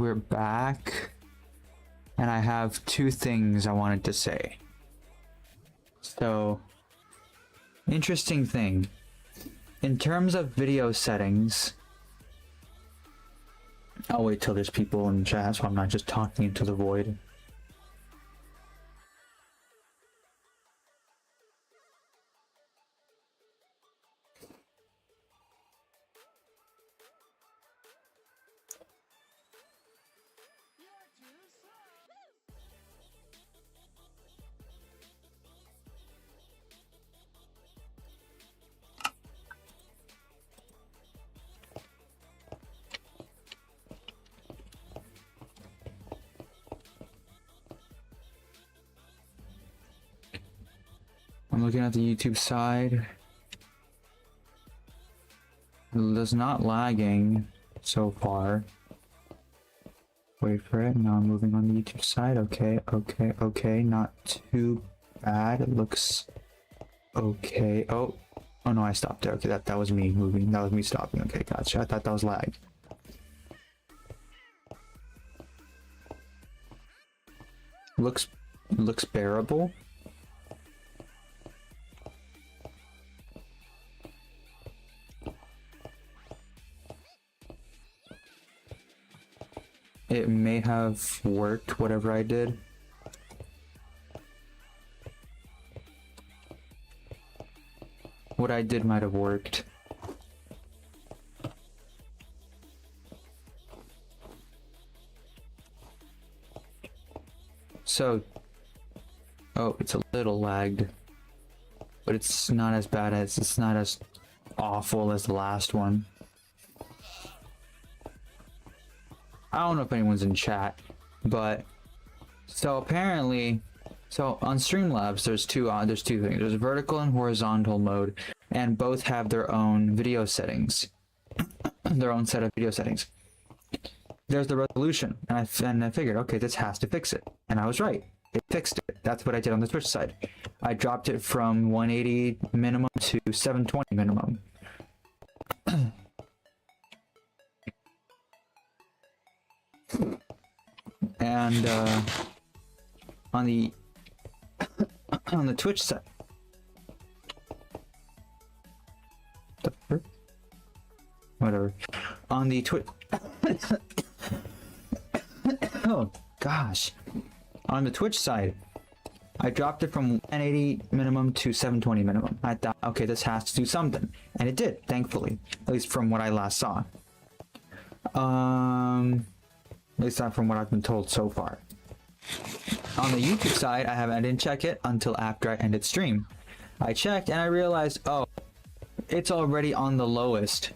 we're back, and I have two things I wanted to say. So, interesting thing. In terms of video settings, I'll wait till there's people in chat so I'm not just talking into the void. I'm looking at the YouTube side. It's not lagging so far. Wait for it. Now I'm moving on the YouTube side. Okay. Not too bad. It looks okay. Oh no, I stopped there. Okay, that was me moving. That was me stopping. Okay, gotcha. I thought that was lag. Looks bearable. It may have worked, whatever I did. What I did might have worked. So, oh, it's a little lagged, but it's not as bad as, it's not as awful as the last one. I don't know if anyone's in chat, but so apparently, so on Streamlabs there's two things. There's vertical and horizontal mode, and both have their own video settings, their own set of video settings. There's the resolution, and I figured, okay, this has to fix it, and I was right. It fixed it. That's what I did on the Twitch side. I dropped it from 180 minimum to 720 minimum. And on the on the Twitch side, whatever. On the Twitch, oh gosh, on the Twitch side, I dropped it from 180 minimum to 720 minimum. I thought, okay, this has to do something, and it did, thankfully, at least from what I last saw. At least not from what I've been told so far. On the YouTube side, I didn't check it until after I ended stream. I checked and I realized, oh, it's already on the lowest.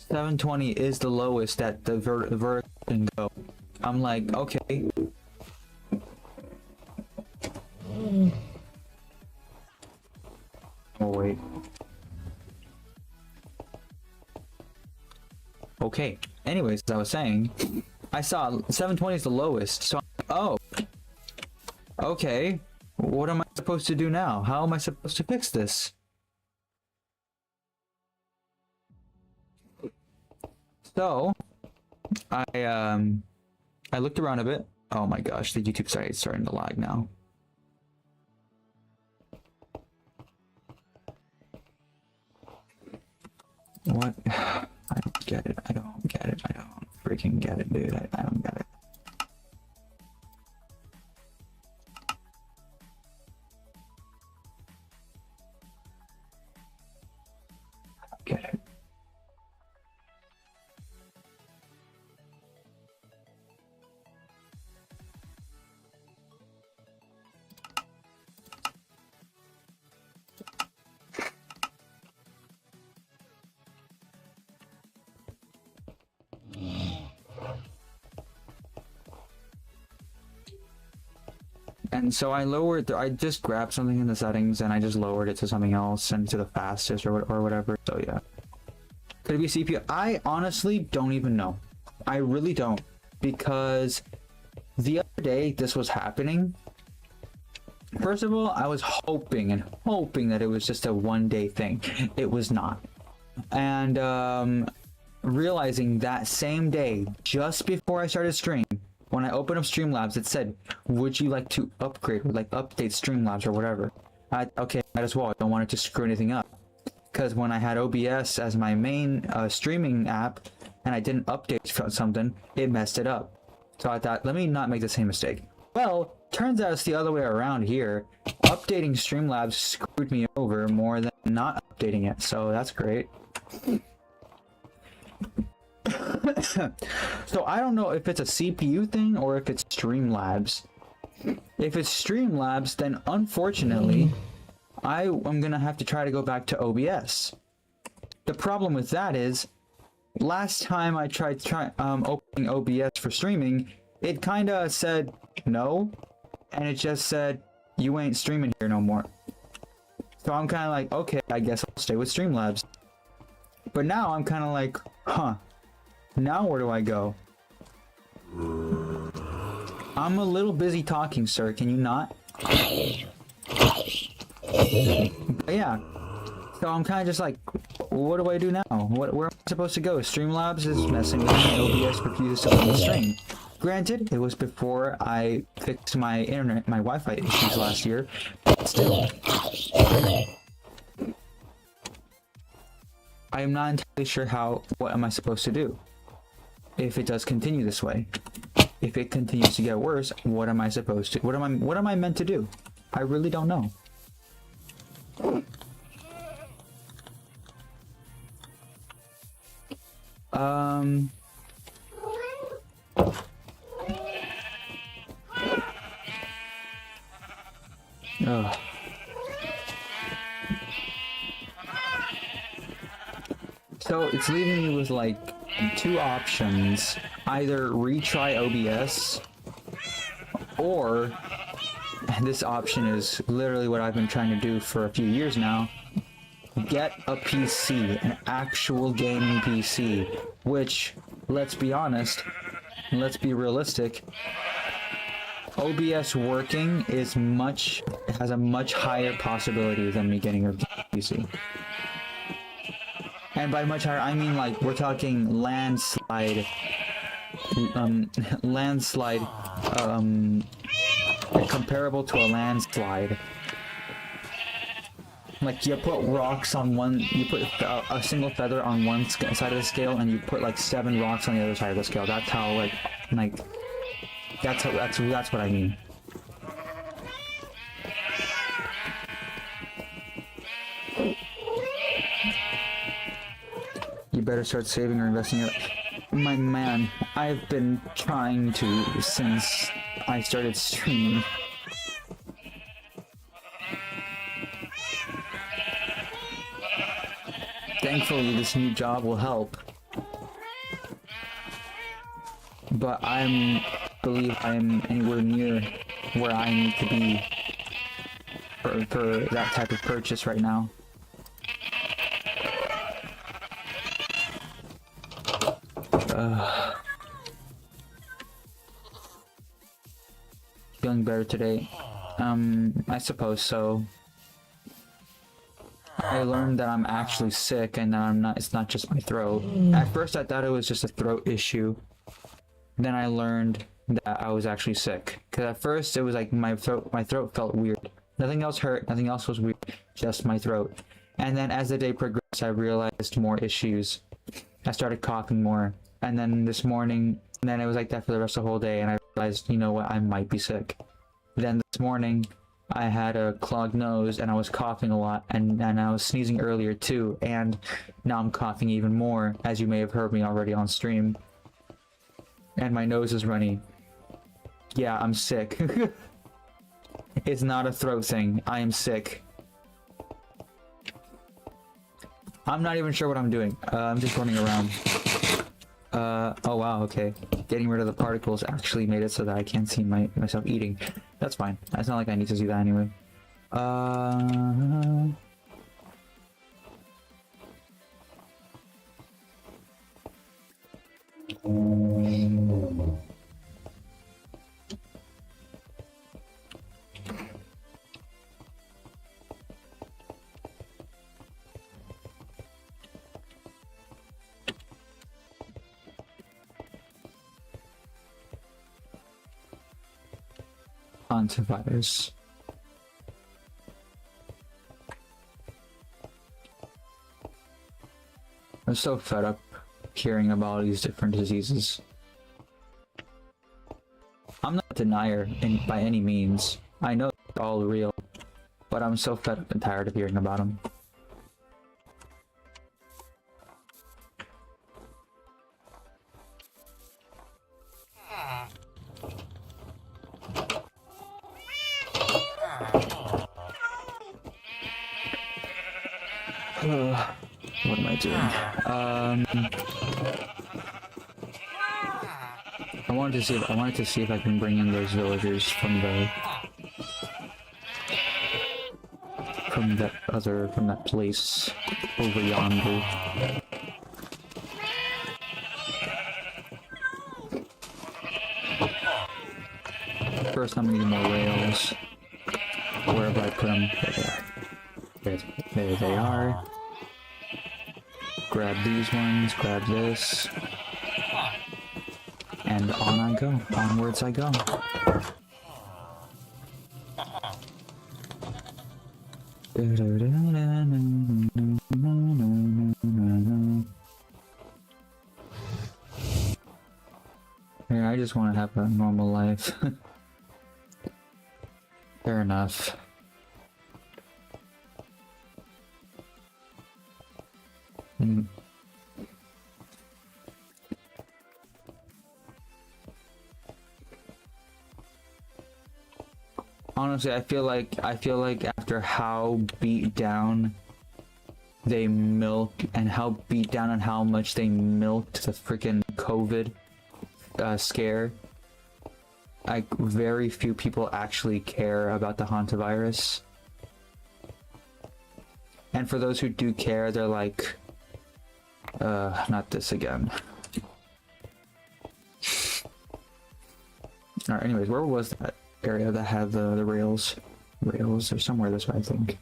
720 is the lowest that the vertical can go. I'm like, okay. Oh wait. Okay. Anyways, as I was saying, I saw 720 is the lowest, so I'm like, oh, okay, what am I supposed to do now? How am I supposed to fix this? So, I looked around a bit. Oh my gosh, the YouTube site is starting to lag now. What? I don't get it. I don't get it. I don't freaking get it, dude. I don't get it. I don't get it. And so I just grabbed something in the settings and I just lowered it to something else and to the fastest or whatever. So yeah. Could it be CPU? I honestly don't even know. I really don't. Because the other day this was happening. First of all, I was hoping that it was just a one-day thing. It was not. And realizing that same day, just before I started stream, when I opened up Streamlabs, it said, would you like to upgrade or like update Streamlabs or whatever? Okay, might as well. I don't want it to screw anything up. Because when I had OBS as my main streaming app and I didn't update something, it messed it up. So I thought, let me not make the same mistake. Well, turns out it's the other way around here. Updating Streamlabs screwed me over more than not updating it, so that's great. So I don't know if it's a CPU thing or if it's Streamlabs. If it's Streamlabs, then unfortunately, I am gonna have to try to go back to OBS. The problem with that is, last time I tried opening OBS for streaming, it kinda said no, and it just said, you ain't streaming here no more. So I'm kinda like, okay, I guess I'll stay with Streamlabs. But now I'm kinda like, huh, now where do I go? I'm a little busy talking, sir, can you not? But yeah, so I'm kind of just like, what do I do now? Where am I supposed to go? Streamlabs is messing with me, OBS refuses to let me stream. Granted, it was before I fixed my internet, my Wi-Fi issues last year, but still. I am not entirely sure what am I supposed to do if it does continue this way. If it continues to get worse, what am I supposed to, what am I meant to do? I really don't know. Ugh. So it's leaving me with like two options. Either retry OBS, or, and this option is literally what I've been trying to do for a few years now, get a PC, an actual gaming PC, which, let's be honest, let's be realistic, OBS working has a much higher possibility than me getting a PC. And by much higher, I mean like we're talking landslide, comparable to a landslide. Like you put rocks on one, you put a single feather on one side of the scale, and you put like 7 rocks on the other side of the scale. That's how that's what I mean. You better start saving or investing it. My man, I've been trying to since I started streaming. Thankfully, this new job will help. But I believe I am anywhere near where I need to be for that type of purchase right now. Feeling better today? I suppose so. I learned that I'm actually sick and that I'm not, it's not just my throat. At first I thought it was just a throat issue. Then I learned that I was actually sick. Cause at first it was like my throat felt weird. Nothing else hurt, nothing else was weird, just my throat. And then as the day progressed, I realized more issues. I started coughing more. And then this morning, and then it was like that for the rest of the whole day, and I realized, you know what, I might be sick. Then this morning, I had a clogged nose, and I was coughing a lot, and I was sneezing earlier too, and now I'm coughing even more, as you may have heard me already on stream. And my nose is runny. Yeah, I'm sick. It's not a throat thing, I am sick. I'm not even sure what I'm doing, I'm just running around. Oh wow, okay. Getting rid of the particles actually made it so that I can't see myself eating. That's fine. It's not like I need to see that anyway. Hantavirus. I'm so fed up hearing about all these different diseases. I'm not a denier by any means. I know it's all real, but I'm so fed up and tired of hearing about them. What am I doing? I wanted to see if I can bring in those villagers from that place over yonder. First, I'm gonna need more rails. Where have I put them? There they are. Grab these ones, grab this. And on I go. Onwards I go. Yeah, I just want to have a normal life. Fair enough. Honestly, I feel like after how beat down they milk and how beat down and how much they milked the freaking COVID scare, like very few people actually care about the hantavirus. And for those who do care, they're like, not this again. Alright, anyways, where was that area that had the rails? Rails are somewhere this way, I think.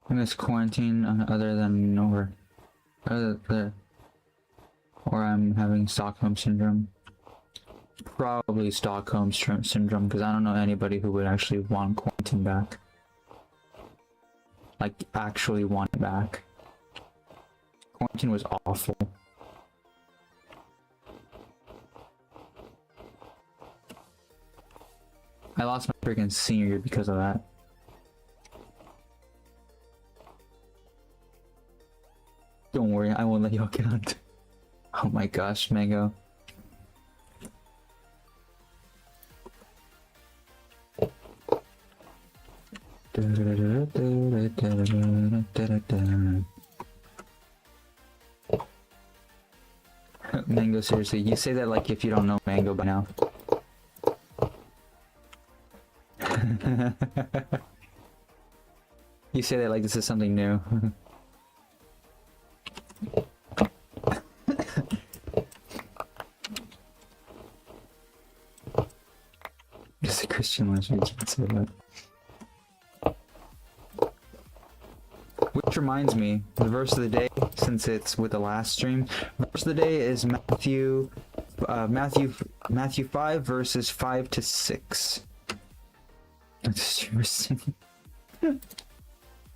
In this quarantine, other than or I'm having Stockholm syndrome. Probably Stockholm syndrome, because I don't know anybody who would actually want quarantine back. Like, actually want it back. Quarantine was awful. I lost my freaking senior year because of that. Don't worry, I won't let you get on. Oh my gosh, Mango. Mango, seriously, you say that like if you don't know Mango by now. You say that like this is something new. It's a Christian language, you can say that. Which reminds me, the verse of the day, since it's with the last stream, verse of the day is Matthew 5 verses 5 to 6.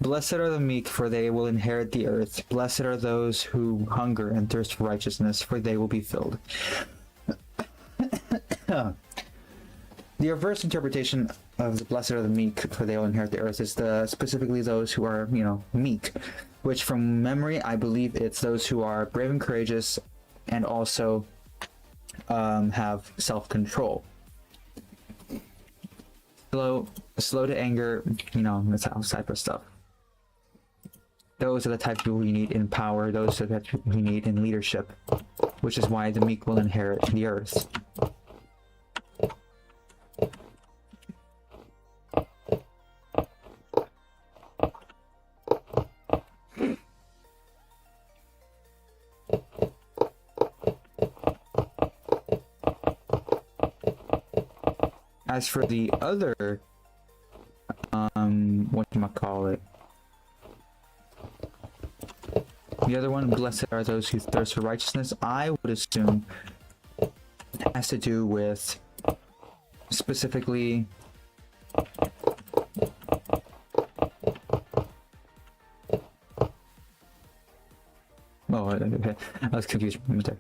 Blessed are the meek, for they will inherit the earth. Blessed are those who hunger and thirst for righteousness, for they will be filled. The reverse interpretation of the blessed are the meek, for they will inherit the earth, is specifically those who are, meek. Which, from memory, I believe it's those who are brave and courageous, and also have self-control. Slow to anger, that's type of stuff. Those are the type of people you need in power. Those are the type of people you need in leadership, which is why the meek will inherit the earth. As for the other whatchamacallit. The other one, blessed are those who thirst for righteousness, I would assume has to do with specifically okay. I was confused for a minute there.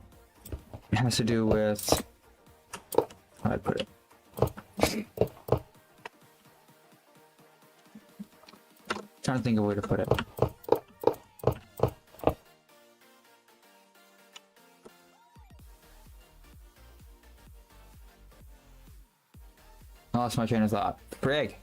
It has to do with how I put it. Trying to think of a way to put it. I lost my train of thought. Frig.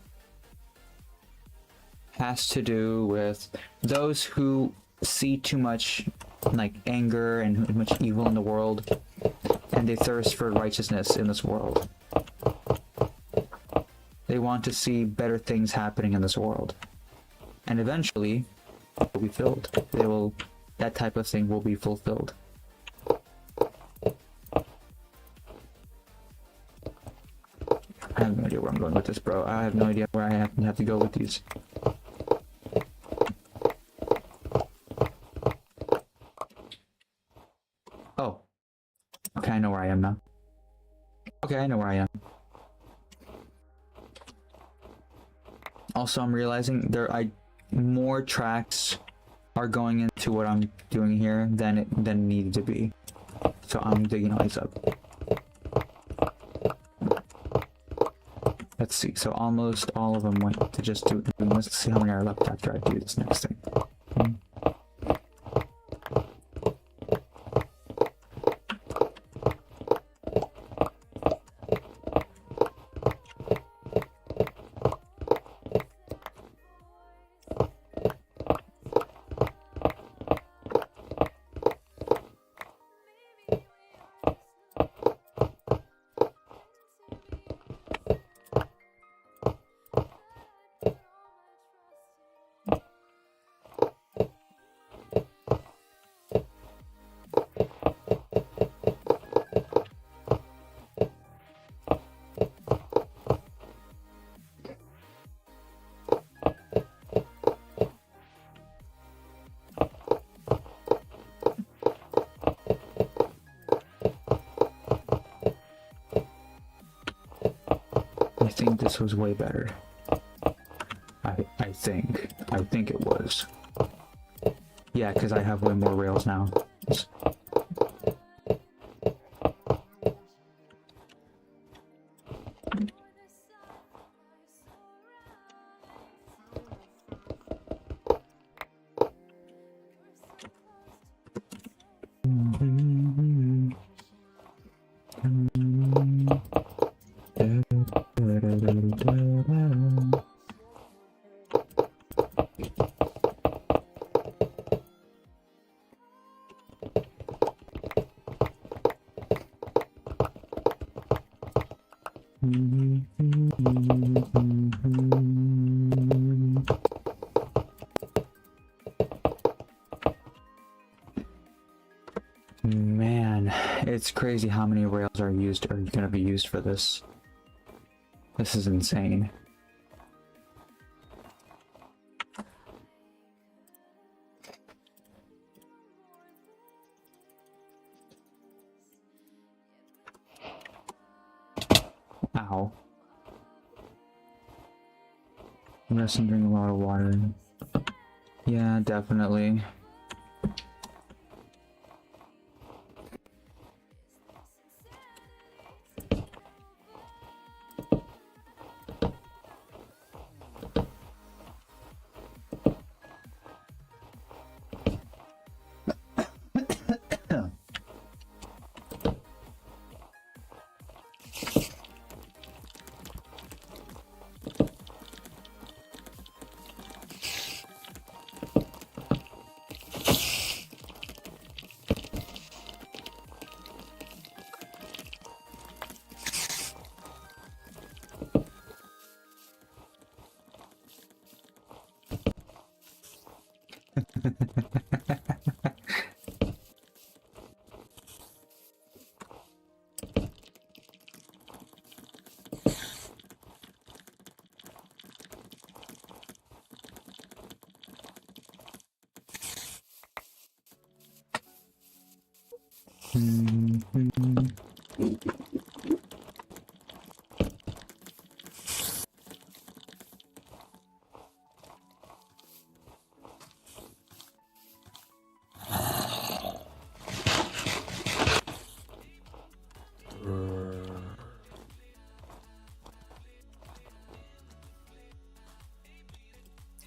Has to do with those who see too much like anger and much evil in the world, and they thirst for righteousness in this world. They want to see better things happening in this world, and eventually it will be filled. That type of thing will be fulfilled. I have no idea where I'm going with this, bro. I have no idea where I have to go with these. Oh. Okay, I know where I am now. Okay, I know where I am. Also, I'm realizing more tracks are going into what I'm doing here than needed to be. So I'm digging all these up. Let's see. So almost all of them went to just do. Let's see how many are left after I do this next thing. I think this was way better. I think it was. Yeah, because I have way more rails now. Man, it's crazy how many rails are gonna be used for this. This is insane. Ow. I'm guessing drink a lot of water. Yeah, definitely.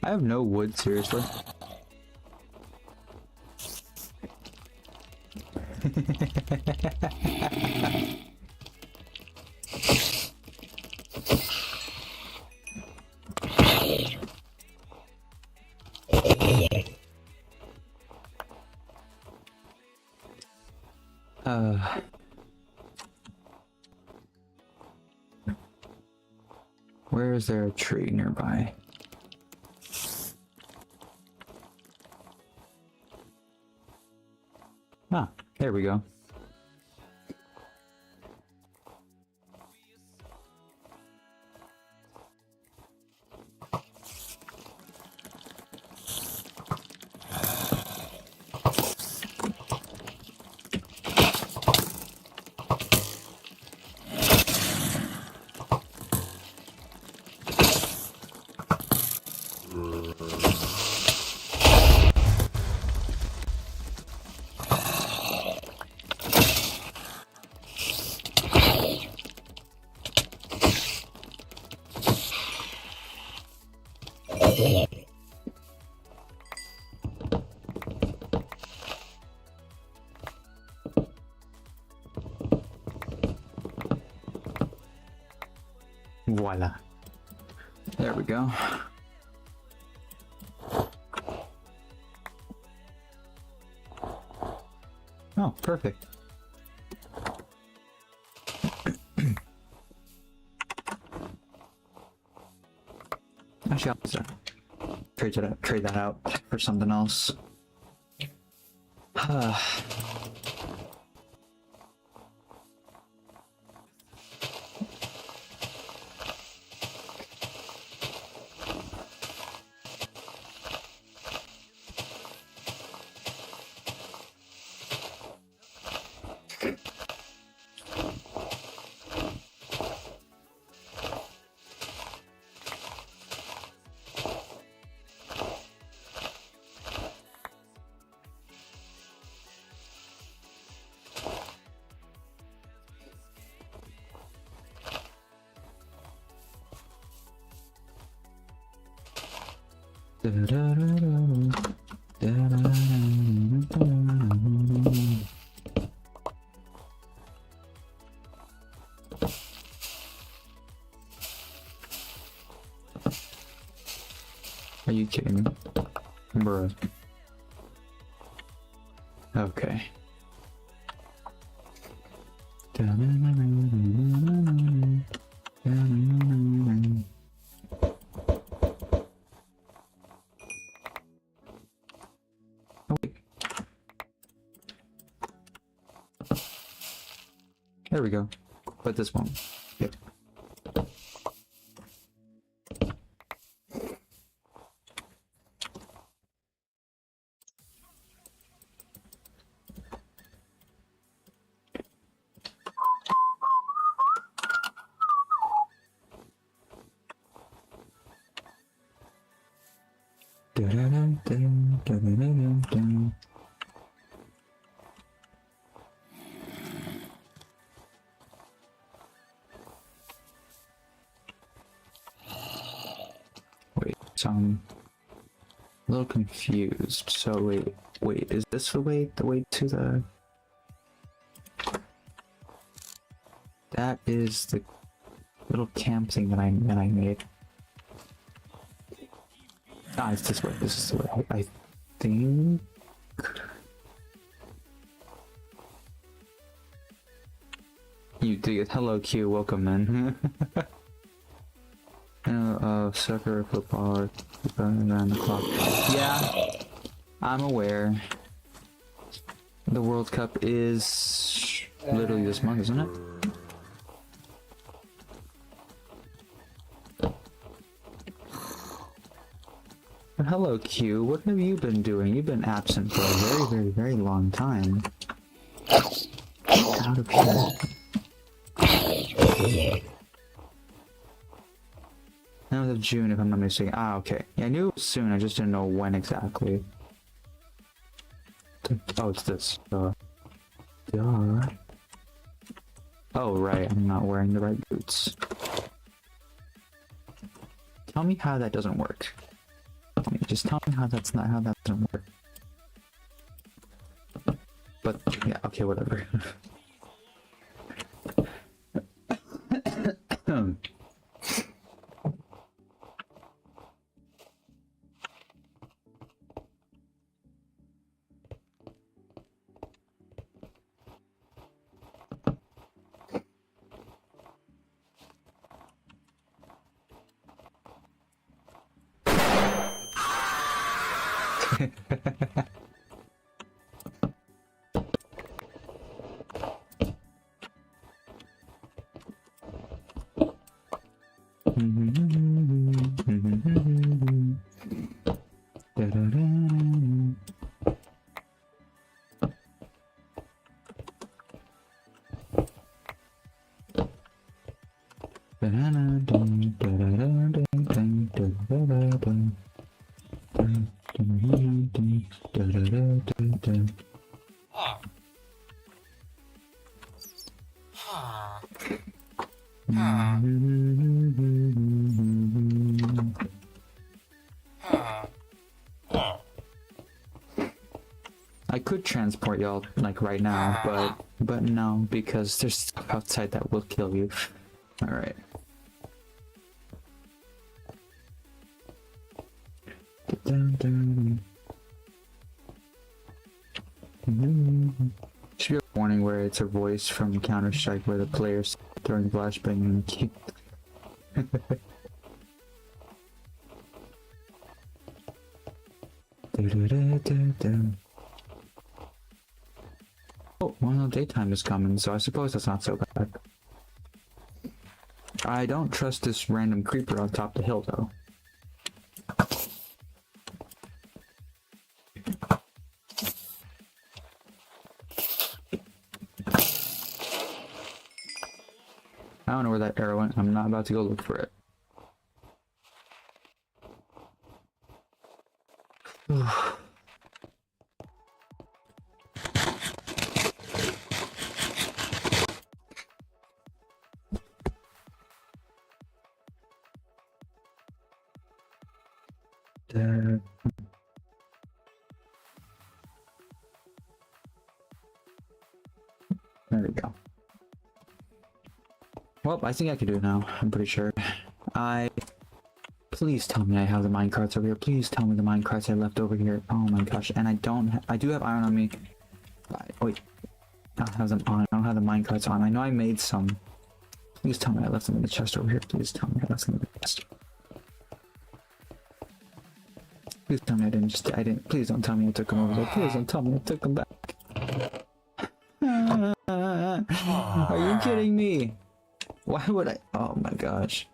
I have no wood, seriously. Where is there a tree nearby? Ah, there we go. Voila. There we go. Oh, perfect. Actually, I'll just trade that out for something else. Are you kidding me? Bruh. Okay. Oh, wait. There we go. But this won't. Yep. Wait, so I'm a little confused. So wait, is this the way to the... That is the little camp thing that I made. Ah, it's this way. This is the way. I think. You do it. Hello, Q. Welcome, man. Soccer, football, around the clock. Yeah, I'm aware. The World Cup is literally this month, isn't it? But hello, Q. What have you been doing? You've been absent for a very, very, very long time. out of here. Now of June, if I'm not mistaken. Ah, okay. Yeah, I knew it was soon, I just didn't know when exactly. Oh, it's this. Duh. Oh, right, I'm not wearing the right boots. Tell me how that doesn't work. Just tell me how that doesn't work. But, yeah, okay, whatever. I could transport y'all like right now, but no, because there's stuff outside that will kill you. All right. Should be a warning where it's a voice from Counter-Strike where the player's throwing flashbang and keep. Oh, well, no, daytime is coming, so I suppose that's not so bad. I don't trust this random creeper on top of the hill, though. I don't know where that arrow went. I'm not about to go look for it. There we go. Well, I think I can do it now. I'm pretty sure. Please tell me I have the minecarts over here. Please tell me the minecarts I left over here. Oh my gosh. And I do have iron on me. Wait. I don't have them on. I don't have the minecarts on. I know I made some. Please tell me I left them in the chest over here. Please tell me I left them in the chest. Please tell me I didn't. Please don't tell me I took them over there. Please don't tell me I took them back. Are you kidding me? Why would I? Oh my gosh.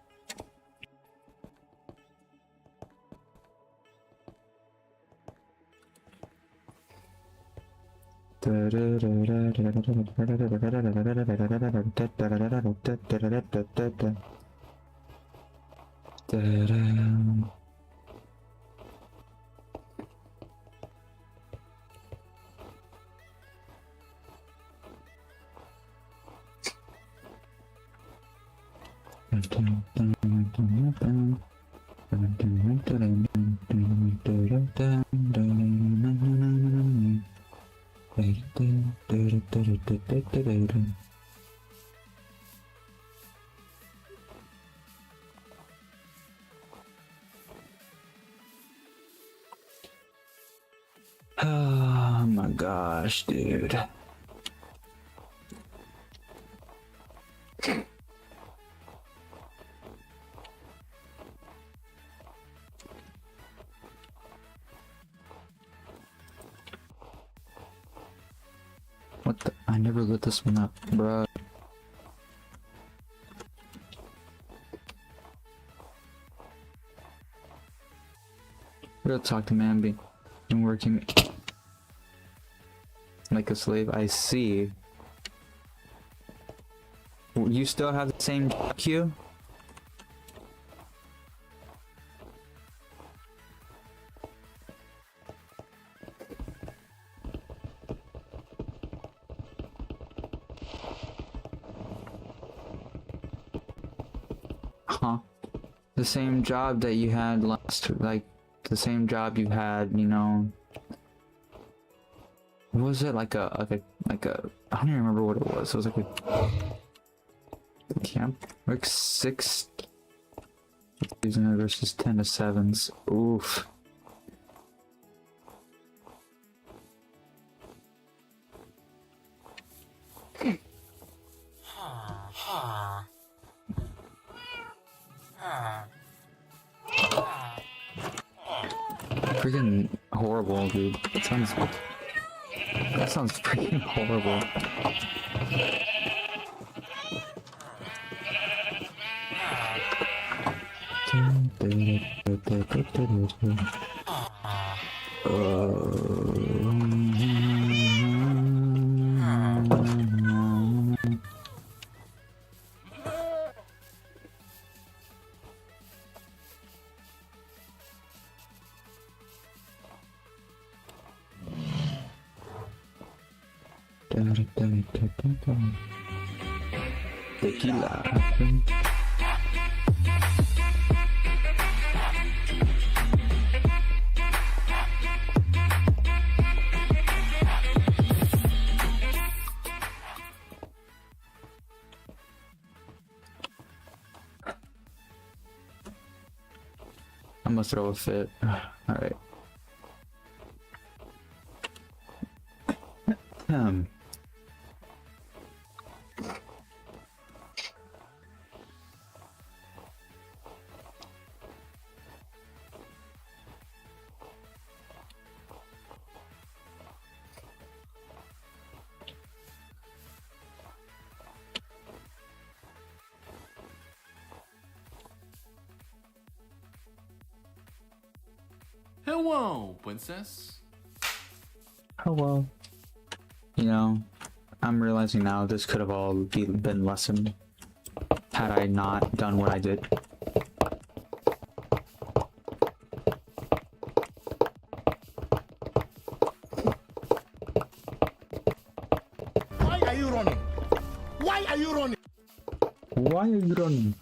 Oh my gosh, dude. What the? I never lit this one up, bruh. Real talk to Mambi. I'm working like a slave. I see. You still have the same queue? Huh? The same job that you had last, like, the same job you had, you know. What was it? Like a, I don't even remember what it was. It was like a camp, like 6 versus 10 to 7s. Oof. Freaking horrible, dude. That sounds freaking horrible. Tequila. I'm gonna throw a fit. Alright. Hello, princess. Hello. You know, I'm realizing now this could have all been lessened had I not done what I did. Why are you running? Why are you running? Why are you running?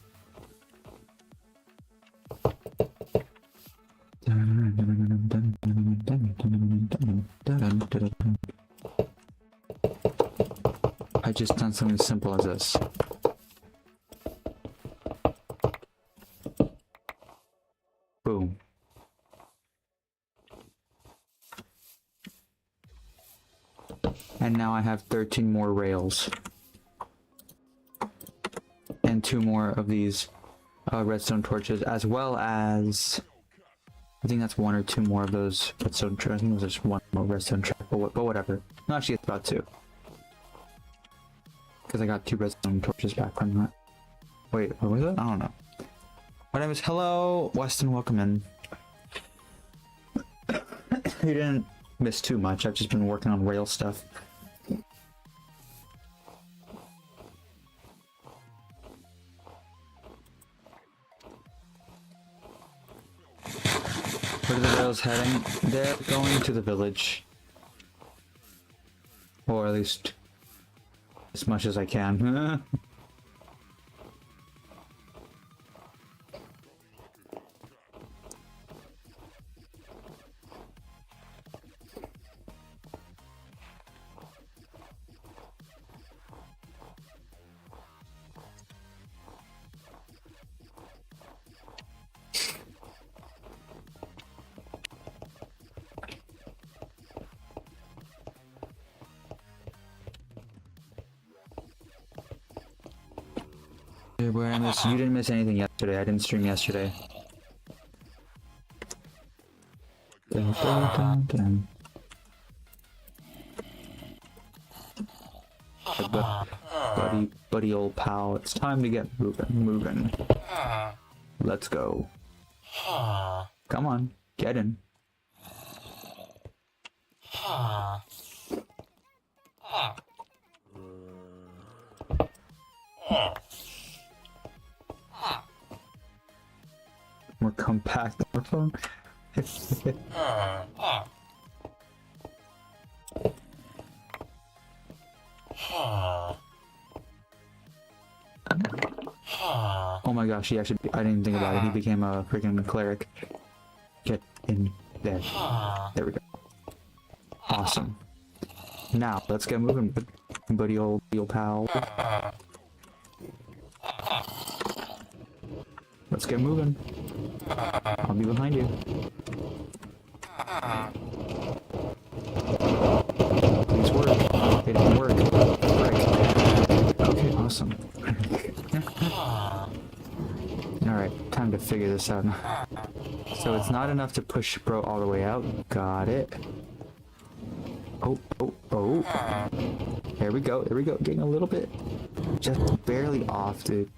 I just done something simple as this. Boom. And now I have 13 more rails. And 2 more of these redstone torches, as well as... I think that's 1 or 2 more of those redstone torches. I think it was just 1 more redstone track, but whatever. No, actually it's about 2. Because I got 2 redstone torches back from that. Wait, what was it? I don't know. My name is Hello, Weston, welcome in. You didn't miss too much, I've just been working on rail stuff. Where are the rails heading? They're going to the village. Or at least as much as I can. Where I missed, you didn't miss anything yesterday. I didn't stream yesterday. Dun, dun, dun, dun. Buddy old pal, it's time to get moving. Let's go. Come on, get in. More compact phone. Oh my gosh, he actually, I didn't think about it. He became a freaking cleric. Get in there. There we go. Awesome. Now, let's get moving, buddy old pal. Let's get moving. I'll be behind you. Please work. It didn't work. Frick. Okay, awesome. Alright, time to figure this out. So it's not enough to push bro all the way out. Got it. Oh. There we go. Getting a little bit. Just barely off, dude.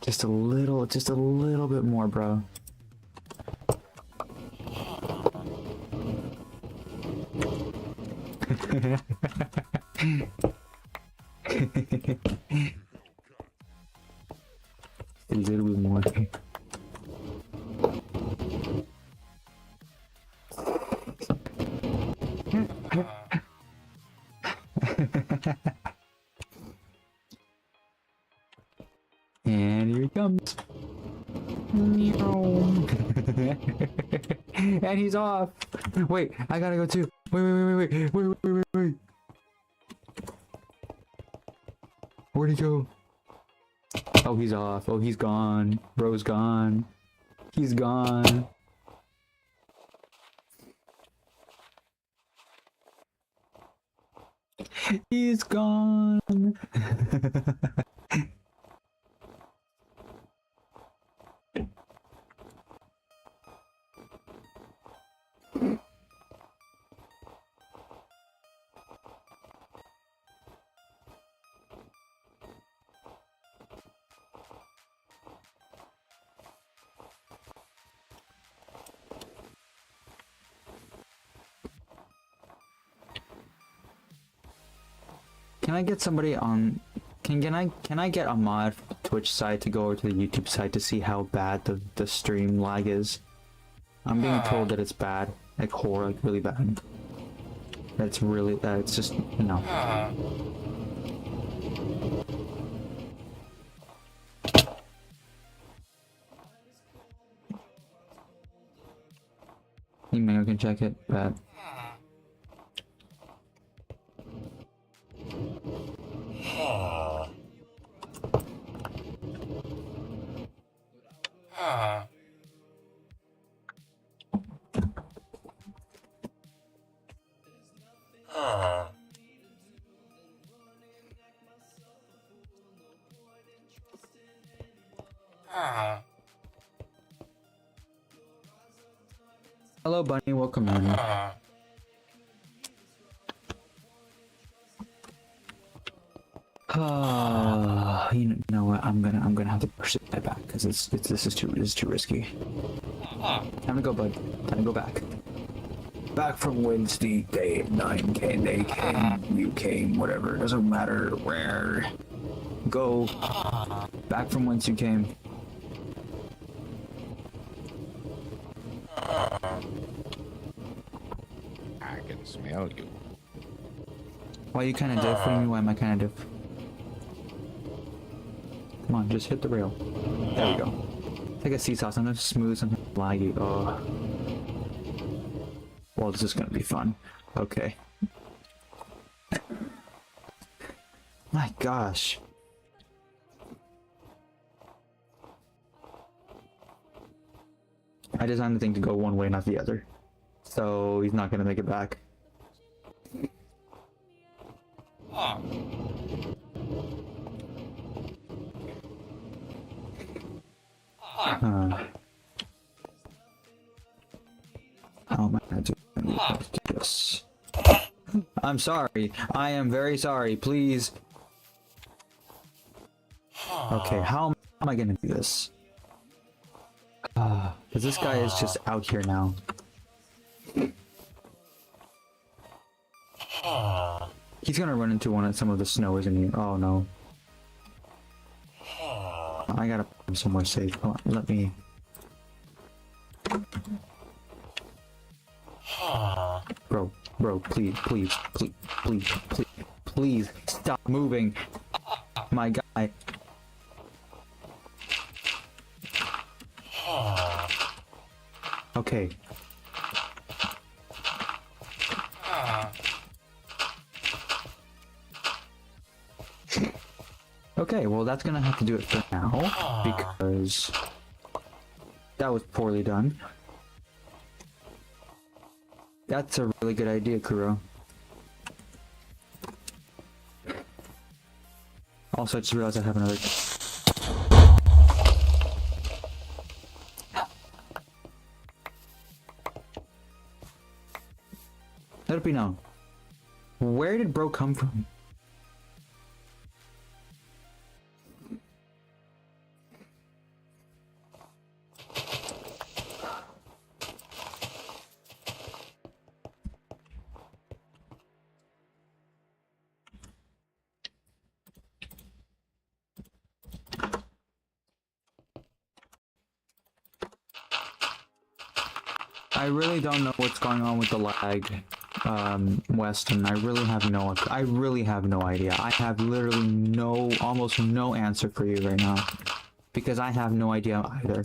Just a little bit more, bro. A little bit more. And here he comes. And he's off. Wait, I gotta go too. Wait. Where'd he go? Oh, he's off. Oh, he's gone. Bro's gone. He's gone. He's gone. Can I get somebody on? Can I get a mod from the Twitch side to go over to the YouTube side to see how bad the stream lag is? I'm being told that it's bad, like really bad. That's really it's just no. Email can check it, but. Hello, Bunny. Welcome in. You know what? I'm gonna have to push it back because this is too risky. Time to go, bud. Time to go back. Back from whence they came, you came, whatever. Doesn't matter where. Go back from whence you came. I can smell you. Why you kind of diff? What do you mean? Why am I kind of diff? Come on, just hit the rail. There we go. It's like a seesaw. Sometimes smooth, sometimes laggy. Oh. Well, this is gonna be fun. Okay. My gosh. I designed the thing to go one way, not the other. So he's not gonna make it back. How am I gonna do this? I'm sorry. I am very sorry. Please. Okay, how am I gonna do this? Because this guy is just out here now. He's gonna run into some of the snow, isn't he? Oh no. I gotta put him somewhere safe. Hold on, let me. Bro, please, please stop moving. My guy. Okay. Okay, well that's gonna have to do it for now, because that was poorly done. That's a really good idea, Kuro. Also, I just realized I have another... Let it be known. Where did bro come from? I really don't know what's going on with the lag, Weston. I really have no idea. I have literally almost no answer for you right now, because I have no idea either.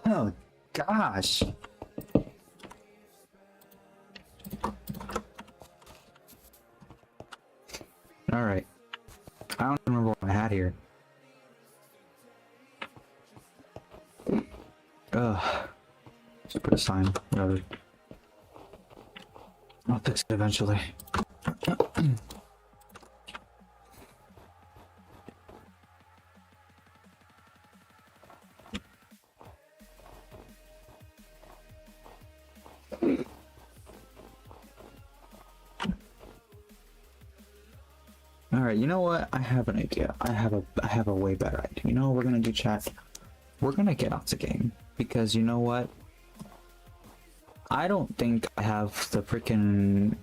Oh gosh. Alright. I don't remember what I had here. Ugh. Just put a sign. Whatever. I'll fix it eventually. Alright, you know what? I have an idea. I have a way better idea. You know what we're gonna do, chat? We're gonna get off the game. Because you know what? I don't think I have the freaking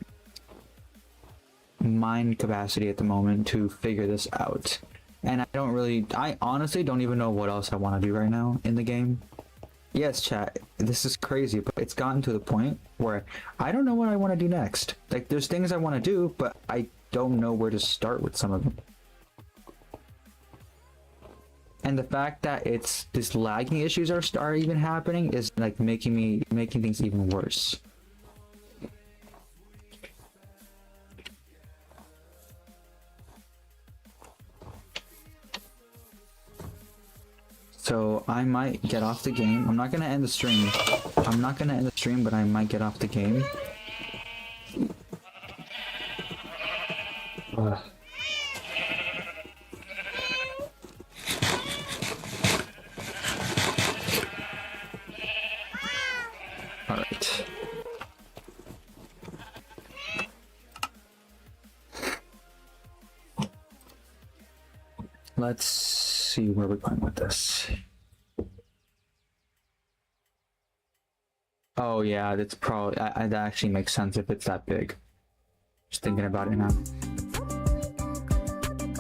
mind capacity at the moment to figure this out. And I honestly don't even know what else I want to do right now in the game. Yes, chat, this is crazy, but it's gotten to the point where I don't know what I want to do next. Like, there's things I want to do, but I don't know where to start with some of them. And the fact that this lagging issues are even happening is like making things even worse. So I might get off the game. I'm not gonna end the stream. But I might get off the game. Alright. Let's see where we're going with this. Oh yeah, that's probably that actually makes sense if it's that big. Just thinking about it now.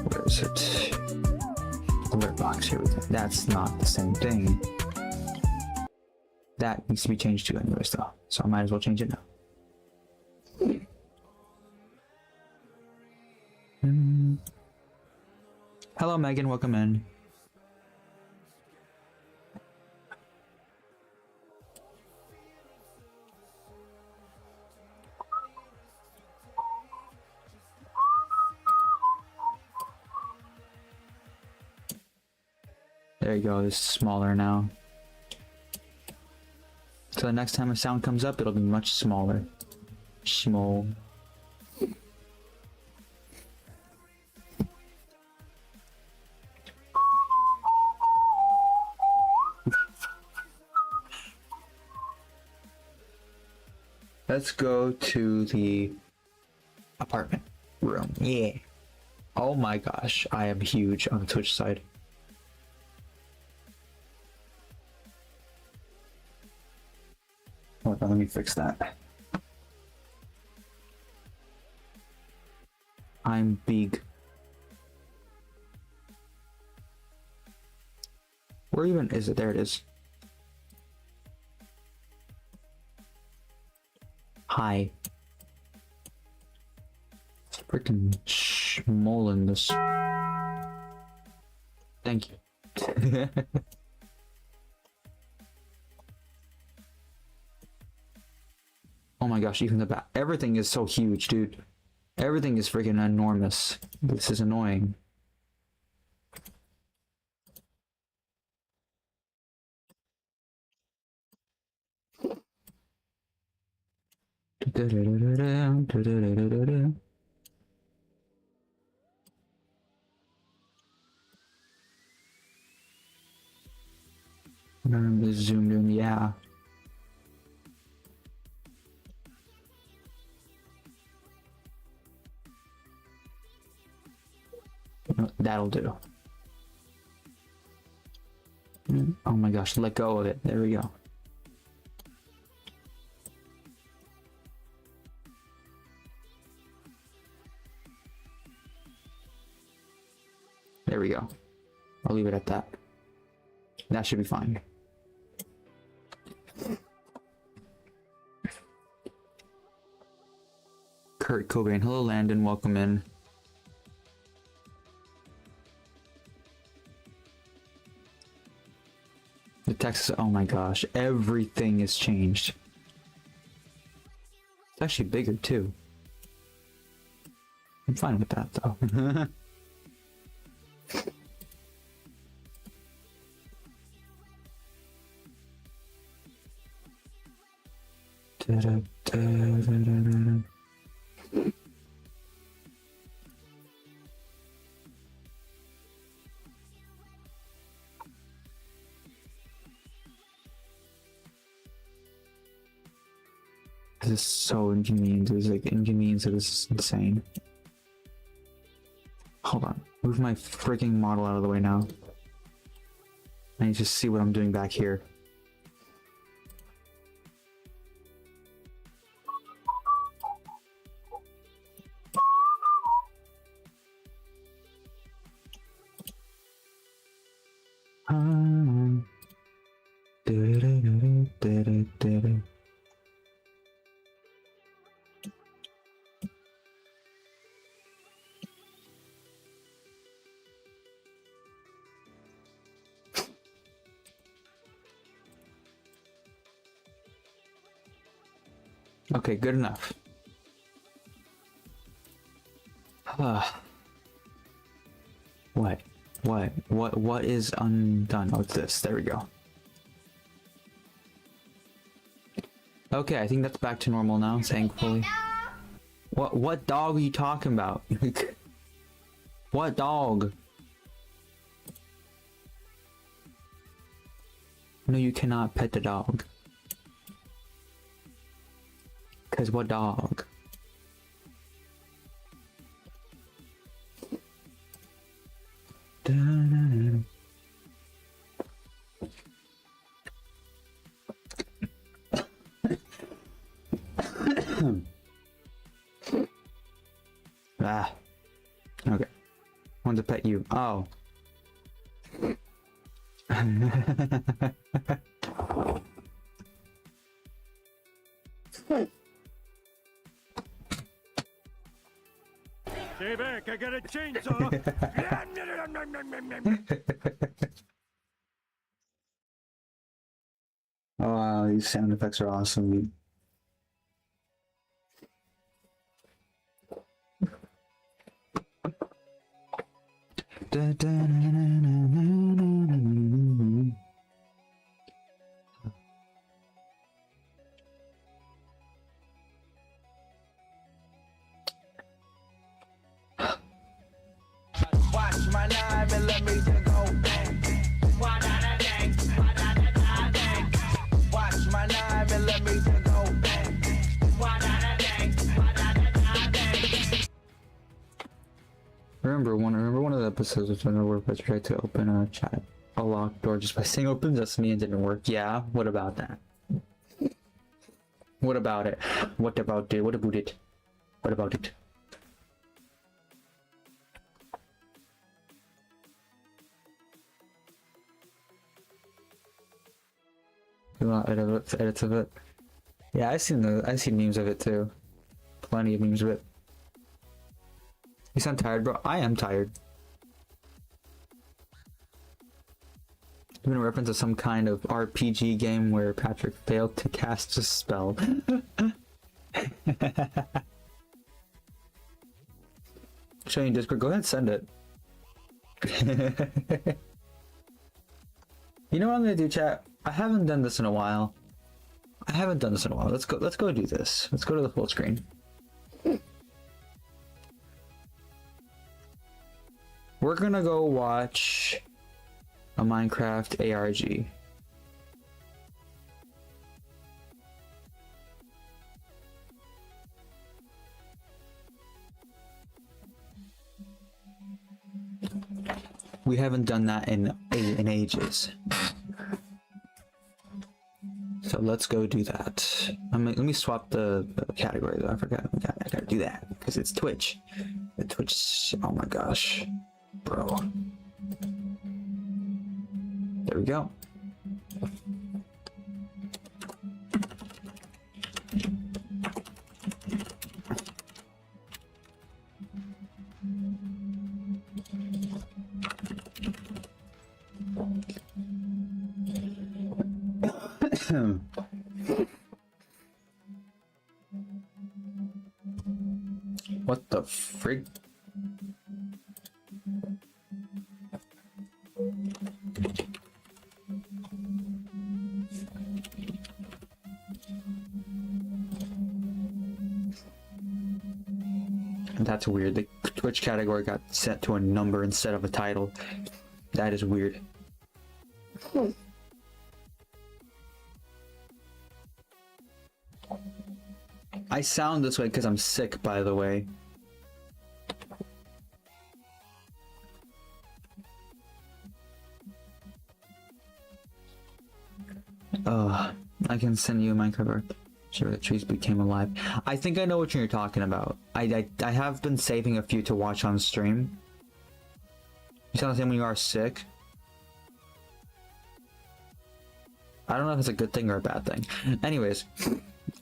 Where is it? Alert box, here we go. That's not the same thing. That needs to be changed too anyways though. So I might as well change it now. Hello Megan, welcome in. There you go, this is smaller now. So the next time a sound comes up, it'll be much smaller. Small. Let's go to the apartment room. Yeah. Oh my gosh, I am huge on the Twitch side. Hold on, let me fix that. I'm big. Where even is it? There it is. Hi. It's freaking schmollen this. Thank you. Oh my gosh, even the back. Everything is so huge, dude. Everything is freaking enormous. This is annoying. Zoomed in, yeah. That'll do. Oh my gosh, let go of it. There we go. There we go. I'll leave it at that. That should be fine. Kurt Cobain. Hello, Landon. Welcome in. The text is, oh my gosh, everything is changed. It's actually bigger too. I'm fine with that though. This is so inconvenient. There's like inconvenience that is insane. Hold on. Move my freaking model out of the way now. I need to see what I'm doing back here. Okay, good enough. What is undone? Oh, it's this. There we go. Okay, I think that's back to normal now, thankfully. What dog are you talking about? What dog? No, you cannot pet the dog. Cause what dog? Ah. Okay. Want to pet you. Oh. Stay back, I got a chainsaw. Oh wow, these sound effects are awesome. Watch my 9mm go bang. Watch my 9mm go bang. Remember one of the episodes which I know where I tried to open a chat, a locked door just by saying open sesame and didn't work. Yeah, what about that? What about it? What about it? What about it? What about it? You want edits of it? Yeah, I've seen memes of it too. Plenty of memes of it. You sound tired, bro. I am tired. Even a reference to some kind of RPG game where Patrick failed to cast a spell. Show you in Discord. Go ahead and send it. You know what I'm gonna do, chat? I haven't done this in a while. Let's go do this. Let's go to the full screen. We're gonna go watch a Minecraft ARG. We haven't done that in ages. So let's go do that. Let me swap the category though. I forgot. I gotta do that because it's Twitch. The Twitch. Oh my gosh, bro. There we go. What the frig? That's weird. The Twitch category got set to a number instead of a title. That is weird. I sound this way because I'm sick, by the way. I can send you a Minecraft ARG. Sure, the trees became alive. I think I know what you're talking about. I have been saving a few to watch on stream. You sound the same when you are sick. I don't know if it's a good thing or a bad thing. Anyways,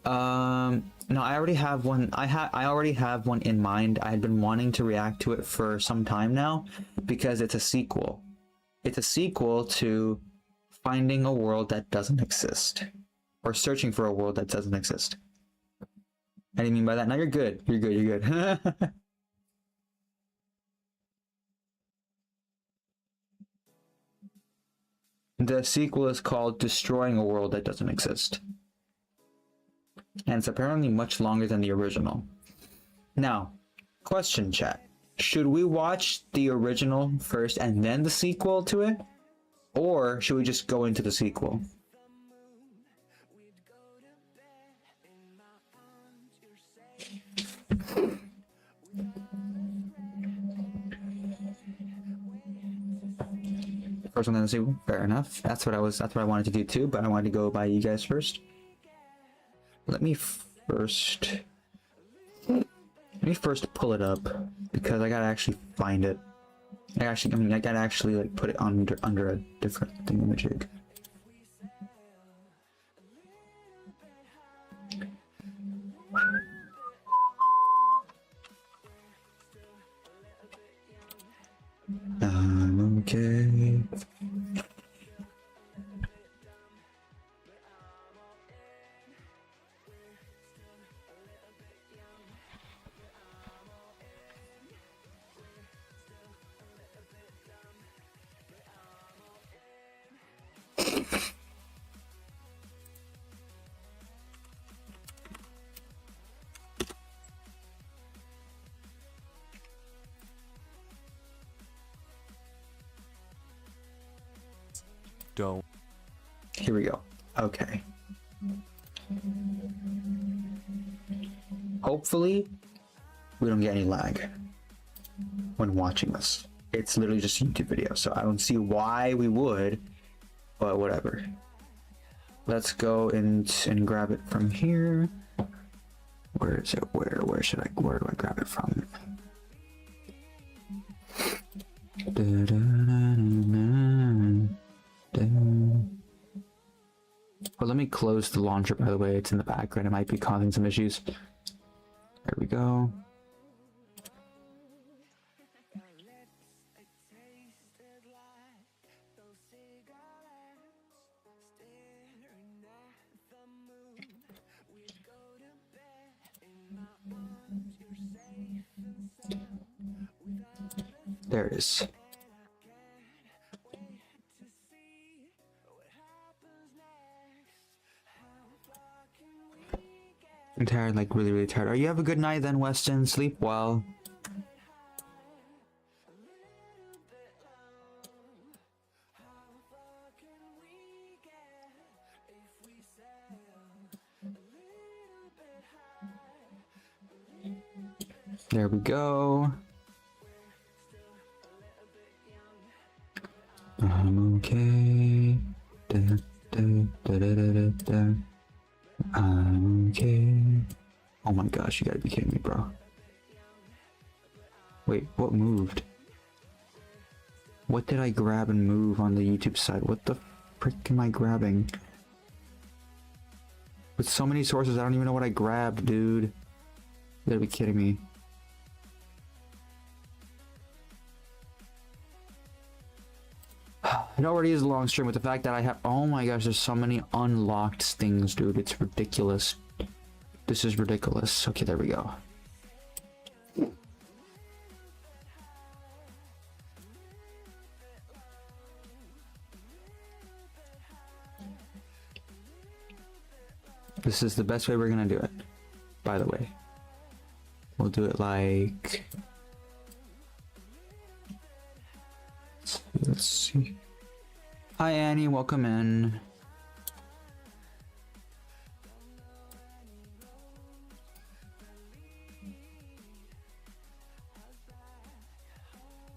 no, I already have one. I already have one in mind. I had been wanting to react to it for some time now because it's a sequel. It's a sequel to finding a world that doesn't exist, or searching for a world that doesn't exist. I didn't mean by that. No, you're good. You're good. You're good. The sequel is called Destroying a World That Doesn't Exist. And it's apparently much longer than the original. Now, question chat. Should we watch the original first and then the sequel to it? Or should we just go into the sequel? First one then the sequel? Fair enough. That's what I wanted to do too, but I wanted to go by you guys first. Let me first pull it up because I gotta actually find it. I gotta actually like put it under a different thingamajig. Okay. Don't. Here we go. Okay. Hopefully, we don't get any lag. when watching this. It's literally just a YouTube video, so I don't see why we would, but whatever. Let's go and grab it from here. Where is it? Where do I grab it from? Well, let me close the launcher, by the way. It's in the background. It might be causing some issues. There we go. There it is. I'm tired, like really, really tired. You have a good night then, Weston. Sleep well. There we go. I'm okay. I'm okay. Oh my gosh, you gotta be kidding me, bro. Wait, what moved? What did I grab and move on the YouTube side? What the frick am I grabbing? With so many sources, I don't even know what I grabbed, dude. You gotta be kidding me. It already is a long stream with the fact that I have— oh my gosh, there's so many unlocked things, dude. It's ridiculous. This is ridiculous. Okay, there we go. This is the best way we're gonna do it, by the way. We'll do it like— let's see. Hi Annie, welcome in.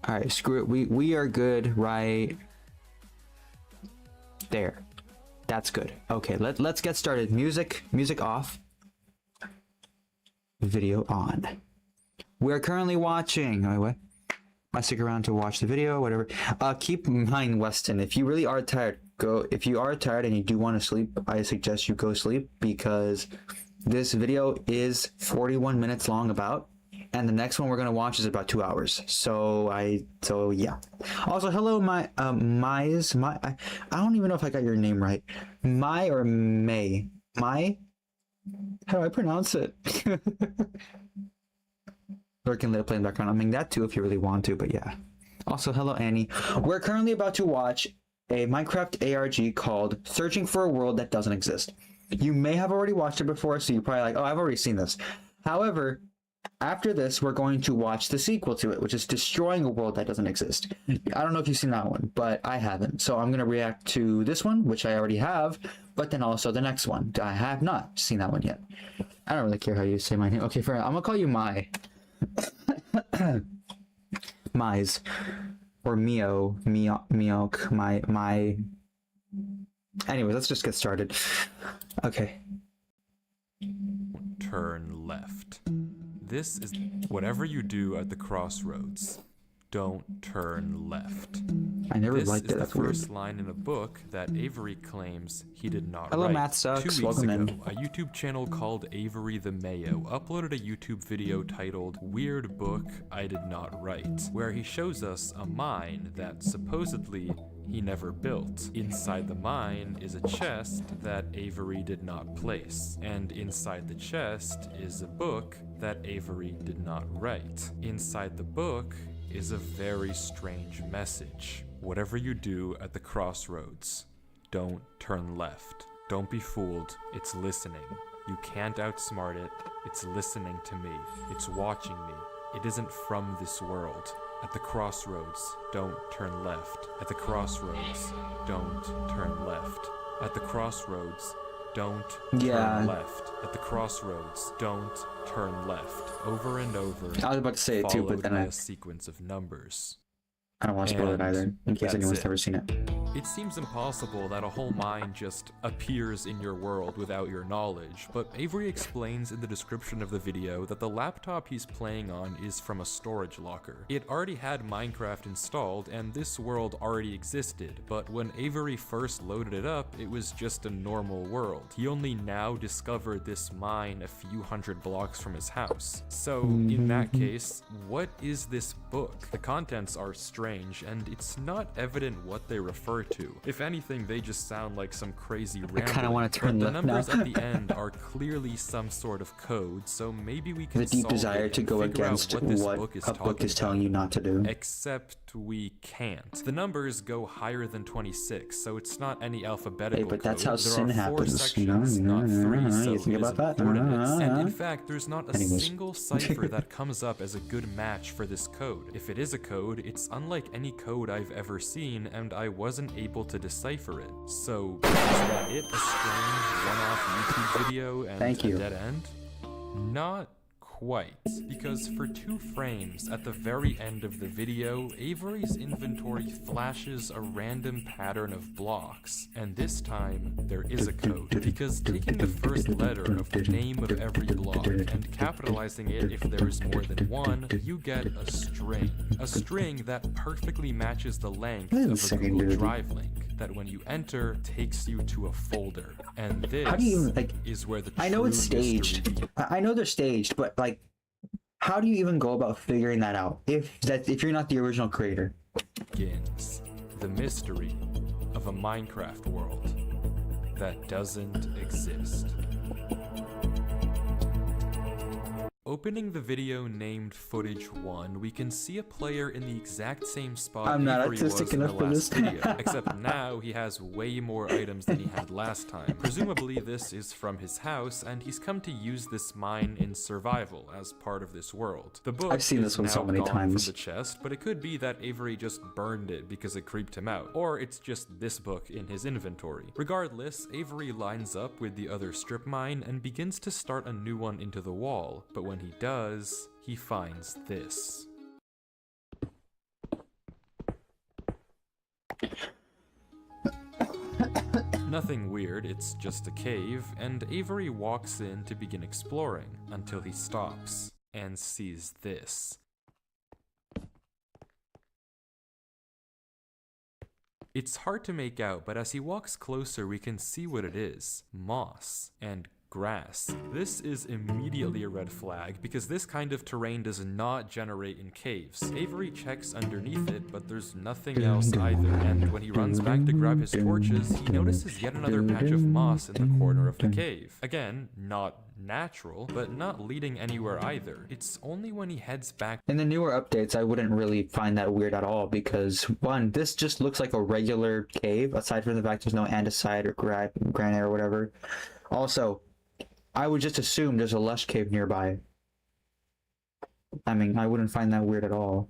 All right, screw it. We are good right there. That's good. Okay, let's get started. Music off. Video on. We're currently watching— wait, what? I stick around to watch the video, whatever. Keep in mind, Weston, if you really are tired, if you are tired and you do want to sleep, I suggest you go sleep, because this video is 41 minutes long about, and the next one we're going to watch is about 2 hours. So yeah. Also, hello, I don't even know if I got your name right. Mai or May? Mai? How do I pronounce it? Or can let it play in the background. I mean, that too if you really want to, but yeah. Also, hello Annie. We're currently about to watch a Minecraft ARG called Searching for a World That Doesn't Exist. You may have already watched it before, so you're probably like, oh, I've already seen this. However, after this, we're going to watch the sequel to it, which is Destroying a World That Doesn't Exist. I don't know if you've seen that one, but I haven't. So I'm going to react to this one, which I already have, but then also the next one. I have not seen that one yet. I don't really care how you say my name. Okay, fair enough. I'm going to call you Mai. Mize or Meowk, my anyways, let's just get started. Okay. Turn left. This is whatever you do at the crossroads. Don't turn left. I never this liked is it. the That's first weird. line in a book that Avery claims he did not Hello, write. Math Sucks. 2 weeks Welcome ago, in. a YouTube channel called Avery the Mayo uploaded a YouTube video titled Weird Book I Did Not Write, where he shows us a mine that supposedly he never built. Inside the mine is a chest that Avery did not place, and inside the chest is a book that Avery did not write. Inside the book is a very strange message. Whatever you do at the crossroads, don't turn left. Don't be fooled, it's listening. You can't outsmart it, it's listening to me. It's watching me. It isn't from this world. At the crossroads, don't turn left. At the crossroads, don't turn left. At the crossroads, don't Yeah. turn left. At the crossroads, don't turn left. Over and over. I was about to say it too, but followed then by I a sequence of numbers. don't want to spoil it And either, in case that's anyone's it. never seen it. It seems impossible that a whole mine just appears in your world without your knowledge, but Avery explains in the description of the video that the laptop he's playing on is from a storage locker. It already had Minecraft installed and this world already existed, but when Avery first loaded it up, it was just a normal world. He only now discovered this mine a few hundred blocks from his house. So in that case, what is this book? The contents are strange and it's not evident what they refer to. If anything, they just sound like some crazy rambling. I kinda wanna turn but the left now. numbers at the end are clearly some sort of code, so maybe we can The deep solve desire it to and go figure out against what this what book is a book talking is telling about. you not to do. Except we can't. The numbers go higher than 26, so it's not any alphabetical Hey, but that's code. how There sin are 4 happens, you know? sections, not 3, so You think it about isn't that? ordinance. And in fact, there's not a Anyways. single cipher that comes up as a good match for this code. If it is a code, it's unlike any code I've ever seen, and I wasn't able to decipher it. So, is that it? A strange one-off YouTube video and Thank a you. dead end? Not quite, because for 2 frames at the very end of the video, Avery's inventory flashes a random pattern of blocks, and this time there is a code, because taking the first letter of the name of every block and capitalizing it if there is more than one, you get a string that perfectly matches the length of a Insane, Google dude. Drive link that when you enter takes you to a folder, and this How do you even, like, is where the I know it's true mystery staged. I know they're staged, but like, how do you even go about figuring that out if you're not the original creator? begins. The mystery of a Minecraft world that doesn't exist. Opening the video named Footage 1, we can see a player in the exact same spot I'm not Avery artistic was in the enough for last this. video, except now he has way more items than he had last time. Presumably this is from his house, and he's come to use this mine in survival as part of this world. The book I've seen this is one so now many gone times. from the chest, but it could be that Avery just burned it because it creeped him out, or it's just this book in his inventory. Regardless, Avery lines up with the other strip mine and begins to start a new one into the wall, but when he does, he finds this. Nothing weird, it's just a cave, and Avery walks in to begin exploring until he stops and sees this. It's hard to make out, but as he walks closer, we can see what it is: moss and grass. This is immediately a red flag because this kind of terrain does not generate in caves. Avery checks underneath it, but there's nothing else either, and when he runs back to grab his torches, he notices yet another patch of moss in the corner of the cave. Again, not natural, but not leading anywhere either. It's only when he heads back In the newer updates, I wouldn't really find that weird at all because, one, this just looks like a regular cave, aside from the fact there's no andesite or granite or whatever. Also, I would just assume there's a lush cave nearby. I mean, I wouldn't find that weird at all.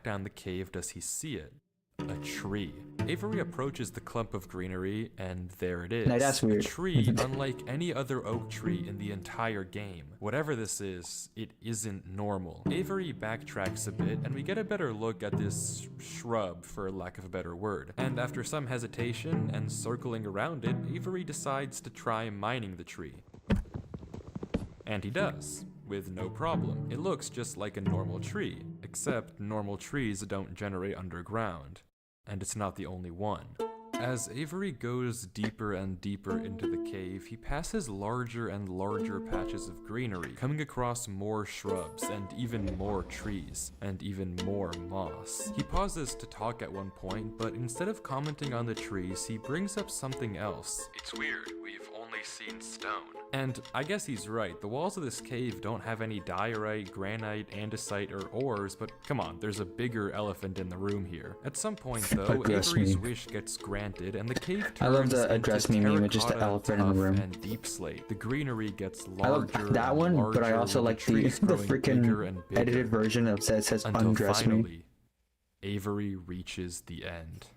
down the cave does he see it? A tree. Avery approaches the clump of greenery, and there it is. Now that's weird. A tree unlike any other oak tree in the entire game. Whatever this is, it isn't normal. Avery backtracks a bit, and we get a better look at this shrub, for lack of a better word. And after some hesitation and circling around it, Avery decides to try mining the tree. And he does, with no problem. It looks just like a normal tree, except normal trees don't generate underground. And it's not the only one. As Avery goes deeper and deeper into the cave, he passes larger and larger patches of greenery, coming across more shrubs, and even more trees, and even more moss. He pauses to talk at one point, but instead of commenting on the trees, he brings up something else. It's weird, we've only seen stone. And I guess he's right, the walls of this cave don't have any diorite, granite, andesite, or ores, but come on, there's a bigger elephant in the room here. At some point though, Address Avery's me. wish gets granted, and the cave turns I love the into address me meme with just the terracotta, elephant in the tuff, room. and deep slate. The greenery gets I larger love that and one, larger, but I also with like the trees growing bigger freaking and bigger, edited version of that says until undress me. finally, Avery reaches the end.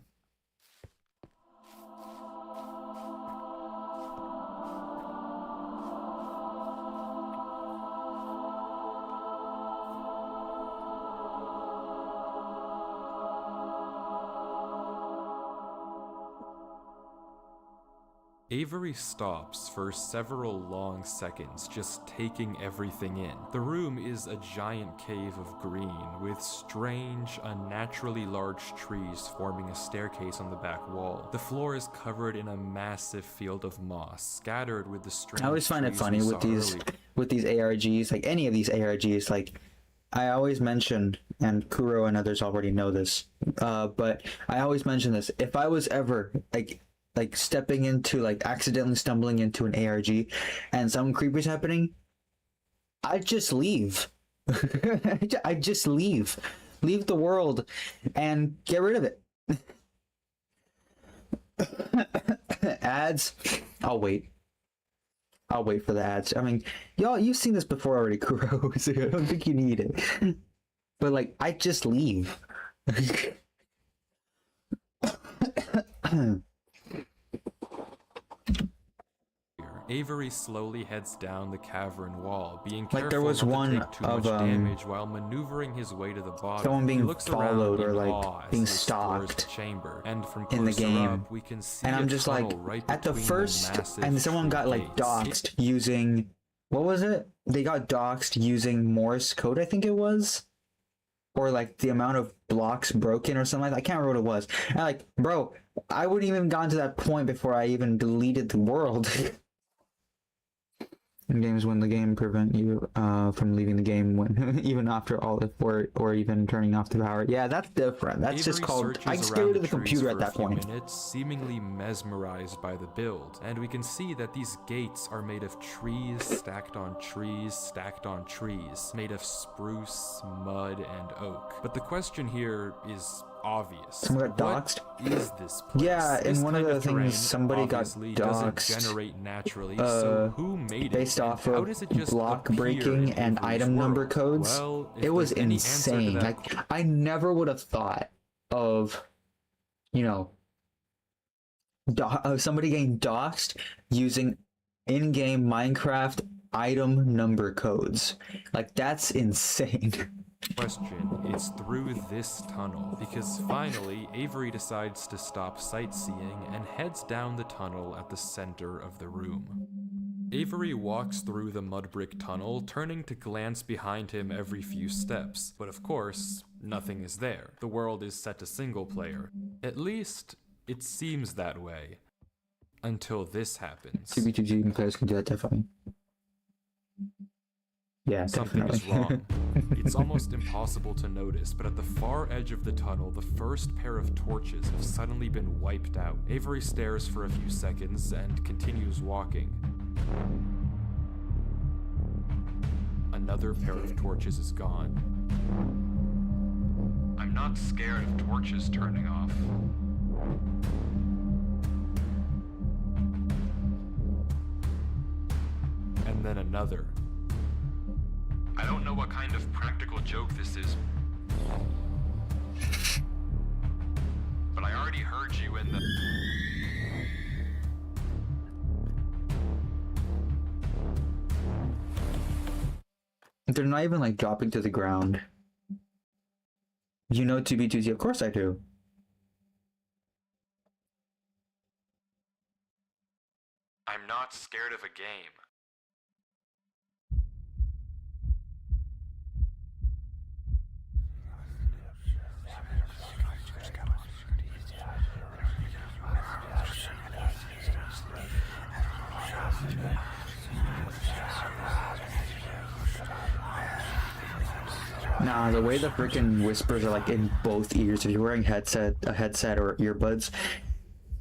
Avery stops for several long seconds, just taking everything in. The room is a giant cave of green, with strange, unnaturally large trees forming a staircase on the back wall. The floor is covered in a massive field of moss, scattered with the strange I always find it trees funny we with saw these earlier. with these ARGs, like any of these ARGs, like I always mention, and Kuro and others already know this, but I always mention this. If I was ever like stepping into, like accidentally stumbling into an ARG and some creepy's happening, I'd just leave. I just leave the world and get rid of it. Ads, I'll wait for the ads. I mean, y'all, you've seen this before already, Kuro, so I don't think you need it. But like, I just leave. Avery slowly heads down the cavern wall, being careful Like there was not one to take too of much damage while maneuvering his way to the bottom. someone being He looks followed around or in like awe as being he explores stalked the chamber, and from in the closer game. up, we can see And I'm a just like, tunnel right at the between first, massive and someone got like gates. doxed using, what was it? They got doxed using Morse code, I think it was, or like the amount of blocks broken or something like that. I can't remember what it was. And like, bro, I wouldn't even gotten to that point before I even deleted the world. In games when the game prevent you from leaving the game when even after all the or even turning off the power. Yeah, that's different. That's just Avery called, searches I just get around rid of the trees computer at for a that few point. minutes, seemingly mesmerized by the build, and we can see that these gates are made of trees stacked on trees stacked on trees, made of spruce, mud, and oak. But the question here is obvious. Someone got What doxed? is this place? Yeah, This in one of kind the things, terrain somebody got obviously doesn't doxed, generate naturally, so who made it? based And off how of does it just block appear breaking in and Avery's item number world? codes. Well, if It was there's any answer to insane. that Like, I never would have thought of, you know, somebody getting doxed using in-game Minecraft item number codes. Like, that's insane. Question is through this tunnel, because finally Avery decides to stop sightseeing and heads down the tunnel at the center of the room. Avery walks through the mud brick tunnel, turning to glance behind him every few steps, but of course, nothing is there. The world is set to single player. At least, it seems that way. Until this happens. 2v2G players can do that, definitely. Yeah, Something definitely. is wrong. It's almost impossible to notice, but at the far edge of the tunnel, the first pair of torches have suddenly been wiped out. Avery stares for a few seconds and continues walking. Another pair of torches is gone. I'm not scared of torches turning off. And then another. I don't know what kind of practical joke this is, but I already heard you in the... They're not even like dropping to the ground. You know 2v2Z? Of course I do. I'm not scared of a game. Nah, the way the freaking whispers are like in both ears. If you're wearing a headset or earbuds,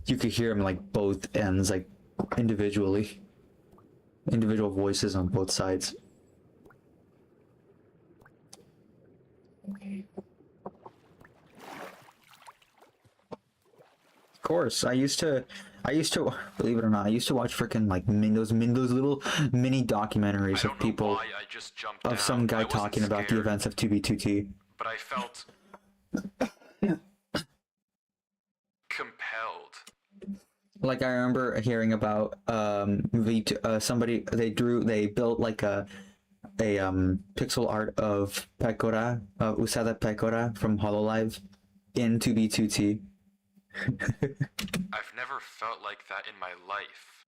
you could hear them like both ends, like individually. Individual voices on both sides. Of course, I used to, believe it or not, I used to watch freaking like those little mini documentaries of people, of some guy talking about the events of 2B2T. But I felt compelled. Like I remember hearing about somebody they built like a pixel art of Pecora, Usada Pecora from Hololive in 2B2T. I've never felt like that in my life.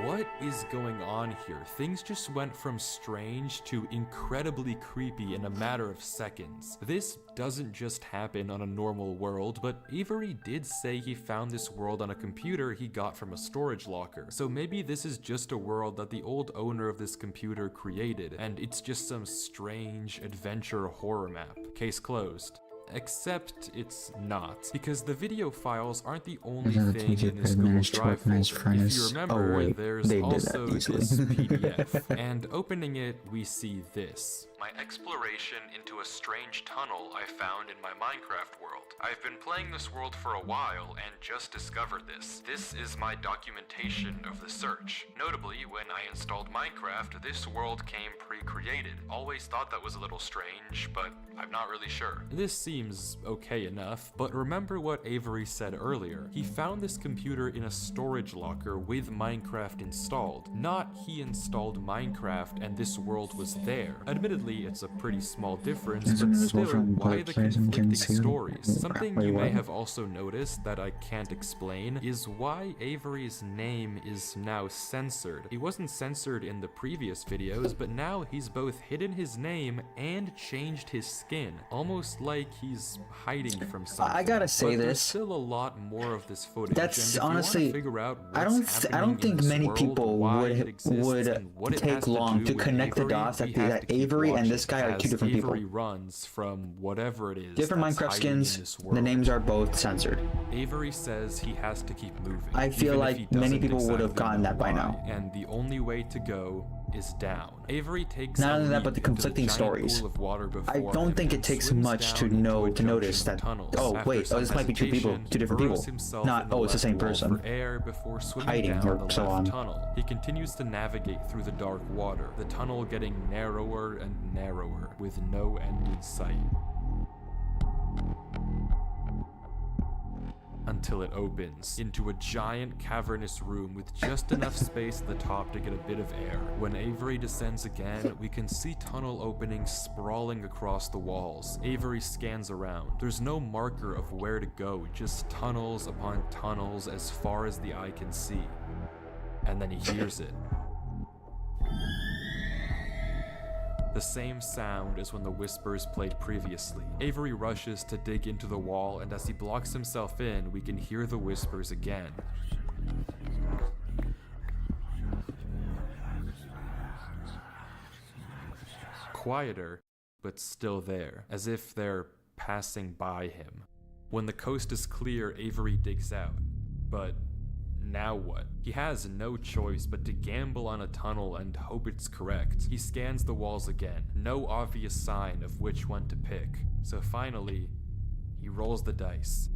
What is going on here? Things just went from strange to incredibly creepy in a matter of seconds. This doesn't just happen on a normal world, but Avery did say he found this world on a computer he got from a storage locker. So maybe this is just a world that the old owner of this computer created, and it's just some strange adventure horror map. Case closed. Except it's not, because the video files aren't the only thing in this Google Drive folder. If you remember, there's also this PDF, and opening it, we see this. My exploration into a strange tunnel I found in my Minecraft world. I've been playing this world for a while and just discovered this. This is my documentation of the search. Notably, when I installed Minecraft, this world came pre-created. Always thought that was a little strange, but I'm not really sure. This seems okay enough, but remember what Avery said earlier. He found this computer in a storage locker with Minecraft installed. Not he installed Minecraft and this world was there. Admittedly, it's a pretty small difference, but still, why the conflicting stories? Something you may have also noticed that I can't explain is why Avery's name is now censored. He wasn't censored in the previous videos, but now he's both hidden his name and changed his skin, almost like he's hiding from something. I gotta say but there's this. still a lot more of this footage. That's and if honestly, you wanna figure out I what's don't think many people would take long to connect the dots that Avery and this guy are two different people. Avery runs from whatever it is. Different that's Minecraft hiding in skins. this world. The names are both censored. Avery says he has to keep moving. I feel even if like he many doesn't people would have exactly gotten know that by why, now. And the only way to go is down. Avery takes Not a only that, but leap the into conflicting giant stories. pool of water I before don't him think it and takes swims much down to into know a to notice junction that. of tunnels. Oh After wait, some this might be two people, hesitation, two different people. burrows himself Not in the it's the same left wall person. for air before swimming Hiding down or the so left on. tunnel. He continues to navigate through the dark water, the tunnel getting narrower and narrower with no end in sight. Until it opens into a giant cavernous room with just enough space at the top to get a bit of air. When Avery descends again, we can see tunnel openings sprawling across the walls. Avery scans around. There's no marker of where to go, just tunnels upon tunnels as far as the eye can see. And then he hears it. The same sound as when the whispers played previously. Avery rushes to dig into the wall, and as he blocks himself in, we can hear the whispers again. Quieter, but still there, as if they're passing by him. When the coast is clear, Avery digs out. But now what? He has no choice but to gamble on a tunnel and hope it's correct. He scans the walls again, no obvious sign of which one to pick. So finally, he rolls the dice.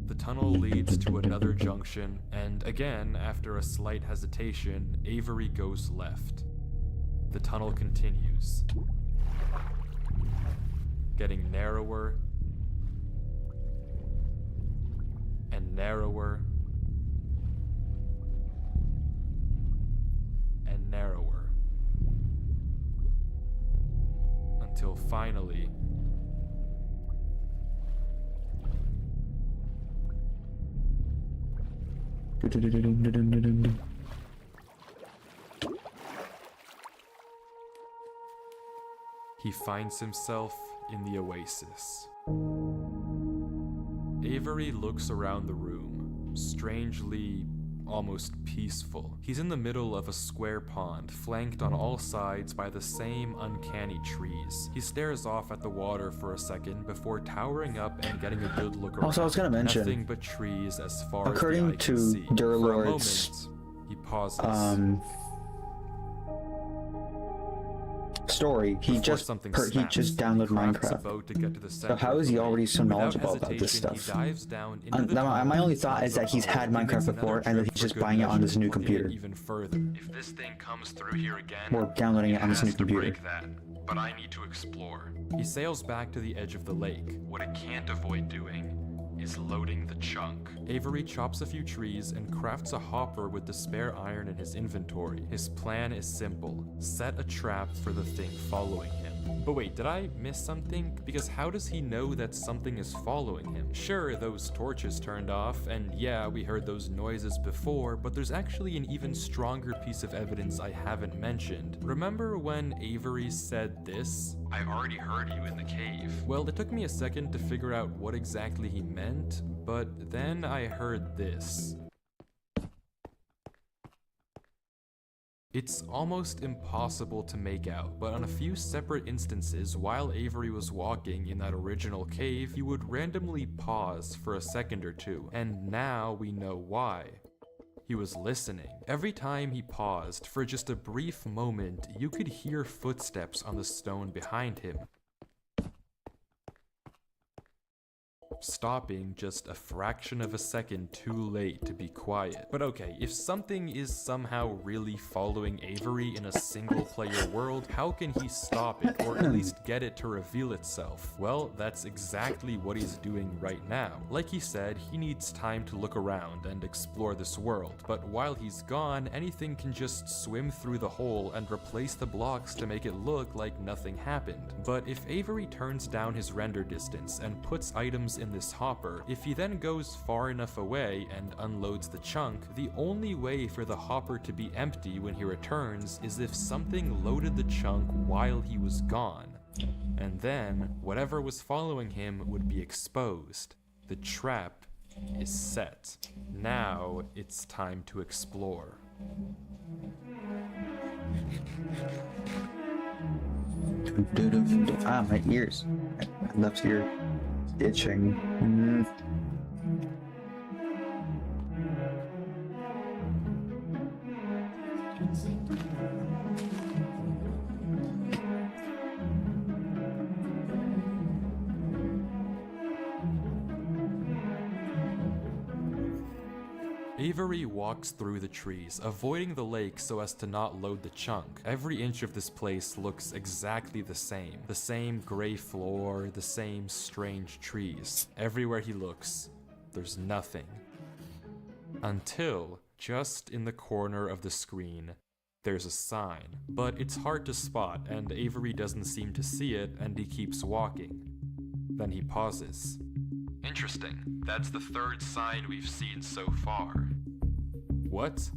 The tunnel leads to another junction, and again, after a slight hesitation, Avery goes left. The tunnel continues, getting narrower and narrower and narrower until finally he finds himself in the oasis. Avery looks around the room, strangely, almost peaceful. He's in the middle of a square pond, flanked on all sides by the same uncanny trees. He stares off at the water for a second before towering up and getting a good look around. Also, I was gonna mention, nothing but trees as far according as the eye can to see. Durlord's, For a moment, he pauses. Story, he just downloaded Minecraft. So how is he already so knowledgeable about this stuff? My only thought is that he's had Minecraft before and that he's just buying it on this new computer. Even further. If this thing comes through here again, or downloading it on this new computer. break that, but I need to explore. He sails back to the edge of the lake. What it can't avoid doing is loading the chunk. Avery chops a few trees and crafts a hopper with the spare iron in his inventory. His plan is simple: set a trap for the thing following him. But wait, did I miss something? Because how does he know that something is following him? Sure, those torches turned off, and yeah, we heard those noises before, but there's actually an even stronger piece of evidence I haven't mentioned. Remember when Avery said this? I already heard you in the cave. Well, it took me a second to figure out what exactly he meant, but then I heard this. It's almost impossible to make out, but on a few separate instances, while Avery was walking in that original cave, he would randomly pause for a second or two, and now we know why. He was listening. Every time he paused, for just a brief moment, you could hear footsteps on the stone behind him, stopping just a fraction of a second too late to be quiet. But okay, if something is somehow really following Avery in a single player world, how can he stop it, or at least get it to reveal itself? Well, that's exactly what he's doing right now. Like he said, he needs time to look around and explore this world, but while he's gone, anything can just swim through the hole and replace the blocks to make it look like nothing happened. But if Avery turns down his render distance and puts items in this hopper, if he then goes far enough away and unloads the chunk, the only way for the hopper to be empty when he returns is if something loaded the chunk while he was gone. And then, whatever was following him would be exposed. The trap is set. Now, it's time to explore. Ah, my ears. My left ear itching. Avery walks through the trees, avoiding the lake so as to not load the chunk. Every inch of this place looks exactly the same. The same gray floor, the same strange trees. Everywhere he looks, there's nothing. Until, just in the corner of the screen, there's a sign. But it's hard to spot, and Avery doesn't seem to see it, and he keeps walking. Then he pauses. Interesting. That's the third sign we've seen so far. What?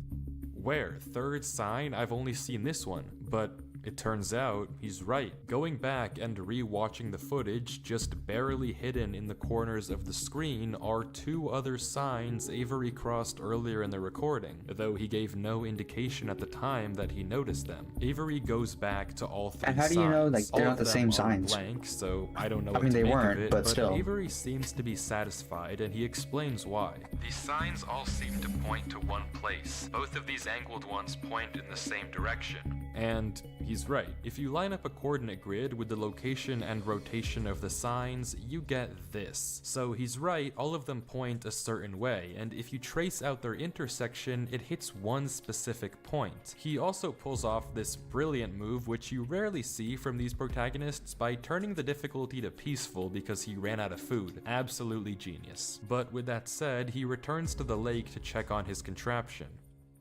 Where? Third sign? I've only seen this one, but it turns out he's right. Going back and re-watching the footage, just barely hidden in the corners of the screen are two other signs Avery crossed earlier in the recording, though he gave no indication at the time that he noticed them. Avery goes back to all three signs. And how do you know, like, they're not the same signs? Blank, so I don't know what I mean, to they make weren't, of it, but still. Avery seems to be satisfied, and he explains why. These signs all seem to point to one place. Both of these angled ones point in the same direction. And he's right. If you line up a coordinate grid with the location and rotation of the signs, you get this. So he's right, all of them point a certain way, and if you trace out their intersection, it hits one specific point. He also pulls off this brilliant move, which you rarely see from these protagonists, by turning the difficulty to peaceful because he ran out of food. Absolutely genius. But with that said, he returns to the lake to check on his contraption.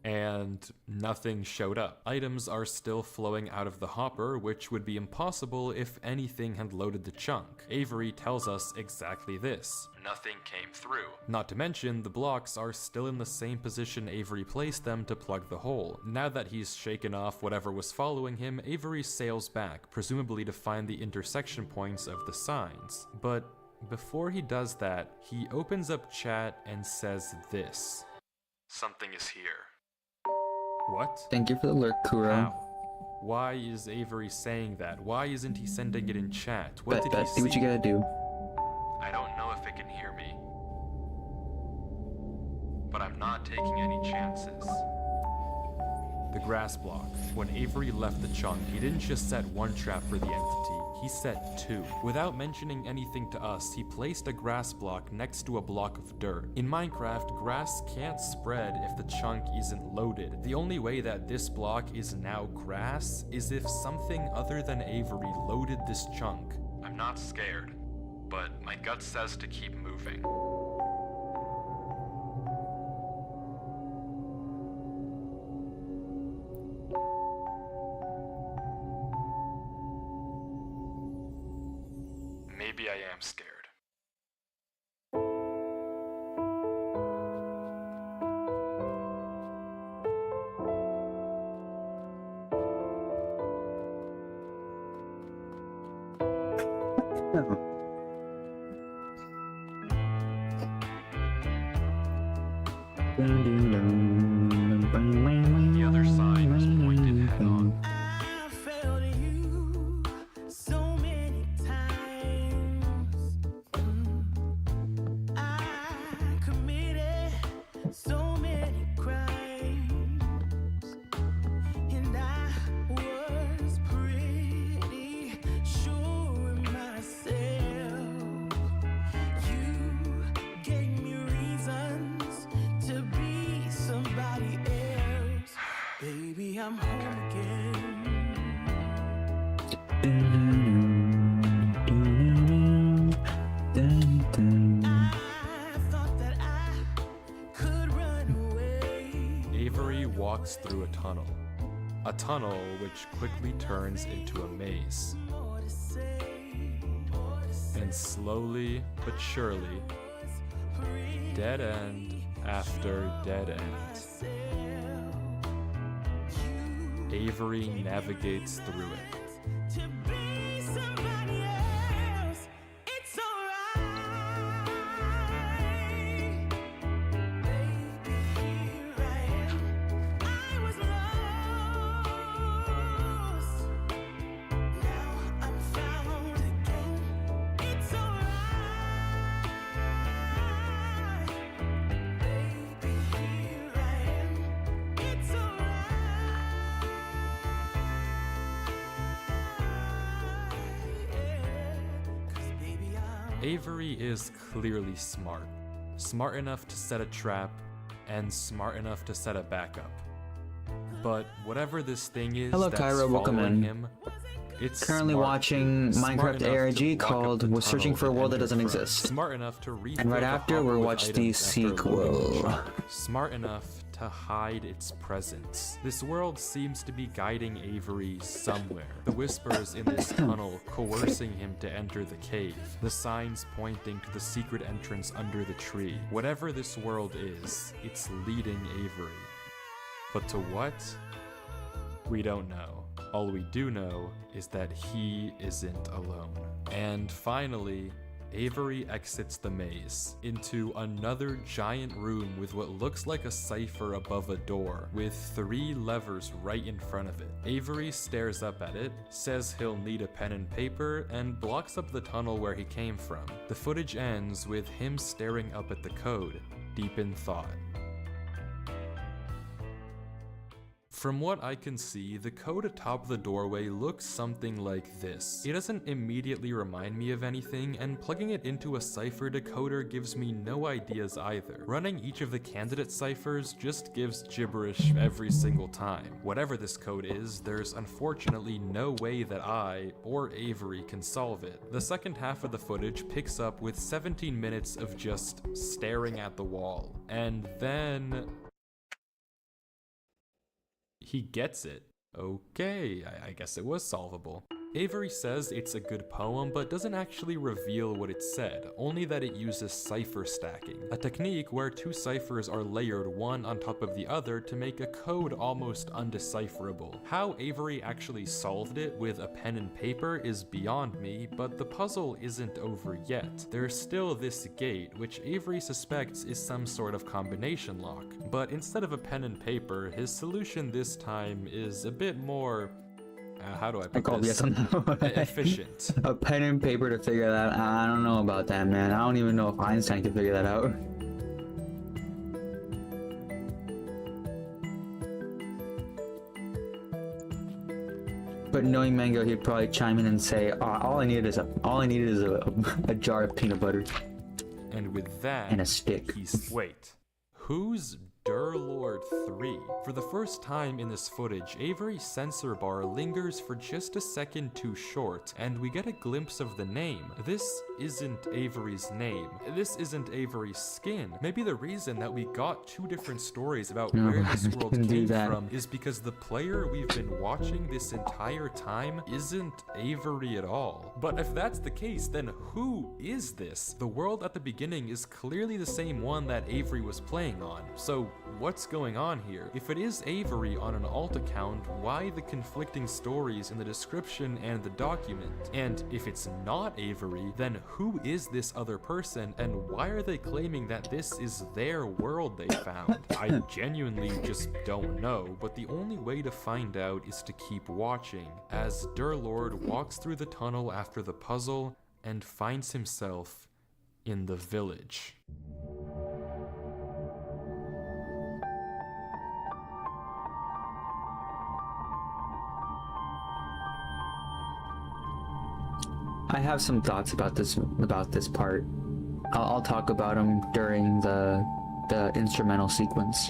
And nothing showed up. Items are still flowing out of the hopper, which would be impossible if anything had loaded the chunk. Avery tells us exactly this. Nothing came through. Not to mention, the blocks are still in the same position Avery placed them to plug the hole. Now that he's shaken off whatever was following him, Avery sails back, presumably to find the intersection points of the signs. But before he does that, he opens up chat and says this. Something is here. What? Thank you for the alert, Kuro. How? Why is Avery saying that? Why isn't he sending it in chat? What did he Bet, see? do what you gotta do. I don't know if it can hear me. But I'm not taking any chances. The grass block. When Avery left the chunk, he didn't just set one trap for the entity, he set two. Without mentioning anything to us, he placed a grass block next to a block of dirt. In Minecraft, grass can't spread if the chunk isn't loaded. The only way that this block is now grass is if something other than Avery loaded this chunk. I'm not scared, but my gut says to keep moving. The other sign is pointed head on. I failed you so many times. I committed so many crimes, and I was pretty sure of myself. You gave me reasons to be somebody else. Baby, I'm home again. I thought that I could run away. Avery walks through a tunnel. A tunnel which quickly turns into a maze. More to say, And slowly but surely, dead end after dead end, Avery navigates through it. to be somebody else. It's alright. Baby, here I am. I was lost. Now I'm found again. It's alright. Baby, here I am. It's alright. Avery is clearly smart. Smart enough to set a trap, and smart enough to set a backup. But whatever this thing is Hello, that's Kyra, welcome following in. him, it's Currently smart watching too. Smart Minecraft enough to ARG walk up called the We're Searching tunnel for a and World That enter Doesn't from. Exist. Smart enough to refill And right the after, hopper we'll with watch the items after loading. sequel. Smart enough to hide its presence. This world seems to be guiding Avery somewhere. The whispers in this tunnel coercing him to enter the cave. The signs pointing to the secret entrance under the tree. Whatever this world is, it's leading Avery. But to what? We don't know. All we do know is that he isn't alone. And finally, Avery exits the maze into another giant room with what looks like a cipher above a door, with 3 levers right in front of it. Avery stares up at it, says he'll need a pen and paper, and blocks up the tunnel where he came from. The footage ends with him staring up at the code, deep in thought. From what I can see, the code atop the doorway looks something like this. It doesn't immediately remind me of anything, and plugging it into a cipher decoder gives me no ideas either. Running each of the candidate ciphers just gives gibberish every single time. Whatever this code is, there's unfortunately no way that I, or Avery, can solve it. The second half of the footage picks up with 17 minutes of just staring at the wall. And then he gets it. Okay, I guess it was solvable. Avery says it's a good poem, but doesn't actually reveal what it said, only that it uses cipher stacking, a technique where 2 ciphers are layered one on top of the other to make a code almost undecipherable. How Avery actually solved it with a pen and paper is beyond me, but the puzzle isn't over yet. There's still this gate, which Avery suspects is some sort of combination lock, but instead of a pen and paper, his solution this time is a bit more how do I put this? Efficient. A pen and paper to figure that out. I don't know about that, man. I don't even know if Einstein could figure that out. But knowing Mango, he'd probably chime in and say, "All I needed is a jar of peanut butter And with that, and a stick." wait, who's Durlord 3? For the first time in this footage, Avery's sensor bar lingers for just a second too short, and we get a glimpse of the name. This isn't Avery's name. This isn't Avery's skin. Maybe the reason that we got 2 different stories about No, where this I world couldn't do came that. from is because the player we've been watching this entire time isn't Avery at all. But if that's the case, then who is this? The world at the beginning is clearly the same one that Avery was playing on. So what's going on here? If it is Avery on an alt account, why the conflicting stories in the description and the document? And if it's not Avery, then who is this other person, and why are they claiming that this is their world they found? I genuinely just don't know, but the only way to find out is to keep watching, as Durlord walks through the tunnel after the puzzle and finds himself in the village. I have some thoughts about this part. I'll talk about them during the instrumental sequence.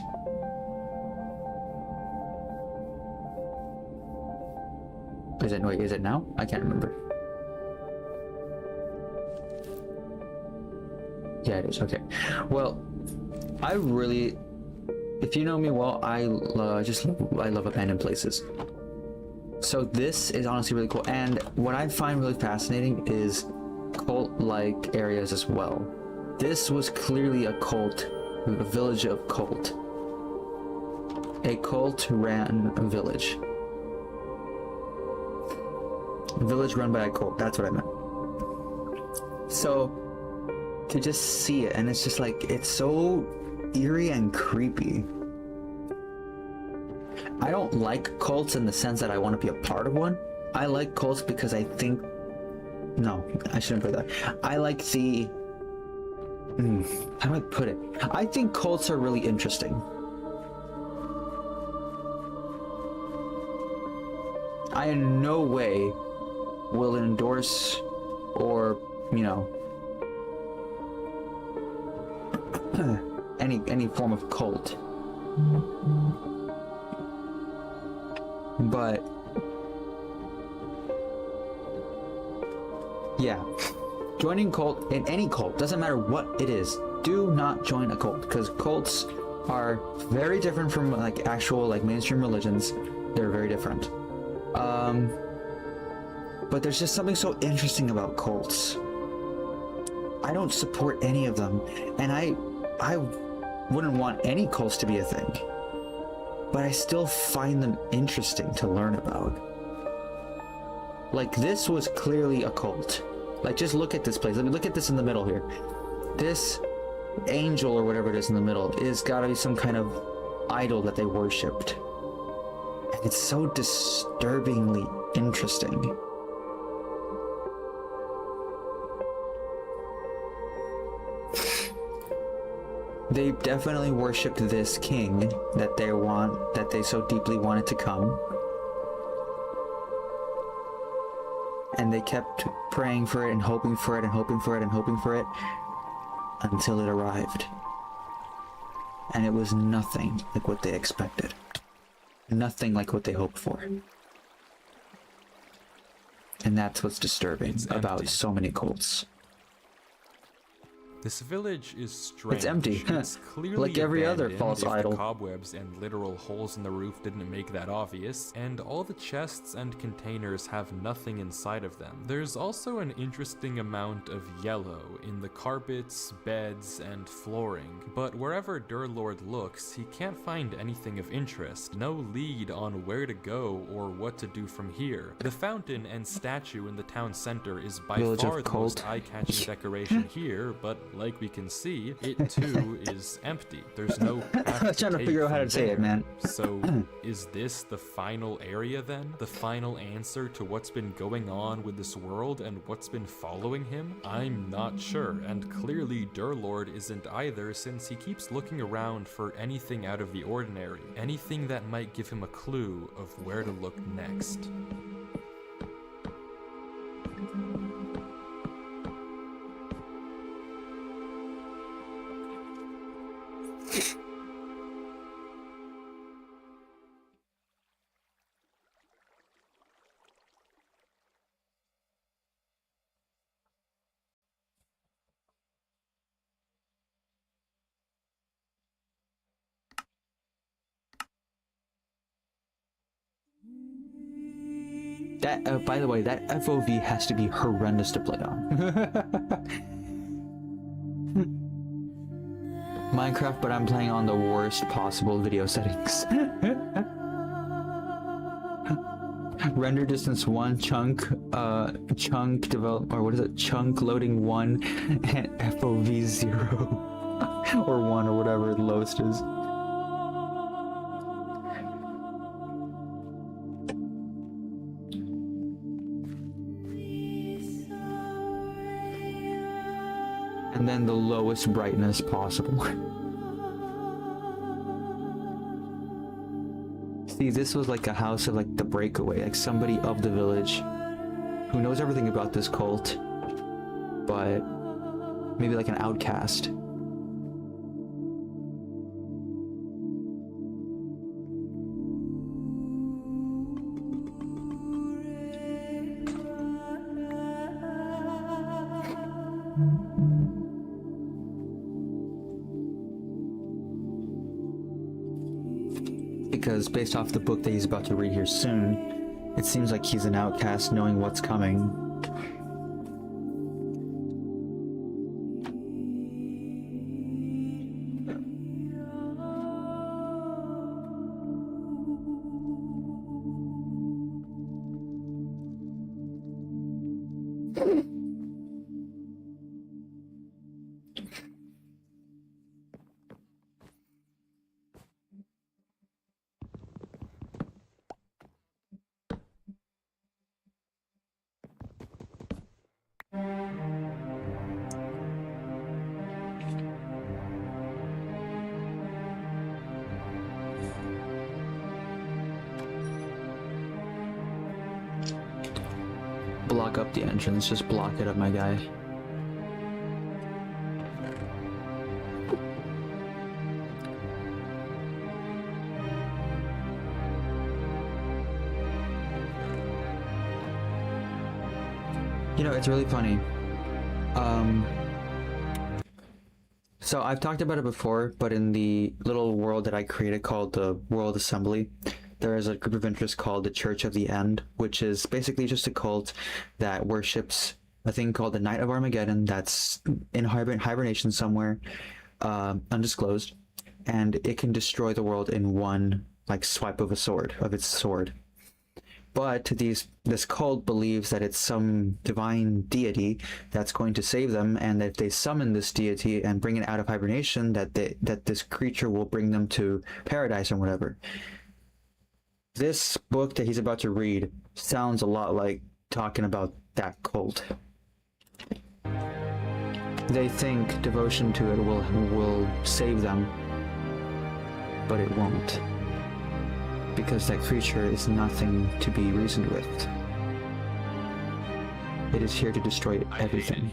Is it now? I can't remember. Yeah, it is. Okay. Well, if you know me well, I love abandoned places. So this is honestly really cool, and what I find really fascinating is cult-like areas as well. This was clearly a cult, a village of cult. A cult-ran village. A village run by a cult, that's what I meant. So, to just see it, and it's just like, it's so eerie and creepy. I don't like cults in the sense that I want to be a part of one. I like cults because I think... No, I shouldn't put that. I like the... how do I put it? I think cults are really interesting. I in no way will endorse or, any form of cult. But yeah, joining cult, in any cult, doesn't matter what it is, do not join a cult, because cults are very different from like actual like mainstream religions. They're very different. But there's just something so interesting about cults. I don't support any of them, and I wouldn't want any cults to be a thing. But I still find them interesting to learn about. Like, this was clearly a cult. Like, just look at this place. Let me look at this in the middle here. This angel or whatever it is in the middle is gotta be some kind of idol that they worshipped. And it's so disturbingly interesting. They definitely worshipped this king that they so deeply wanted to come. And they kept praying for it and hoping for it and hoping for it and hoping for it until it arrived. And it was nothing like what they expected. Nothing like what they hoped for. And that's what's disturbing about so many cults. This village is strange. It's empty. It's clearly like every other false if idol. The cobwebs and literal holes in the roof didn't make that obvious, and all the chests and containers have nothing inside of them. There's also an interesting amount of yellow in the carpets, beds, and flooring, but wherever Durlord looks, he can't find anything of interest. No lead on where to go or what to do from here. The fountain and statue in the town center is by far the most eye-catching decoration here, but like we can see, it too is empty. There's no path I was trying to figure out how to say it, man. So, is this the final area then? The final answer to what's been going on with this world and what's been following him? I'm not sure, and clearly Durlord isn't either, since he keeps looking around for anything out of the ordinary. Anything that might give him a clue of where to look next. That, by the way, that FOV has to be horrendous to play on. Minecraft, but I'm playing on the worst possible video settings. Render distance 1, chunk develop, or what is it? Chunk loading 1, and FOV 0. Or 1, or whatever the lowest is. And then the lowest brightness possible. See, this was like a house of like the breakaway, like somebody of the village who knows everything about this cult, but maybe like an outcast. Because based off the book that he's about to read here soon, it seems like he's an outcast knowing what's coming. Block up the entrance, just block it up, my guy. You know, it's really funny. So I've talked about it before, but in the little world that I created called the World Assembly, there is a group of interest called the Church of the End, which is basically just a cult that worships a thing called the Night of Armageddon that's in hibernation somewhere, undisclosed, and it can destroy the world in one like swipe of its sword. But this cult believes that it's some divine deity that's going to save them, and that if they summon this deity and bring it out of hibernation, that this creature will bring them to paradise or whatever. This book that he's about to read sounds a lot like talking about that cult. They think devotion to it will save them, but it won't. Because that creature is nothing to be reasoned with. It is here to destroy everything.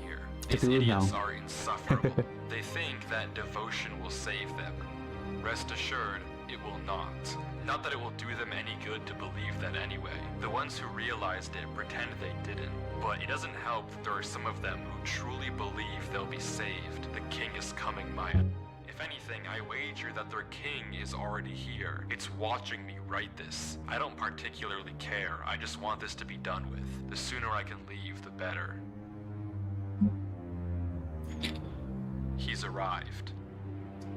These idiots are insufferable. They think that devotion will save them. Rest assured, it will not. Not that it will do them any good to believe that anyway. The ones who realized it pretend they didn't. But it doesn't help that there are some of them who truly believe they'll be saved. The king is coming, Maya. If anything, I wager that their king is already here. It's watching me write this. I don't particularly care. I just want this to be done with. The sooner I can leave, the better. He's arrived.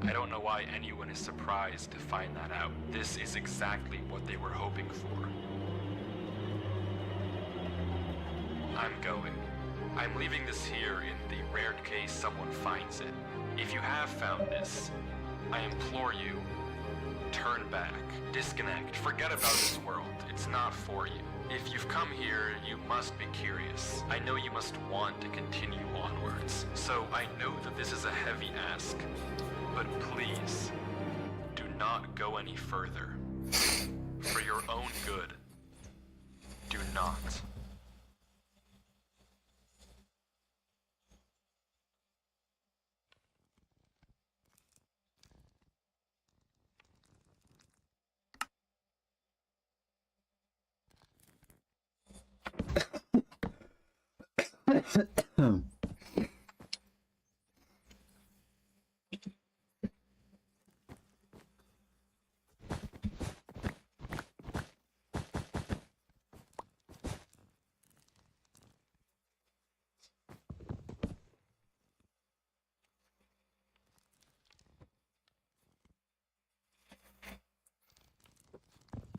I don't know why anyone is surprised to find that out. This is exactly what they were hoping for. I'm going. I'm leaving this here in the rare case someone finds it. If you have found this, I implore you, turn back, disconnect, forget about this world. It's not for you. If you've come here, you must be curious. I know you must want to continue onwards. So I know that this is a heavy ask, but please, do not go any further. For your own good, do not.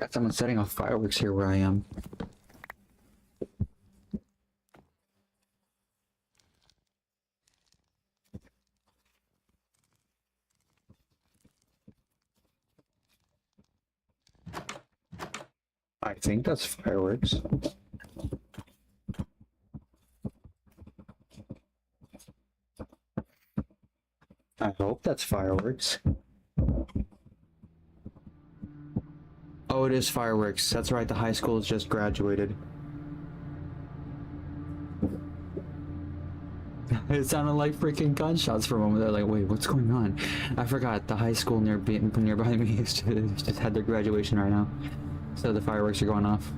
Got someone setting off fireworks here where I am. I think that's fireworks. I hope that's fireworks. Oh, it is fireworks. That's right, the high school has just graduated. It sounded like freaking gunshots for a moment. They're like, wait, what's going on? I forgot, the high school nearby me just had their graduation right now. So the fireworks are going off.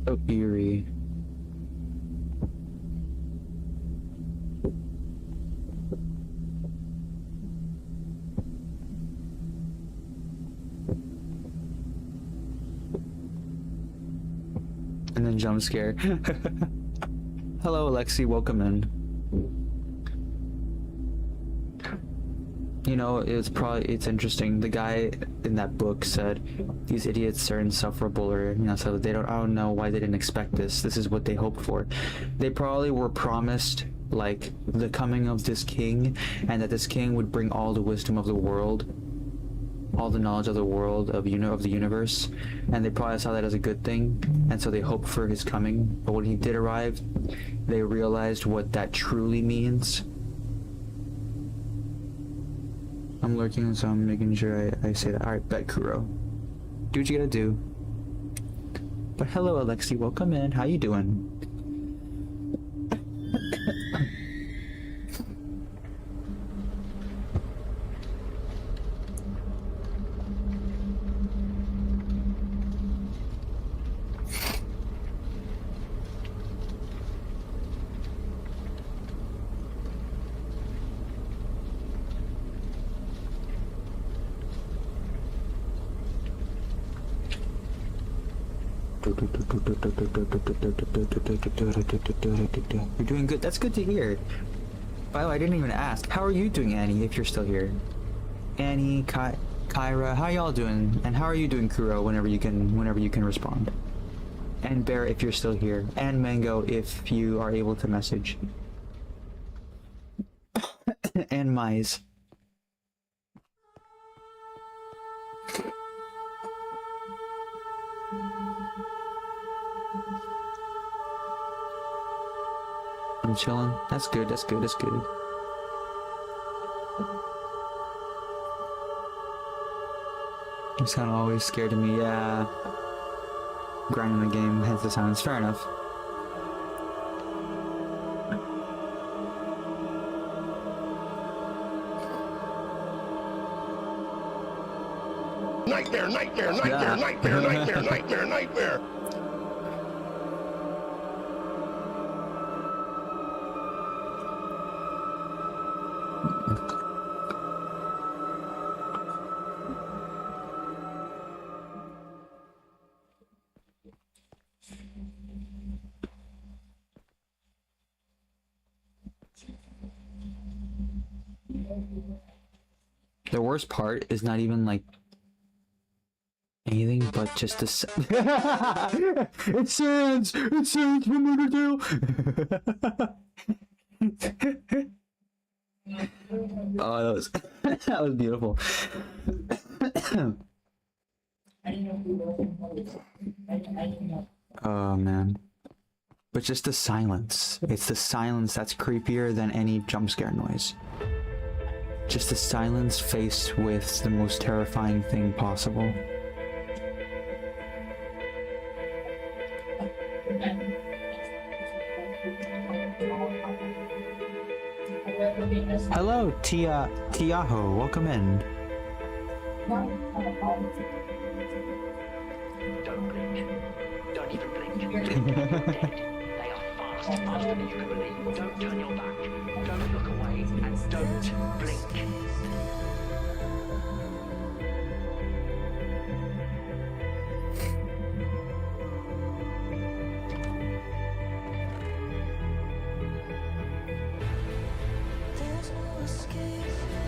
So eerie. And then jump scare. Hello, Alexi. Welcome in. You know, it's interesting. The guy in that book said these idiots are insufferable, or so I don't know why they didn't expect this. This is what they hoped for. They probably were promised like the coming of this king, and that this king would bring all the wisdom of the world, all the knowledge of the world of the universe, and they probably saw that as a good thing, and so they hoped for his coming. But when he did arrive, they realized what that truly means. I'm lurking, so I'm making sure I say that. Alright, bet Kuro. Do what you gotta do. But hello, Alexi. Welcome in. How you doing? You're doing good. That's good to hear. By the way, I didn't even ask. How are you doing, Annie, if you're still here? Annie, Kyra, how y'all doing? And how are you doing, Kuro, whenever you can respond? And Bear, if you're still here. And Mango, if you are able to message. And Mize. I'm chilling. That's good, that's good, that's good. You sound always scared of me, yeah. Grinding the game, hence the sounds. Fair enough. Nightmare, nightmare, nightmare, nightmare, nightmare, nightmare, nightmare. The worst part is not even like anything but just this. It sends for me to do. Oh, that was that was beautiful. Oh man. But just the silence. It's the silence that's creepier than any jump scare noise. Just the silence faced with the most terrifying thing possible. Hello, Tiaho. Welcome in. Don't blink. Don't even blink. They're dead. They are fast, faster than you can believe. Don't turn your back. Don't look away, and don't blink.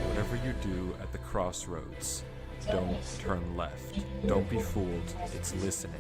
Whatever you do at the crossroads, don't turn left. Don't be fooled. It's listening.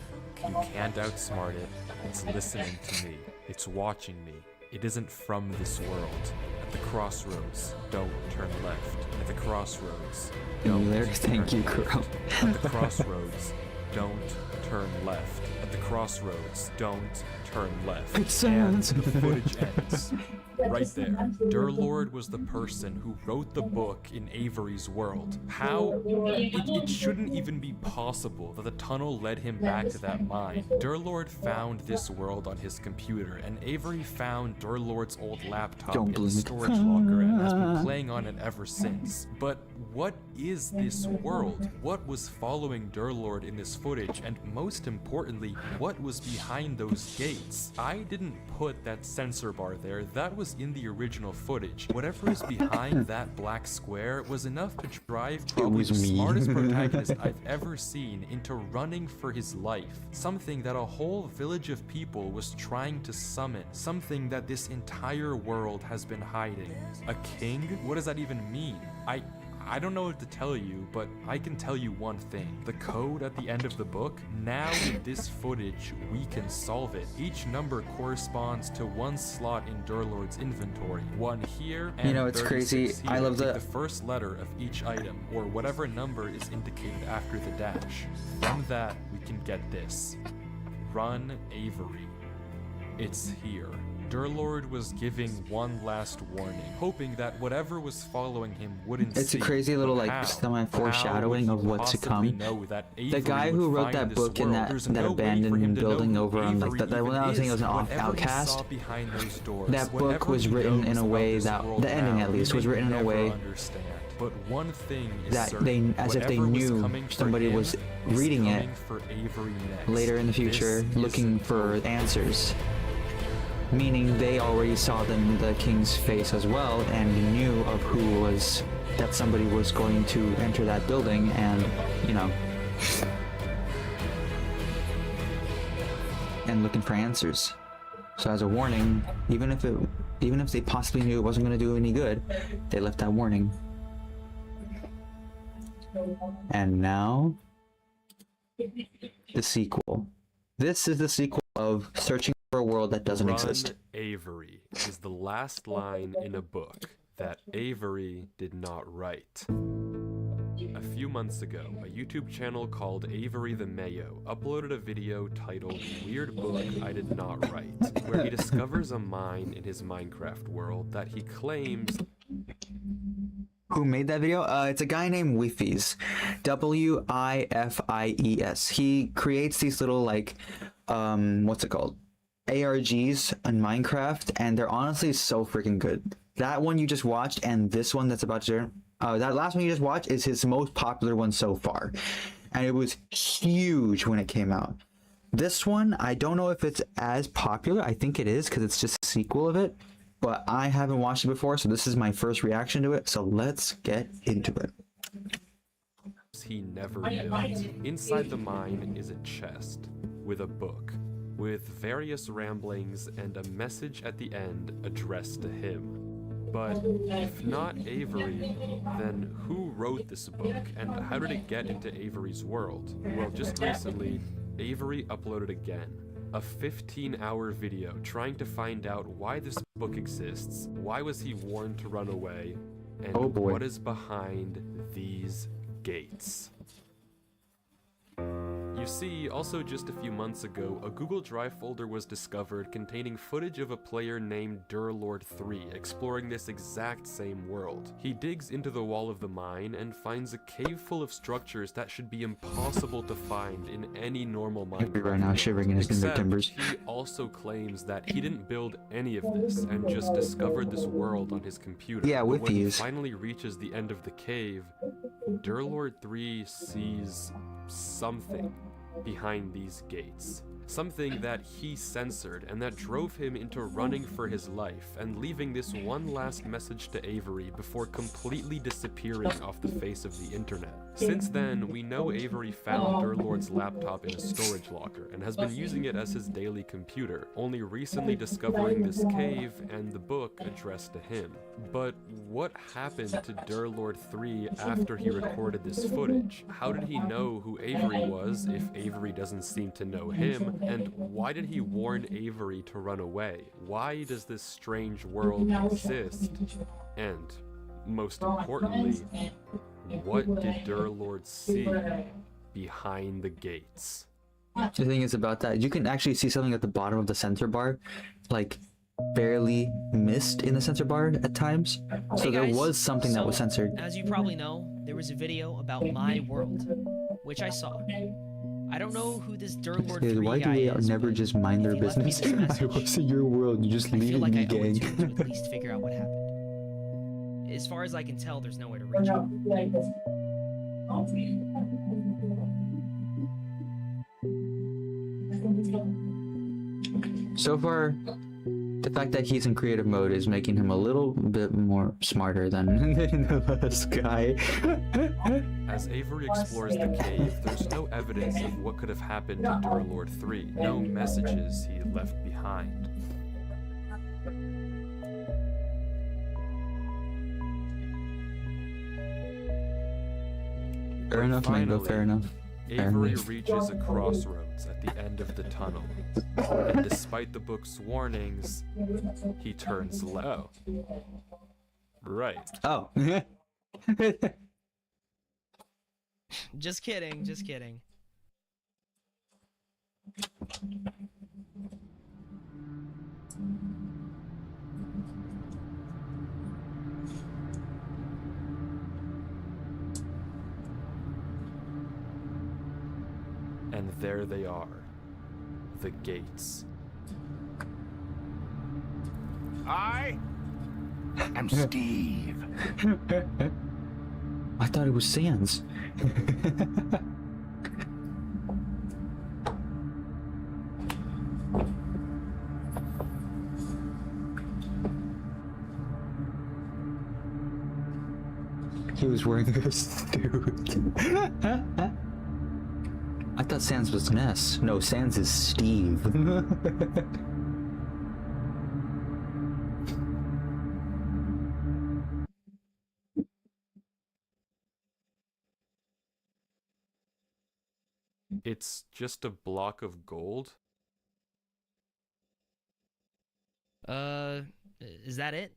You can't outsmart it. It's listening to me. It's watching me. It isn't from this world. At the crossroads, don't turn left. At the crossroads, don't Thank you, Kuro. At the crossroads, don't turn left. At the crossroads, don't turn left. It sounds- And the footage ends. Right there. Durlord was the person who wrote the book in Avery's world. How? It shouldn't even be possible that the tunnel led him back to that mine. Durlord found this world on his computer, and Avery found Durlord's old laptop in the blink. storage locker and has been playing on it ever since. But what is this world? What was following Durlord in this footage? And most importantly, what was behind those gates? I didn't put that sensor bar there. That was in the original footage. Whatever is behind that black square was enough to drive probably was the me. smartest protagonist I've ever seen into running for his life. Something that a whole village of people was trying to summon. Something that this entire world has been hiding. A king? What does that even mean? I don't know what to tell you, but I can tell you one thing. The code at the end of the book, now with this footage, we can solve it. Each number corresponds to one slot in Durlord's inventory. One here, and You know, it's crazy. 36 I here. love Take the- the first letter of each item, or whatever number is indicated after the dash. From that, we can get this. Run Avery. It's here. Durlord was giving one last warning, hoping that whatever was following him wouldn't It's a see. crazy little, But like, how? semi-foreshadowing How would of he what's to possibly come. know that The Avery guy would who wrote find that this book in world? that There's that no way for him abandoned to know building who over on like Avery that one I was even thinking was an is. Whatever he outcast. saw behind those doors, That book whatever was he written in knows a about way this that world the ending now, at least he was may written in a never way understand. But one thing is that certain. they, as if they Whatever was knew coming for somebody him was is reading it coming for Avery next. later in the future, This looking isn't for over. answers. Meaning they already saw the king's face as well and knew of who was that somebody was going to enter that building and, you know, and looking for answers. So as a warning, even if they possibly knew it wasn't going to do any good, they left that warning. And now the sequel. This is the sequel of Searching for a World That Doesn't Run Exist. Avery is the last line in a book that Avery did not write. A few months ago, a YouTube channel called Avery the Mayo uploaded a video titled Weird Book I Did Not Write, where he discovers a mine in his Minecraft world that he claims Who made that video? It's a guy named Wiffies. Wifies. He creates these little, like, what's it called? ARGs in Minecraft, and they're honestly so freaking good. That one you just watched, and this one that's about to that last one you just watched is his most popular one so far. And it was huge when it came out. This one, I don't know if it's as popular. I think it is, because it's just a sequel of it. But I haven't watched it before, so this is my first reaction to it. So let's get into it. he never built. Inside the mine is a chest with a book, with various ramblings and a message at the end addressed to him. But if not Avery, then who wrote this book and how did it get into Avery's world? Well, just recently, Avery uploaded again a 15-hour video trying to find out why this book exists, why was he warned to run away, and Oh boy. what is behind these gates. You see, also just a few months ago, a Google Drive folder was discovered containing footage of a player named Durlord3 exploring this exact same world. He digs into the wall of the mine and finds a cave full of structures that should be impossible to find in any normal Minecraft Right now, shivering in his timber Except timbers. he also claims that he didn't build any of this and just discovered this world on his computer. Yeah, But with when he these. finally reaches the end of the cave, Durlord3 sees something behind these gates. Something that he censored and that drove him into running for his life and leaving this one last message to Avery before completely disappearing off the face of the internet. Since then, we know Avery found Durlord's laptop in a storage locker and has been using it as his daily computer, only recently discovering this cave and the book addressed to him. But what happened to Durlord3 after he recorded this footage? How did he know who Avery was if Avery doesn't seem to know him? And why did he warn Avery to run away? Why does this strange world exist? And, most importantly, what did Durlord see behind the gates? The thing is about that, you can actually see something at the bottom of the center bar, like barely missed in the center bar at times. So Hey there guys, was something that was so, censored. As you probably know, there was a video about my world, which I saw. I don't know who this Durlord Dude, 3 why do guy they is, never but just mind their if he left me business? this I message, was in your world, you just I leave feel like me, I owe it gang. to him to at least figure out what happened. As far as I can tell, there's nowhere to reach him. So far, the fact that he's in creative mode is making him a little bit more smarter than the last guy. As Avery explores the cave, there's no evidence of what could have happened to Durlord3, no messages he left behind. Fair enough, Mango, Finally, fair enough. Avery reaches a crossroads at the end of the tunnel, and despite the book's warnings, he turns left. Oh. Right. Oh. Just kidding, just kidding. And there they are, the gates. I am Steve. I thought it was Sans. He was wearing a suit. I thought Sans was Ness. No, Sans is Steve. It's just a block of gold? Is that it?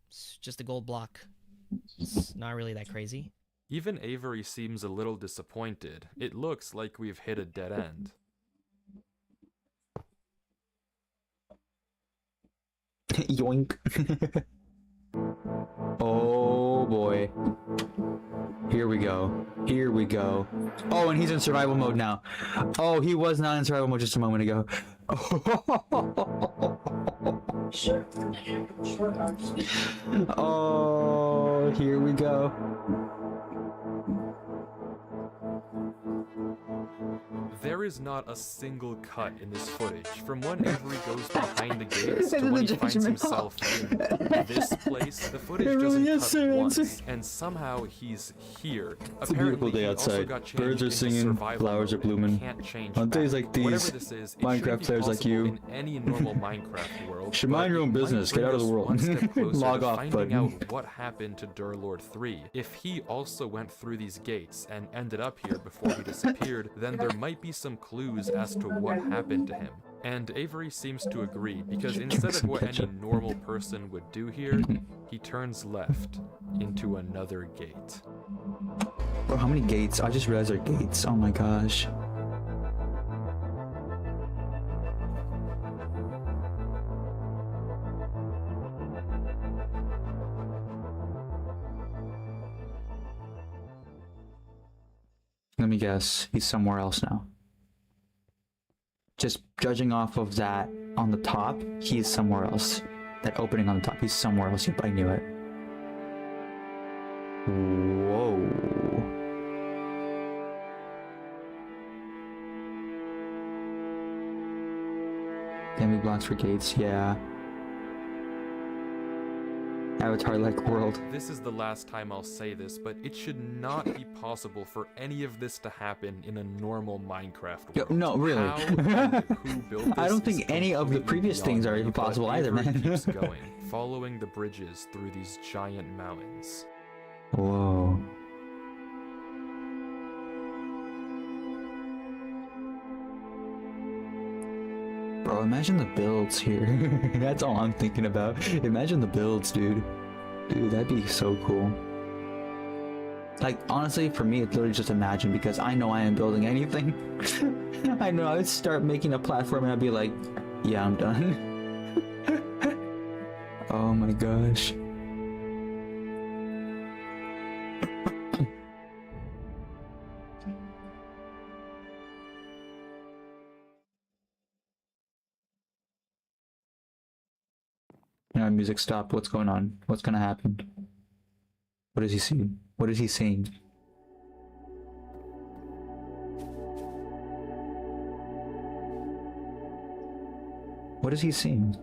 It's just a gold block. It's not really that crazy. Even Avery seems a little disappointed. It looks like we've hit a dead end. Yoink. Oh boy. Here we go. Here we go. Oh, and he's in survival mode now. Oh, he was not in survival mode just a moment ago. Oh, here we go. There is not a single cut in this footage, from when Avery goes behind the gates to when he finds himself in this place. The footage It really doesn't is, cut sir. once, and somehow he's here. It's a beautiful Apparently, day he also outside. got changed Birds are into singing, survival flowers are mode and blooming. can't change On days back. like these, Whatever this is, it Minecraft shouldn't be players like possible you in any normal Minecraft world. should but mind your own it might business. Get bring out of the us world. one step closer Log to off finding button. out what happened to Durlord3. If he also went through these gates and ended up here before he disappeared, then there might be some clues as to what happened to him. And Avery seems to agree, because instead of what any normal person would do here, he turns left into another gate. Bro, how many gates? I just realized they're gates. Oh my gosh. Let me guess. He's somewhere else now. Just judging off of that on the top, he is somewhere else. That opening on the top, he's somewhere else. Yep, I knew it. Whoa. Enemy blocks for gates, yeah. Avatar-like world. This is the last time I'll say this, but it should not be possible for any of this to happen in a normal Minecraft world. No, really. How and who built this I don't is think any of the completely previous things beyond are me, even but possible either, Avery man. keeps going, following the bridges through these giant mountains. Whoa. Bro, imagine the builds here. That's all I'm thinking about. Imagine the builds, dude. Dude, that'd be so cool. Like, honestly, for me, it's literally just imagine, because I know I am building anything. I know I would start making a platform and I'd be like, yeah, I'm done. Oh my gosh. Now music stopped. What's going on? What's gonna happen? What is he seeing? What is he saying? What is he seeing?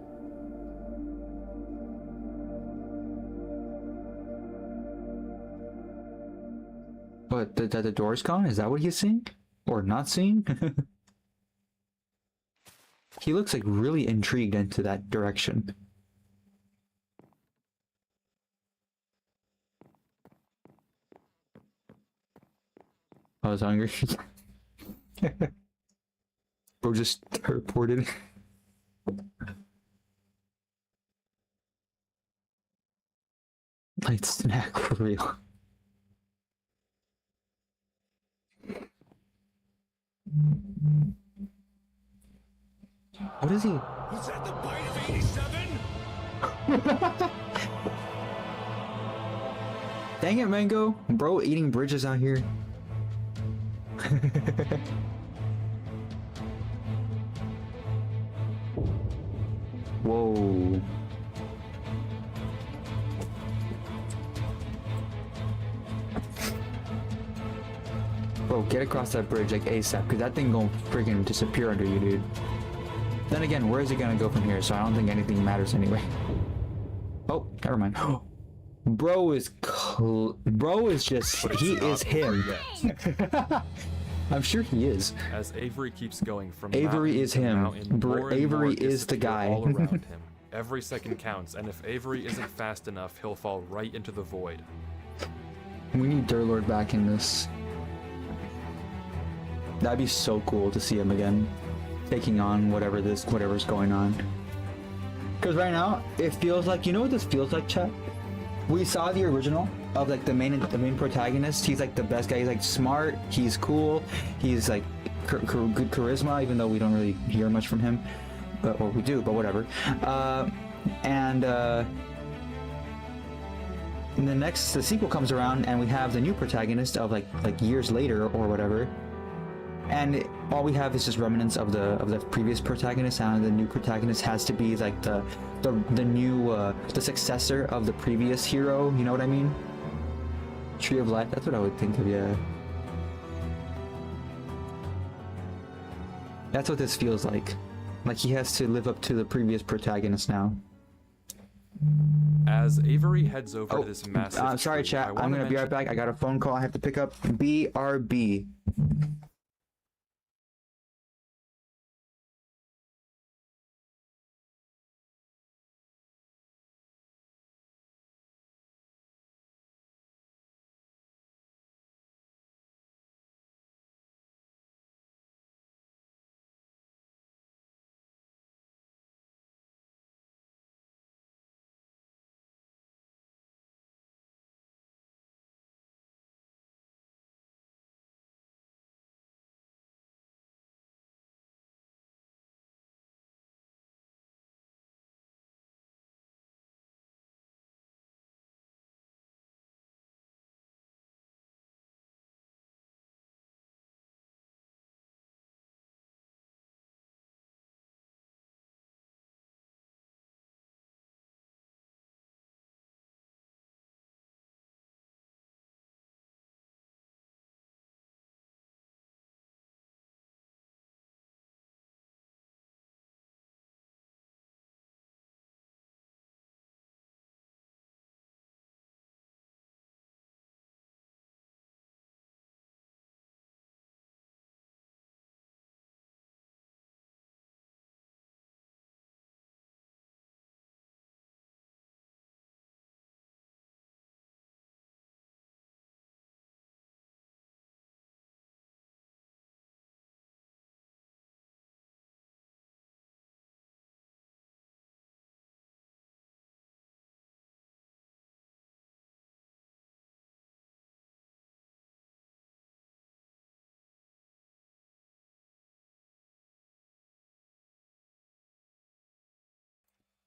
What, that the door's gone? Is that what he's seeing? Or not seeing? He looks like really intrigued into that direction. I was hungry. Bro just reported. Light snack for real. What is he? Was that the bite of 87? Dang it, Mango. Bro eating bridges out here. Whoa. Bro, get across that bridge like ASAP, because that thing gonna freaking disappear under you, dude. Then again, where is it gonna go from here? So I don't think anything matters anyway. Oh, never mind. Bro is just, he is him. I'm sure he is. As Avery keeps going from Avery mountain is to him. mountain, more and Avery more is the disappear guy. all around him. Every second counts, and if Avery isn't fast enough, he'll fall right into the void. We need Durlord back in this. That'd be so cool to see him again, taking on whatever's going on. Because right now, it feels like, you know what this feels like, chat? We saw the original of like the main protagonist. He's like the best guy. He's like smart. He's cool. He's like good charisma, even though we don't really hear much from him. But, well, we do, but whatever. And the sequel comes around, and we have the new protagonist of like years later or whatever. And all we have is just remnants of the previous protagonist, and the new protagonist has to be like the successor of the previous hero. You know what I mean? Tree of Life. That's what I would think of. Yeah. That's what this feels like. Like he has to live up to the previous protagonist now. As Avery heads over to this massive sorry, tree, chat. I'm gonna be right back. I got a phone call I have to pick up. BRB.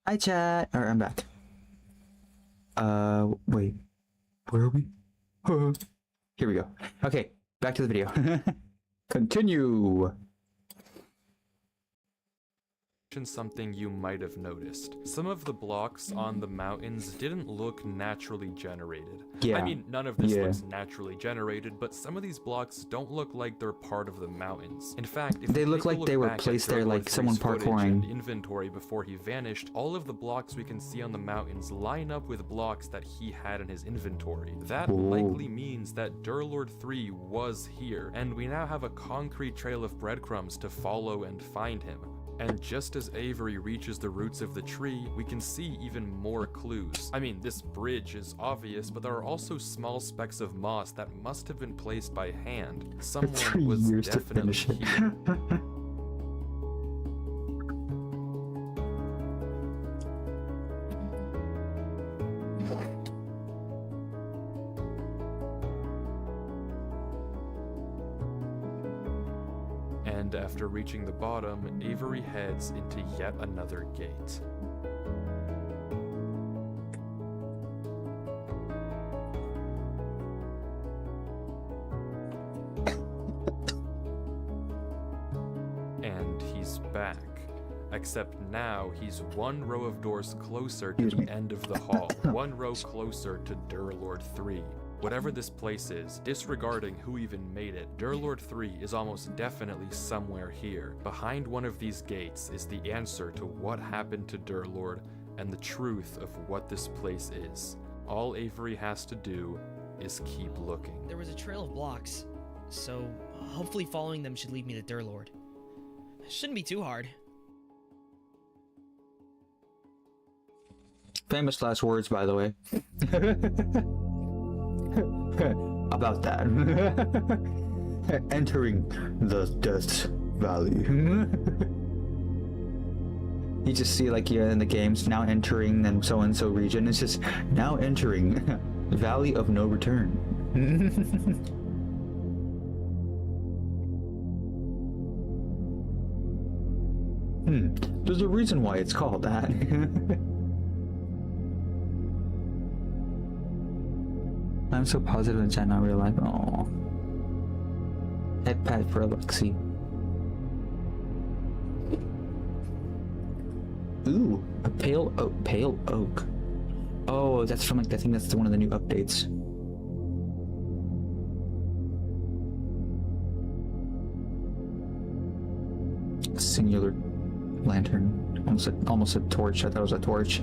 Hi chat. Alright, I'm back. Wait. Where are we? Here we go. Okay, back to the video. Continue. Something you might have noticed. Some of the blocks on the mountains didn't look naturally generated. Yeah. I mean, none of this looks naturally generated, but some of these blocks don't look like they're part of the mountains. In fact, if They you look take a like they were back at placed there like Derlord someone 3's footage parkouring. and inventory before he vanished, all of the blocks we can see on the mountains line up with blocks that he had in his inventory. That likely means that Derlord 3 was here, and we now have a concrete trail of breadcrumbs to follow and find him. And just as Avery reaches the roots of the tree, we can see even more clues. I mean, this bridge is obvious, but there are also small specks of moss that must have been placed by hand. Someone was definitely here. And after reaching the bottom, Avery heads into yet another gate. And he's back. Except now he's one row of doors closer to the end of the hall, one row closer to Derlord 3. Whatever this place is, disregarding who even made it, Derlord 3 is almost definitely somewhere here. Behind one of these gates is the answer to what happened to Derlord and the truth of what this place is. All Avery has to do is keep looking. There was a trail of blocks, so hopefully following them should lead me to Derlord. Shouldn't be too hard. Famous last words, by the way. About that. Entering the Death Valley. You just see like you're in the games now entering and so and so region. It's just now entering Valley of No Return. There's a reason why it's called that. I'm so positive in chat, not real life. Aww. Head pad for Alexi. Ooh, a pale oak. Oh, that's from like I think that's one of the new updates. Singular lantern. Almost a torch. I thought it was a torch.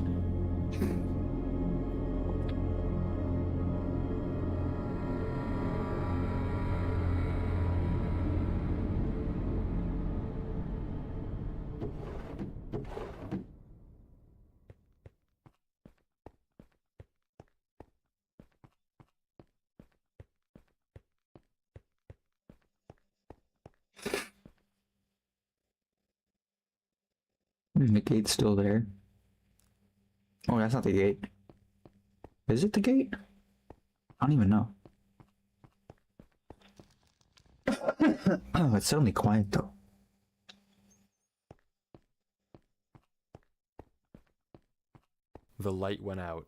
The gate's still there. Oh, that's not the gate. Is it the gate? I don't even know. Oh, it's suddenly quiet though. The light went out.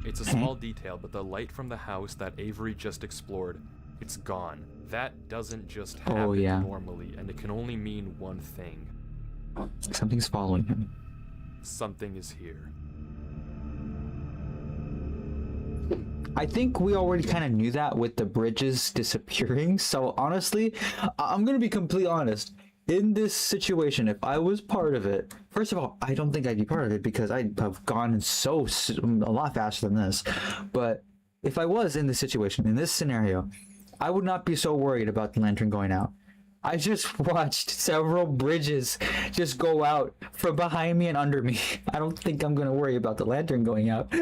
It's a small detail, but the light from the house that Avery just explored, it's gone. That doesn't just happen normally, and it can only mean one thing. Something's following him. Something is here. I think we already kind of knew that with the bridges disappearing, so honestly, I'm gonna be completely honest. In this situation, if I was part of it, first of all, I don't think I'd be part of it because I'd have gone a lot faster than this. But if I was in this situation, in this scenario, I would not be so worried about the lantern going out. I just watched several bridges just go out from behind me and under me. I don't think I'm gonna worry about the lantern going out.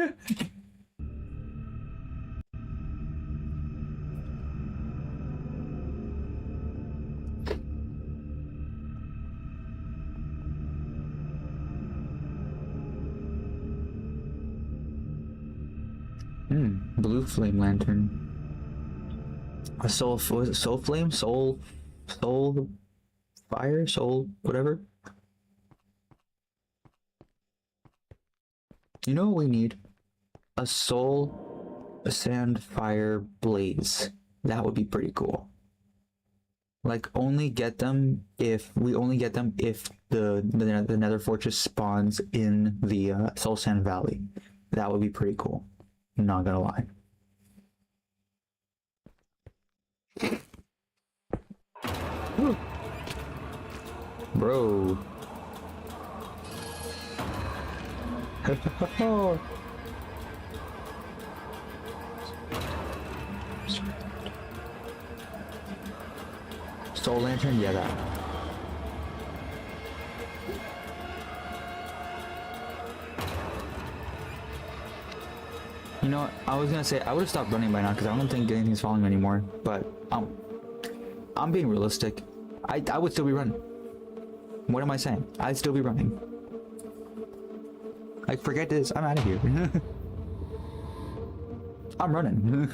Blue flame lantern. A soul, was it soul flame? Soul fire? Soul whatever? You know what we need? A soul, a sand, fire, blaze. That would be pretty cool. Like, only get them if the Nether Fortress spawns in the Soul Sand Valley. That would be pretty cool. Not gonna lie. Woo. Bro. Soul Lantern, yeah, that. You know what? I was gonna say I would have stopped running by now because I don't think anything's following me anymore. But I'm being realistic. I would still be running. What am I saying? I'd still be running. Like, forget this. I'm out of here. I'm running.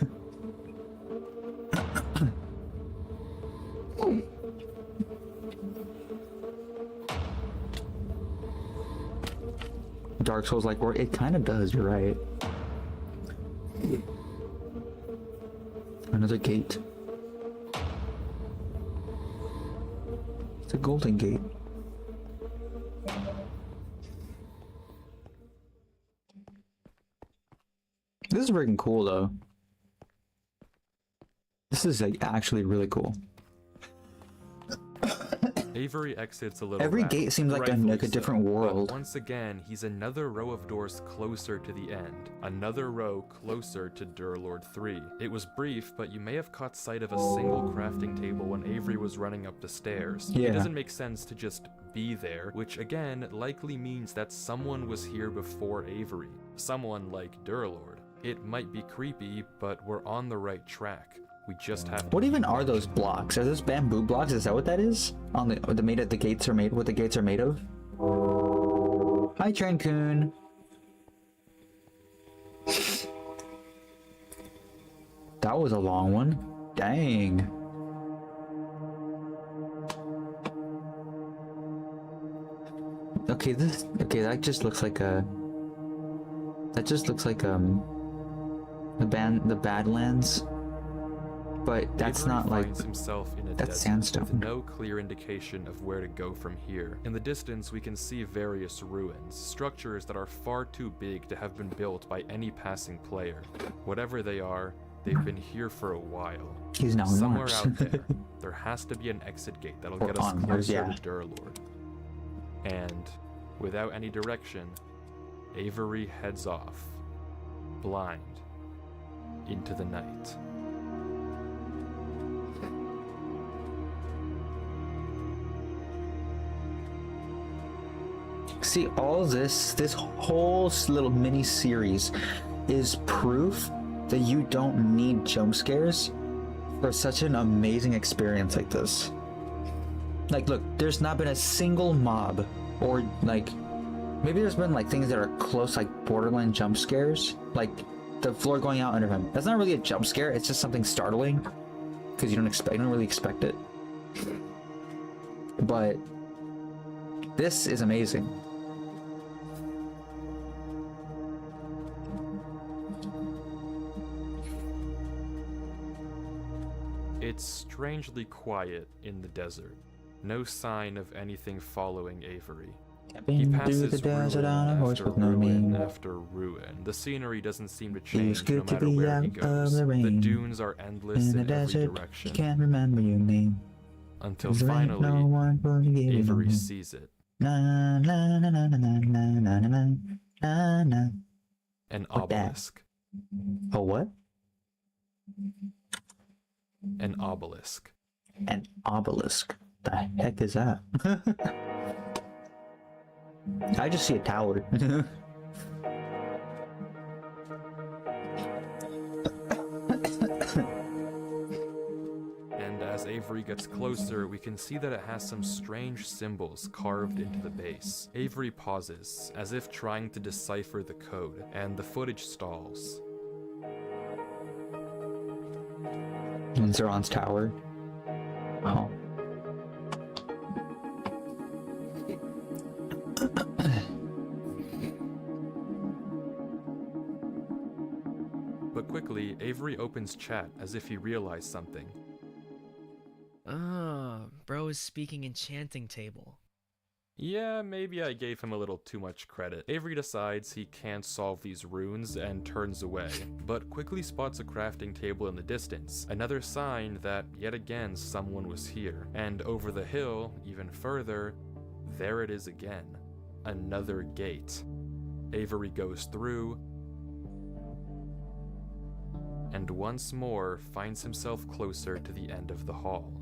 Dark Souls like work. It kind of does. You're right. Another gate. It's a golden gate. This is freaking cool though. This is like actually really cool. Avery exits a little. Every loud, gate seems like a rightfully different so, world. But once again, he's another row of doors closer to the end. Another row closer to Durlord 3. It was brief, but you may have caught sight of a single crafting table when Avery was running up the stairs. Yeah. It doesn't make sense to just be there, which again likely means that someone was here before Avery. Someone like Durlord. It might be creepy, but we're on the right track. We just have to. What even are those blocks? Are those bamboo blocks? Is that what that is? On the gates are made. What the gates are made of? Hi, Train-kun. That was a long one. Dang. Okay, that just looks like a. That just looks like the Badlands. But that's Avery not like finds himself in a that's desert sandstone. with no clear indication of where to go from here. In the distance, we can see various ruins, structures that are far too big to have been built by any passing player. Whatever they are, they've been here for a while. He's now Somewhere Mars. out there has to be an exit gate that'll Or get us on Mars, closer yeah. to Durlord. And without any direction, Avery heads off, blind, into the night. See, all this whole little mini series is proof that you don't need jump scares for such an amazing experience like this. Like, look, there's not been a single mob, or like, maybe there's been like things that are close, like borderline jump scares, like the floor going out under him. That's not really a jump scare. It's just something startling because you don't really expect it. But this is amazing. It's strangely quiet in the desert. No sign of anything following Avery. He passes ruin after ruin after ruin. The scenery doesn't seem to change no matter where he goes. The dunes are endless in every direction. Can't remember your name. Until finally, Avery sees it. An obelisk. A what? An obelisk. An obelisk. The heck is that? I just see a tower. And as Avery gets closer, we can see that it has some strange symbols carved into the base. Avery pauses, as if trying to decipher the code, and the footage stalls. Zeron's tower. Oh. Avery opens chat as if he realized something. Bro is speaking enchanting table. Yeah, maybe I gave him a little too much credit. Avery decides he can't solve these runes and turns away, but quickly spots a crafting table in the distance, another sign that yet again someone was here. And over the hill, even further, there it is again, another gate. Avery goes through, and once more finds himself closer to the end of the hall.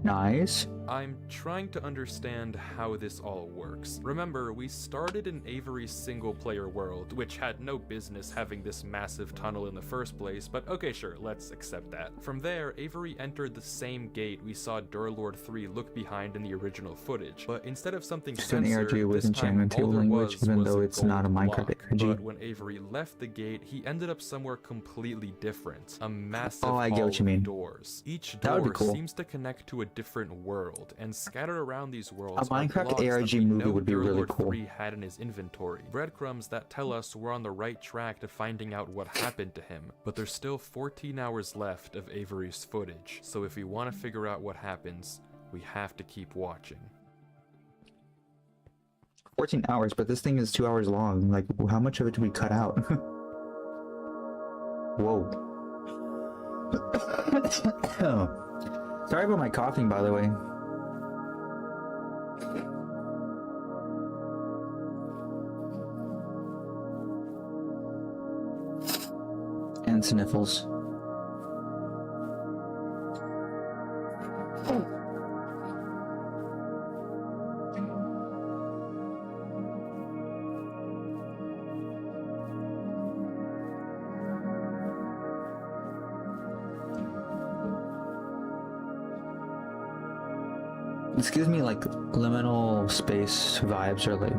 Nice. I'm trying to understand how this all works. Remember, we started in Avery's single-player world, which had no business having this massive tunnel in the first place, but okay, sure, let's accept that. From there, Avery entered the same gate we saw Durlord 3 look behind in the original footage, but instead of something Just an censored, ARG with this time enchantment all table there language, even was though a it's not a gold Minecraft block. ARG. But when Avery left the gate, he ended up somewhere completely different. A massive Oh, I get hall what you of mean. doors. Each That would be door cool. seems to connect to a different world, and scattered around these worlds A Minecraft are blocks that ARG we movie know would be really Durlord cool. 3 had in his inventory. Breadcrumbs that tell us we're on the right track to finding out what happened to him. But there's still 14 hours left of Avery's footage, so if we want to figure out what happens, we have to keep watching. 14 hours, but this thing is 2 hours long. Like, how much of it do we cut out? Whoa. Sorry about my coughing, by the way. And sniffles. This gives me like liminal space vibes, or like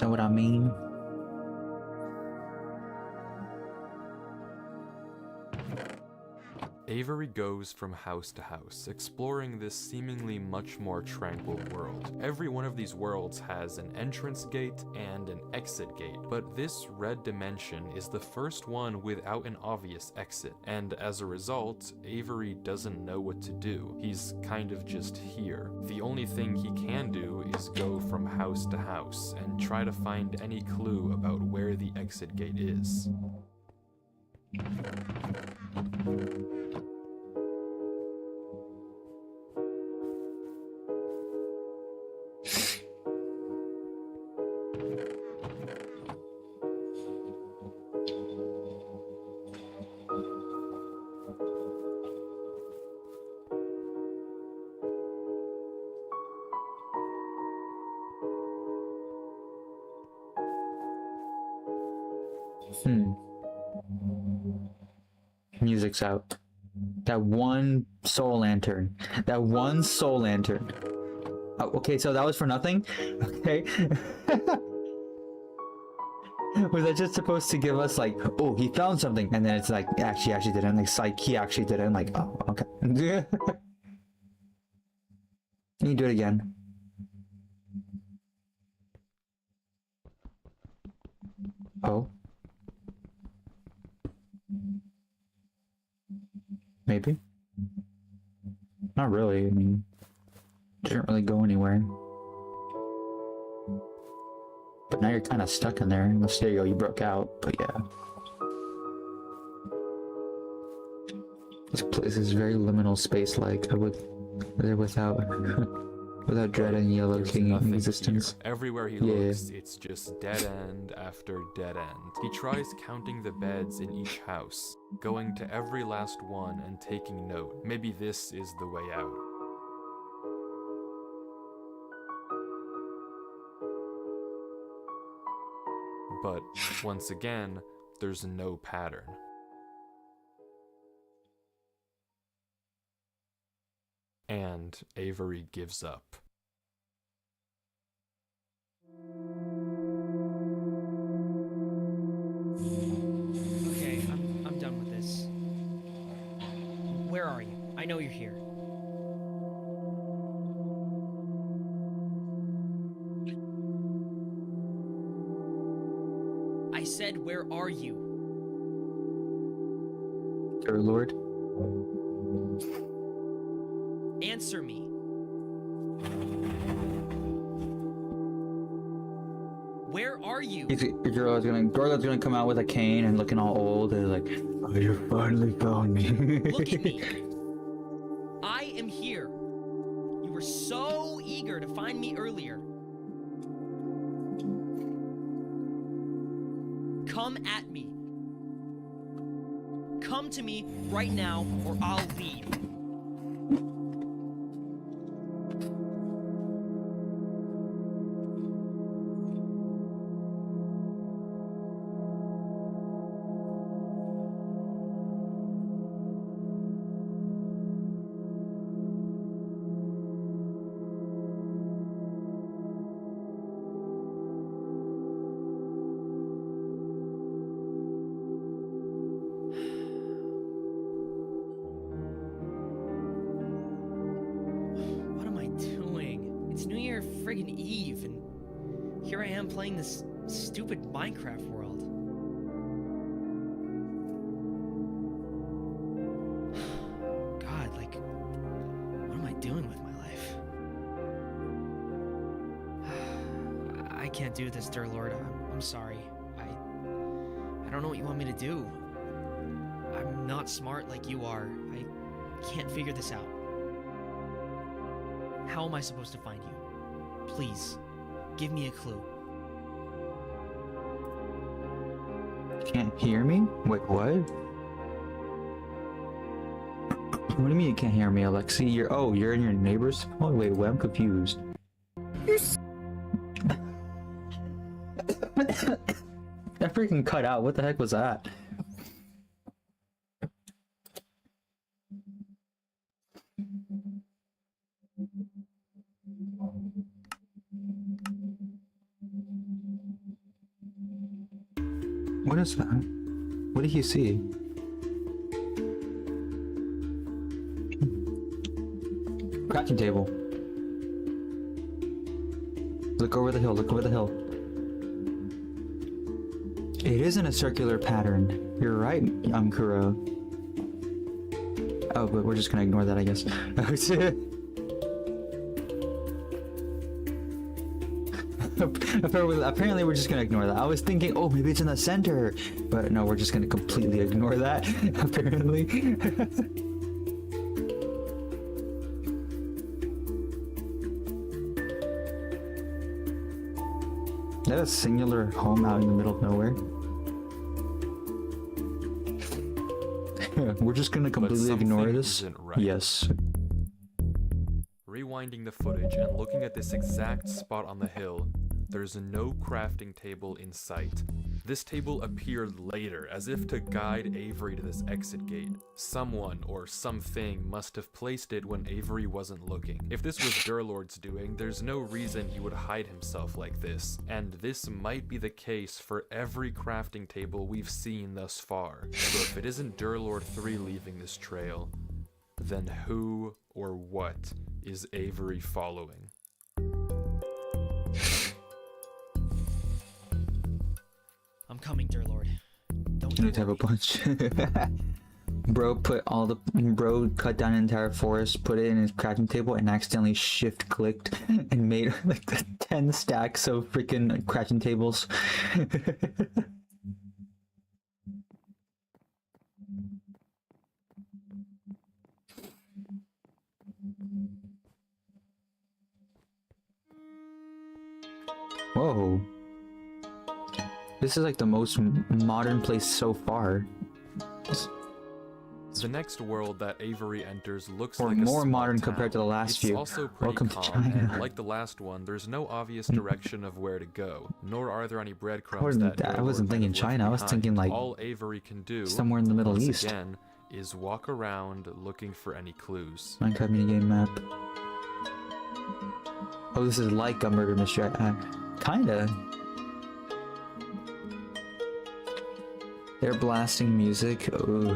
know what I mean? Avery goes from house to house, exploring this seemingly much more tranquil world. Every one of these worlds has an entrance gate and an exit gate, but this red dimension is the first one without an obvious exit, and as a result, Avery doesn't know what to do. He's kind of just here. The only thing he can do is go from house to house and try to find any clue about where the exit gate is. Music's out. That one soul lantern. That one soul lantern. Oh, okay, so that was for nothing? Okay. Was that just supposed to give us like, oh, he found something, and then it's like, actually didn't. Like, psych, he actually didn't. Like, oh, okay. Can you do it again? Oh. Maybe. Not really. I mean, didn't really go anywhere. But now you're kind of stuck in there. Unless there you go, you broke out. But yeah. This place is very liminal space-like. I would, without, without dread and yellow There's king in nothing existence. here. Everywhere he Yeah. looks, it's just dead end after dead end. He tries counting the beds in each house, going to every last one and taking note. Maybe this is the way out. But once again, there's no pattern. And Avery gives up. Okay, I'm done with this. Where are you? I know you're here. said, where are you? Dear Lord. Answer me. Where are you? Dorla's gonna come out with a cane and looking all old and like, oh, you finally found me. Look at me. I am here. You were so eager to find me earlier. Come at me. Come to me right now, or I'll leave. Friggin' Eve, and here I am playing this stupid Minecraft world. God, like, what am I doing with my life? I can't do this, dear Lord. I'm sorry. I don't know what you want me to do. I'm not smart like you are. I can't figure this out. How am I supposed to find you? Please, give me a clue. Can't hear me? Wait, what? What do you mean you can't hear me, Alexi? You're in your neighbor's? Oh, wait, I'm confused. That freaking cut out. What the heck was that? What is that? What did he see? Crafting table. Look over the hill, look over the hill. It isn't a circular pattern. You're right, Kuro. Oh, but we're just gonna ignore that, I guess. Apparently we're just gonna ignore that. I was thinking, oh, maybe it's in the center, but no, we're just gonna completely ignore that. Apparently. Is that a singular home out in the middle of nowhere? We're just gonna completely ignore this. Right. Yes. Rewinding the footage and looking at this exact spot on the hill, there's no crafting table in sight. This table appeared later, as if to guide Avery to this exit gate. Someone or something must have placed it when Avery wasn't looking. If this was Durlord's doing, there's no reason he would hide himself like this. And this might be the case for every crafting table we've seen thus far. So if it isn't Durlord 3 leaving this trail, then who or what is Avery following? I'm coming, dear Lord. Don't You you need to have a worry. bunch. Bro cut down an entire forest, put it in his crafting table, and accidentally shift clicked and made like 10 stacks of freaking crafting tables. Whoa. This is like the most modern place so far. The next world that Avery enters looks Or like a more small modern town. compared to the last It's few. also pretty Welcome to calm, China. and like the last one, there's no obvious direction of where to go, nor are there any breadcrumbs wasn't- that I wasn't Durlord might thinking have left China, I was behind. thinking, like, all Avery can do somewhere in the Middle once East. again is walk around looking for any clues. Minecraft minigame map. Oh, this is like a murder mystery. Kinda. They're blasting music. Ooh.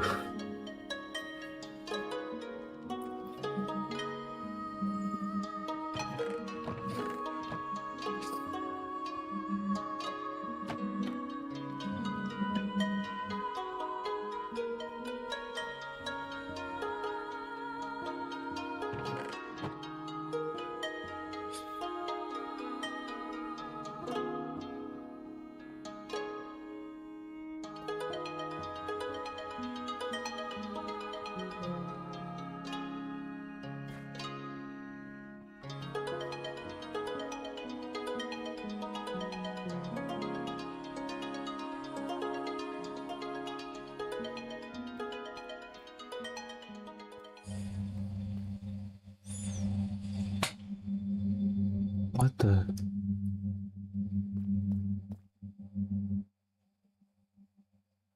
What the?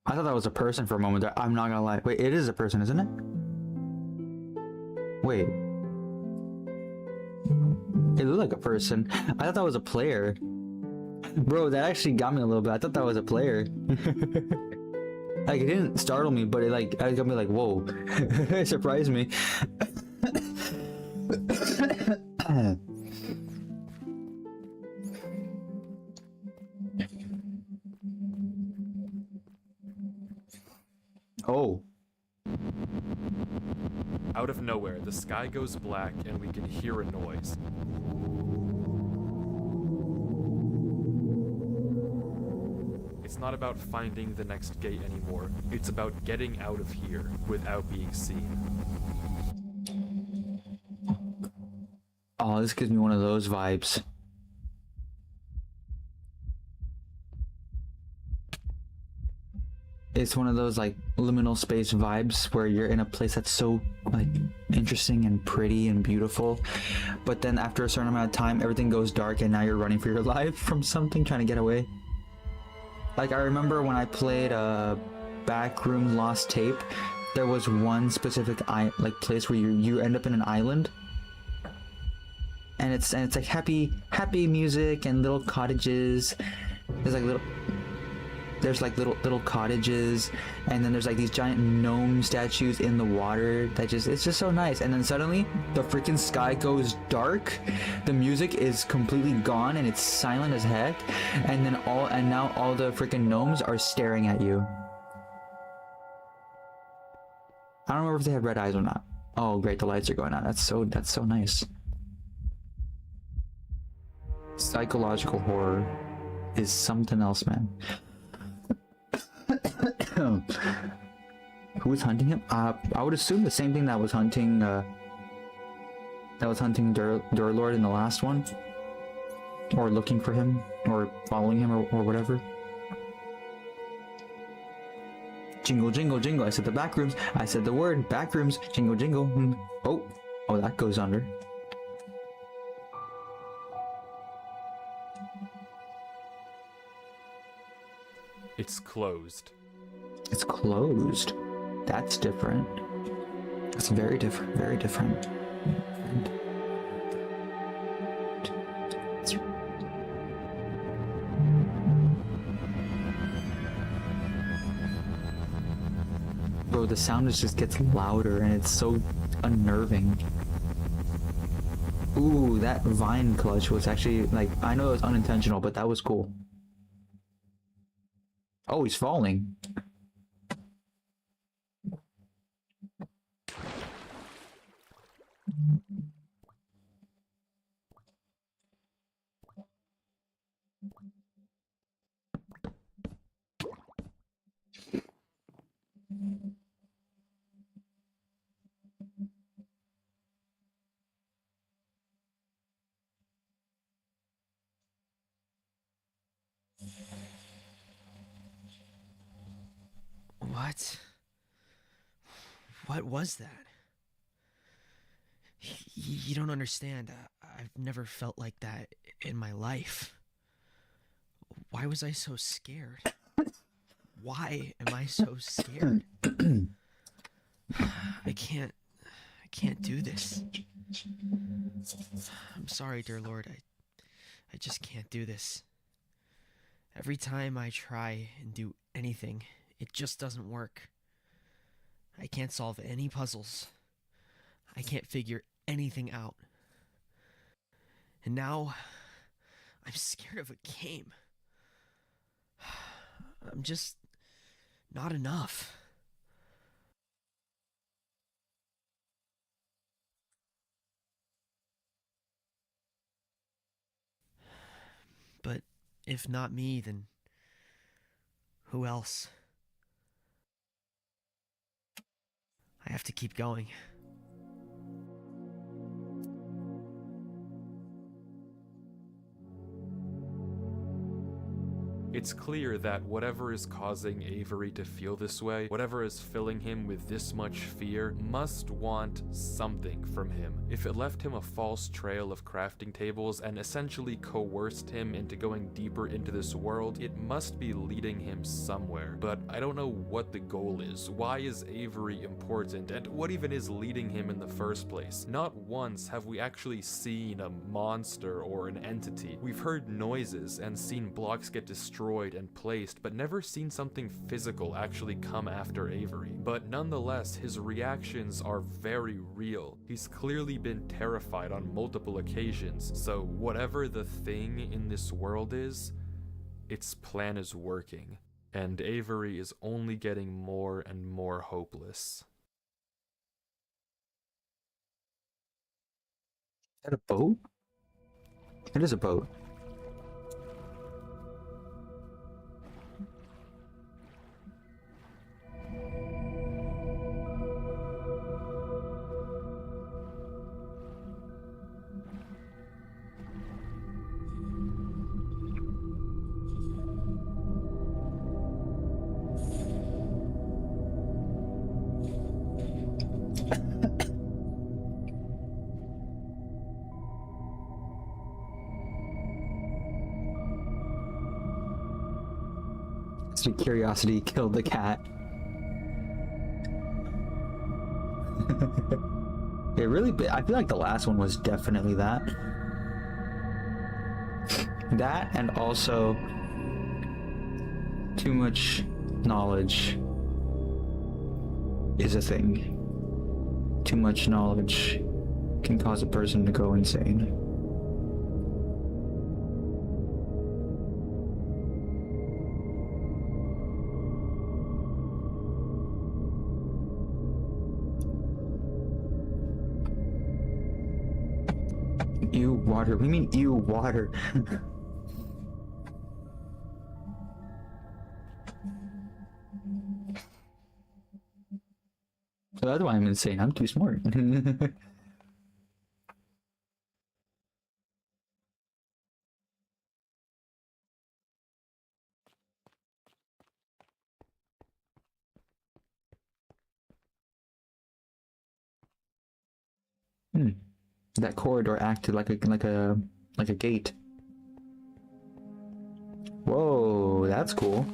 I thought that was a person for a moment there. I'm not gonna lie. Wait, it is a person, isn't it? Wait. It looked like a person. I thought that was a player. Bro, that actually got me a little bit. I thought that was a player. Like, it didn't startle me, but it got me like, whoa. It surprised me. Oh. Out of nowhere, the sky goes black and we can hear a noise. It's not about finding the next gate anymore. It's about getting out of here without being seen. Oh, this gives me one of those vibes. It's one of those like liminal space vibes where you're in a place that's so like interesting and pretty and beautiful, but then after a certain amount of time everything goes dark and now you're running for your life from something, trying to get away. Like, I remember when I played Backroom Lost Tape, there was one specific place where you end up in an island, and it's like happy music and little cottages. There's like little cottages, and then there's like these giant gnome statues in the water that it's just so nice. And then suddenly the freaking sky goes dark, the music is completely gone and it's silent as heck, and now all the freaking gnomes are staring at you. I don't remember if they have red eyes or not. Oh great, the lights are going on. That's so nice. Psychological horror is something else, man. Who was hunting him? I would assume the same thing that was hunting Durlord in the last one, or looking for him, or following him, or whatever. Jingle, jingle, jingle. I said the back rooms. I said the word back rooms. Jingle, jingle. Oh, that goes under. It's closed. It's closed. That's different. That's very different. Very different. Bro, the sound just gets louder and it's so unnerving. Ooh, that vine clutch was actually, like, I know it was unintentional, but that was cool. Oh, he's falling. What was that? You don't understand. I've never felt like that in my life. Why was I so scared? Why am I so scared? I can't do this. I'm sorry, dear Lord. I just can't do this. Every time I try and do anything, it just doesn't work. I can't solve any puzzles. I can't figure anything out. And now, I'm scared of a game. I'm just not enough. But if not me, then who else? I have to keep going. It's clear that whatever is causing Avery to feel this way, whatever is filling him with this much fear, must want something from him. If it left him a false trail of crafting tables and essentially coerced him into going deeper into this world, it must be leading him somewhere. But I don't know what the goal is. Why is Avery important? And what even is leading him in the first place? Not once have we actually seen a monster or an entity. We've heard noises and seen blocks get destroyed and placed, but never seen something physical actually come after Avery. But nonetheless, his reactions are very real. He's clearly been terrified on multiple occasions, so whatever the thing in this world is, its plan is working, and Avery is only getting more and more hopeless. Is that a boat? It is a boat. Curiosity killed the cat. It really, I feel like the last one was definitely that. That, and also too much knowledge is a thing. Too much knowledge can cause a person to go insane. Ew, water. We mean ew, water. So that's why I'm insane. I'm too smart. That corridor acted like a gate. Whoa, that's cool.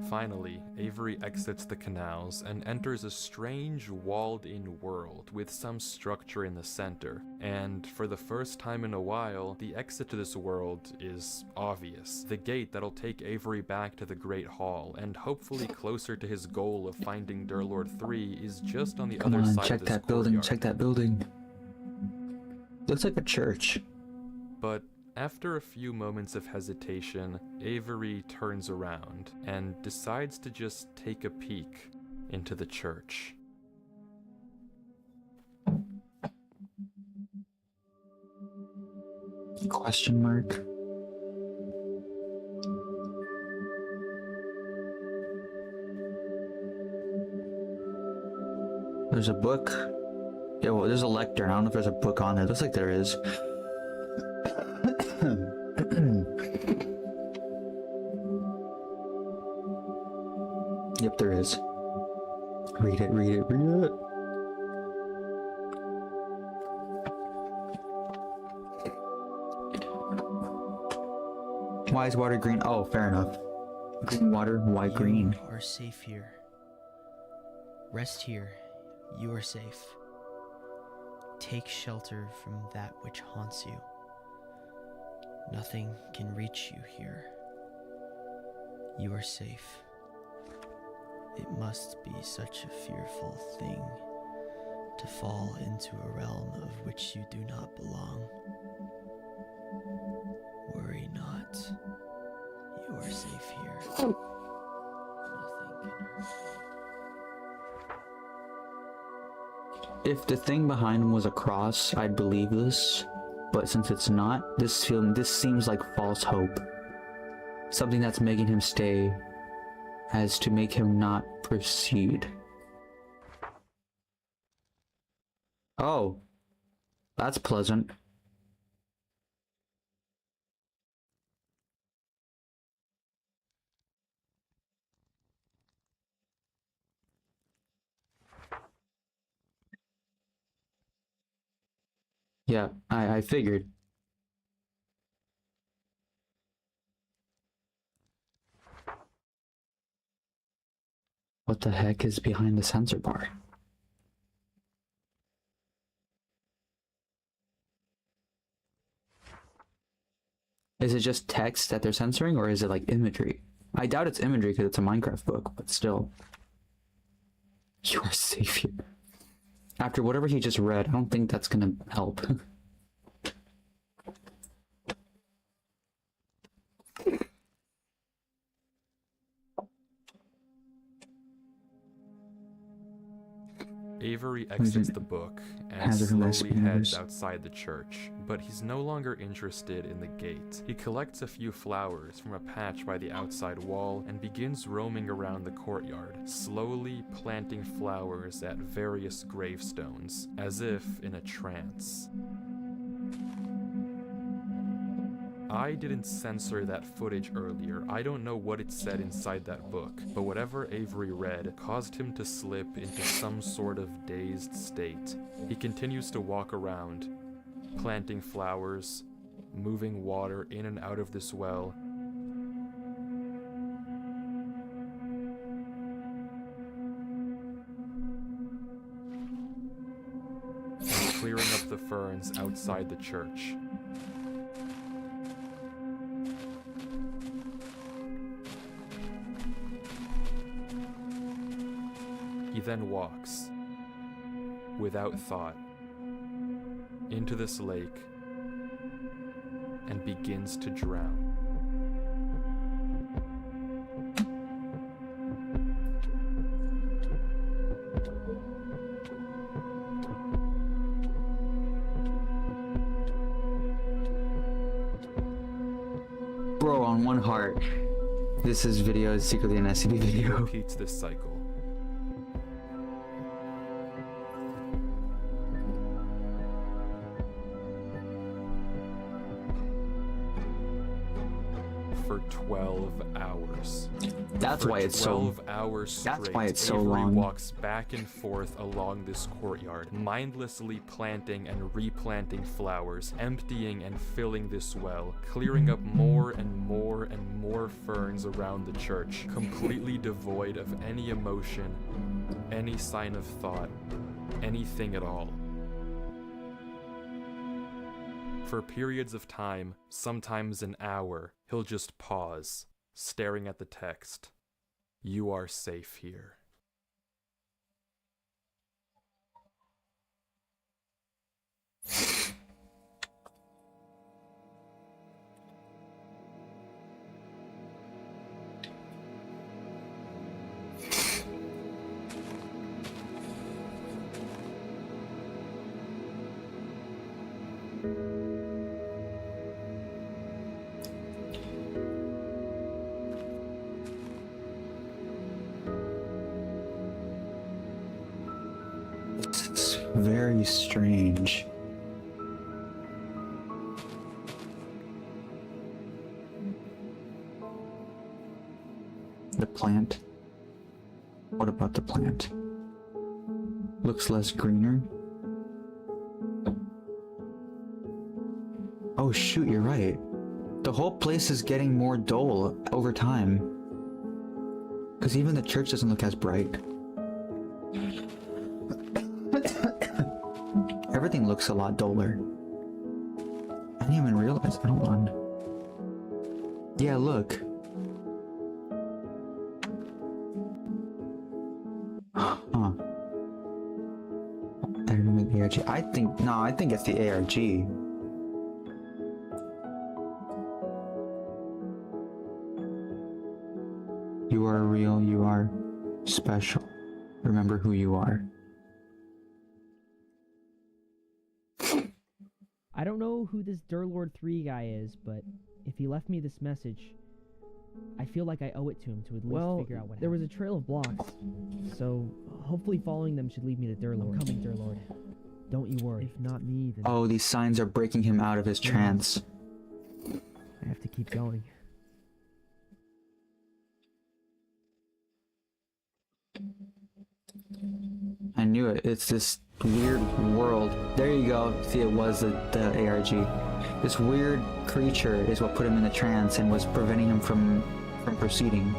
Finally, Avery exits the canals and enters a strange walled-in world with some structure in the center. And for the first time in a while, the exit to this world is obvious. The gate that'll take Avery back to the Great Hall, and hopefully closer to his goal of finding Durlord 3, is just on the Come other on, side check of this that building, courtyard. check that building. Looks like a church. But after a few moments of hesitation, Avery turns around and decides to just take a peek into the church. Question mark. There's a book. Yeah, well, there's a lectern. I don't know if there's a book on it. Looks like there is. Yep, there is. Read it, read it, read it. Why is water green? Oh, fair enough. Green water, why green? You are safe here. Rest here. You are safe. Take shelter from that which haunts you. Nothing can reach you here. You are safe. It must be such a fearful thing to fall into a realm of which you do not belong. Worry not. You are safe here. Nothing can hurt you. If the thing behind him was a cross, I'd believe this. But since it's not, this seems like false hope. Something that's making him stay as to make him not proceed. Oh, that's pleasant. Yeah, I figured. What the heck is behind the sensor bar? Is it just text that they're censoring, or is it like imagery? I doubt it's imagery because it's a Minecraft book, but still. You are safe here. After whatever he just read, I don't think that's gonna help. Avery exits the book and Hazard slowly recipe heads numbers. outside the church, but he's no longer interested in the gate. He collects a few flowers from a patch by the outside wall and begins roaming around the courtyard, slowly planting flowers at various gravestones, as if in a trance. I didn't censor that footage earlier. I don't know what it said inside that book, but whatever Avery read caused him to slip into some sort of dazed state. He continues to walk around, planting flowers, moving water in and out of this well. And clearing up the ferns outside the church. He then walks, without thought, into this lake and begins to drown. Bro, on one heart. This is video is secretly an SCP video. Repeats this cycle. For 12 hours. That's why it's so. 12 hours straight, That's why it's so Avery long. walks back and forth along this courtyard, mindlessly planting and replanting flowers, emptying and filling this well, clearing up more and more and more ferns around the church, completely devoid of any emotion, any sign of thought, anything at all. For periods of time, sometimes an hour, he'll just pause, staring at the text. You are safe here. It's very strange. The plant? What about the plant? Looks less greener? Oh shoot, you're right. The whole place is getting more dull over time. Because even the church doesn't look as bright. Everything looks a lot duller. I didn't even realize. Hold on. Yeah, look. Huh. I remember the ARG. I think it's the ARG. You are real, you are special. Remember who you are. I don't know who this Durlord 3 guy is, but if he left me this message, I feel like I owe it to him to at least figure out what happened. There was a trail of blocks, so hopefully following them should lead me to Durlord. I'm coming, Durlord. Don't you worry. If not me, then Oh, these signs are breaking him out of his trance. I have to keep going. I knew it. It's this weird world. There you go. See, it was the ARG. This weird creature is what put him in the trance and was preventing him from proceeding.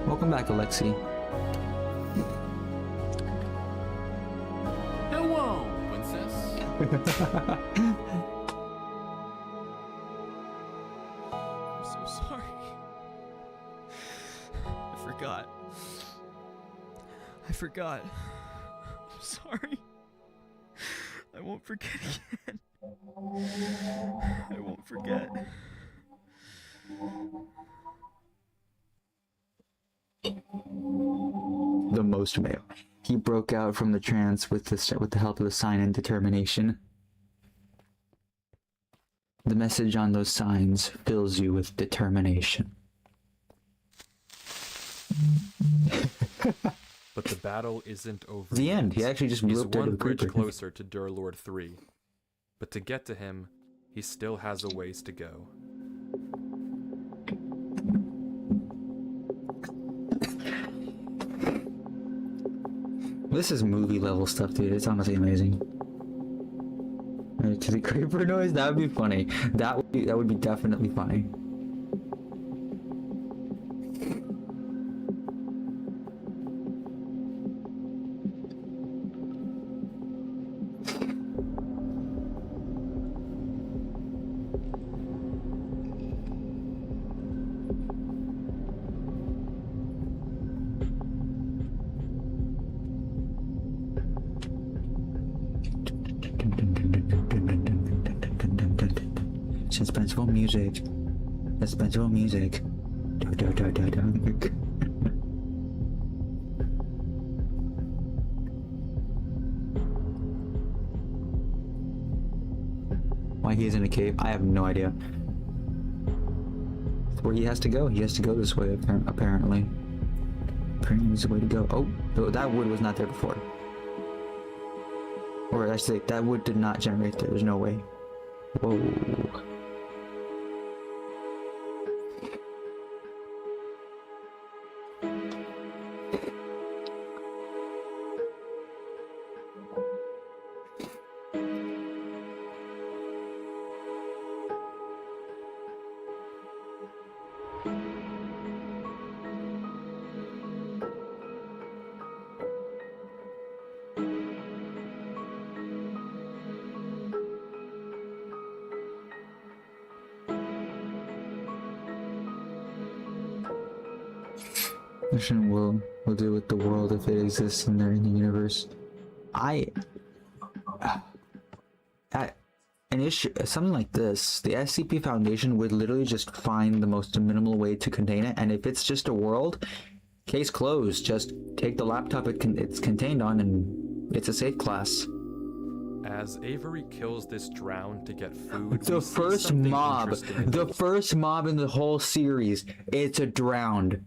Welcome back, Alexi. Hello, princess. I'm so sorry. I forgot. I'm sorry. I won't forget again. I won't forget. The most male. He broke out from the trance with the help of a sign and determination. The message on those signs fills you with determination. But the battle isn't over. The end. He yet. actually just He's looked at one the bridge creeper. closer to Durlord 3. But to get to him, he still has a ways to go. This is movie level stuff, dude. It's honestly amazing. To the creeper noise, that would be funny. That would be definitely funny. Suspenseful music. Suspenseful music. Why he is in a cave? I have no idea. It's where he has to go. He has to go this way, apparently. Apparently, there's a way to go. Oh, that wood was not there before. Or I should say, that wood did not generate there. There's no way. Whoa. Mission will deal with the world if it exists in the universe. An issue, something like this, the SCP Foundation would literally just find the most minimal way to contain it, and if it's just a world, case closed. Just take the laptop it's contained on, and it's a safe class. As Avery kills this drown to get food, The first mob in the whole series, it's a drowned.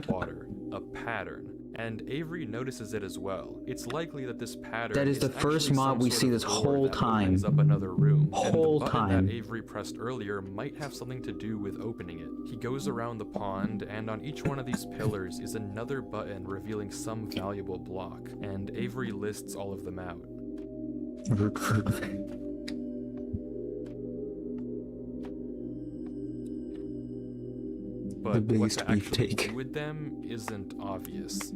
Water, a pattern, and Avery notices it as well. It's likely that this pattern That is the first actually mob some we sort see of this door whole that time. opens up another room. Whole and the time. button that Avery pressed earlier might have something to do with opening it. He goes around the pond, and on each one of these pillars is another button revealing some valuable block, and Avery lists all of them out. But what biggest to actually beefcake. do with them isn't obvious.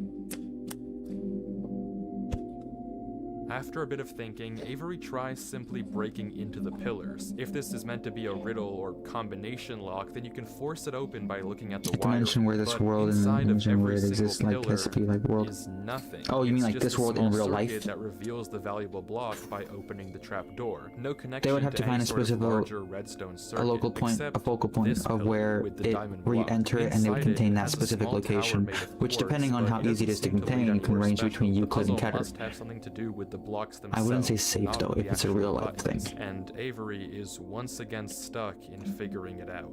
After a bit of thinking, Avery tries simply breaking into the pillars. If this is meant to be a riddle or combination lock, then you can force it open by looking at the wire. Dimension where this But world and the inside of dimension where every it exists, single like this pillar be like world. is nothing. Oh, you mean It's like just this a world in small real life? circuit that reveals the valuable block by opening the trap door. No connection They would have to any find a sort of specific larger redstone circuit, a local point, except a focal point this of pillar where with the it diamond where you block. enter it, and they would Inside it contain that has a specific small tower location, made of which depending quartz, on how but it easy it is to doesn't seem lead contain, can anywhere range special. between The Euclid and puzzle Keter. must have something to do with the blocks I wouldn't say themselves, safe not though, with if the it's a actual real life buttons, thing. and Avery is once again stuck in figuring it out.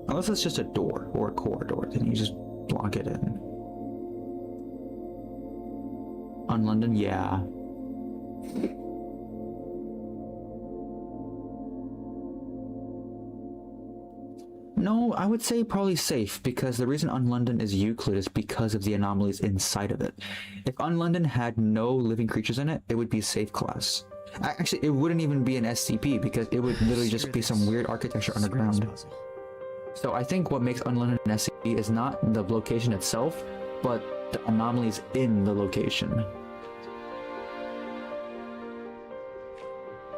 Unless it's just a door or a corridor, then you just block it in. On London, yeah. No, I would say probably safe, because the reason Unlondon is Euclid is because of the anomalies inside of it. If Unlondon had no living creatures in it, it would be safe class. Actually, it wouldn't even be an SCP, because it would literally just be some weird architecture underground. So I think what makes Unlondon an SCP is not the location itself, but the anomalies in the location.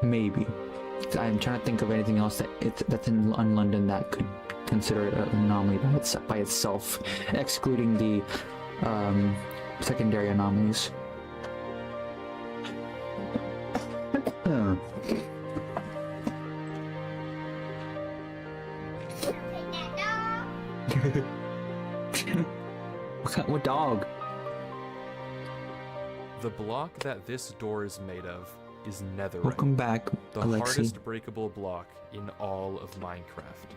Maybe. I'm trying to think of anything else that's in London that could consider an anomaly by itself, excluding the secondary anomalies. What dog? The block that this door is made of is netherite. Welcome back, the Alexi. hardest breakable block in all of Minecraft.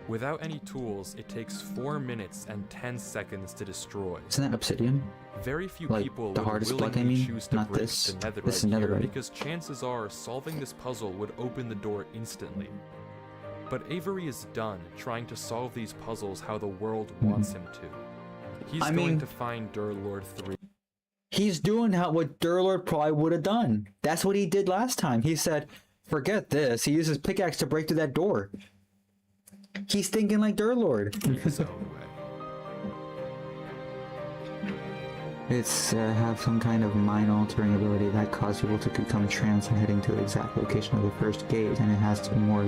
Without any tools, it takes 4 minutes and 10 seconds to destroy. Isn't that obsidian? Very few Like, people the would hardest block, willingly I mean? choose to Not break this. the netherite This is here netherite. because chances are solving this puzzle would open the door instantly. But Avery is done trying to solve these puzzles how the world wants him to. He's going to find Durlord 3. He's doing what Durlord probably would have done. That's what he did last time. He said, forget this. He used his pickaxe to break through that door. He's thinking like Durlord. His own way. It's have some kind of mind-altering ability that causes people to become trance and heading to the exact location of the first gate, and it has more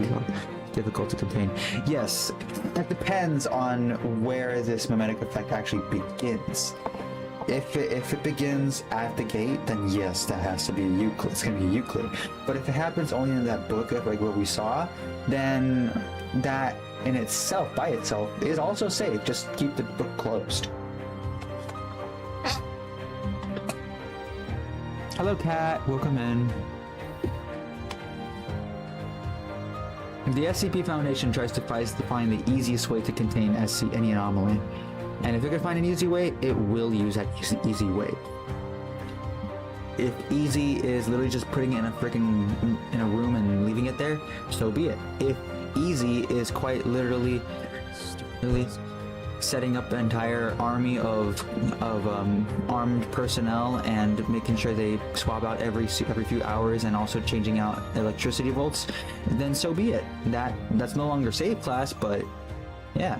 difficult to contain. Yes, that depends on where this mimetic effect actually begins. If it begins at the gate, then yes, that has to be Euclid. It's gonna be Euclid. But if it happens only in that book, like what we saw, then that in itself, by itself, is also safe. Just keep the book closed. Hello, cat. Welcome in. The SCP Foundation tries to find the easiest way to contain any anomaly. And if it can find an easy way, it will use that easy way. If easy is literally just putting it in a room and leaving it there, so be it. If easy is quite literally setting up an entire army of armed personnel and making sure they swap out every few hours and also changing out electricity volts, then so be it. That's no longer safe class, but yeah.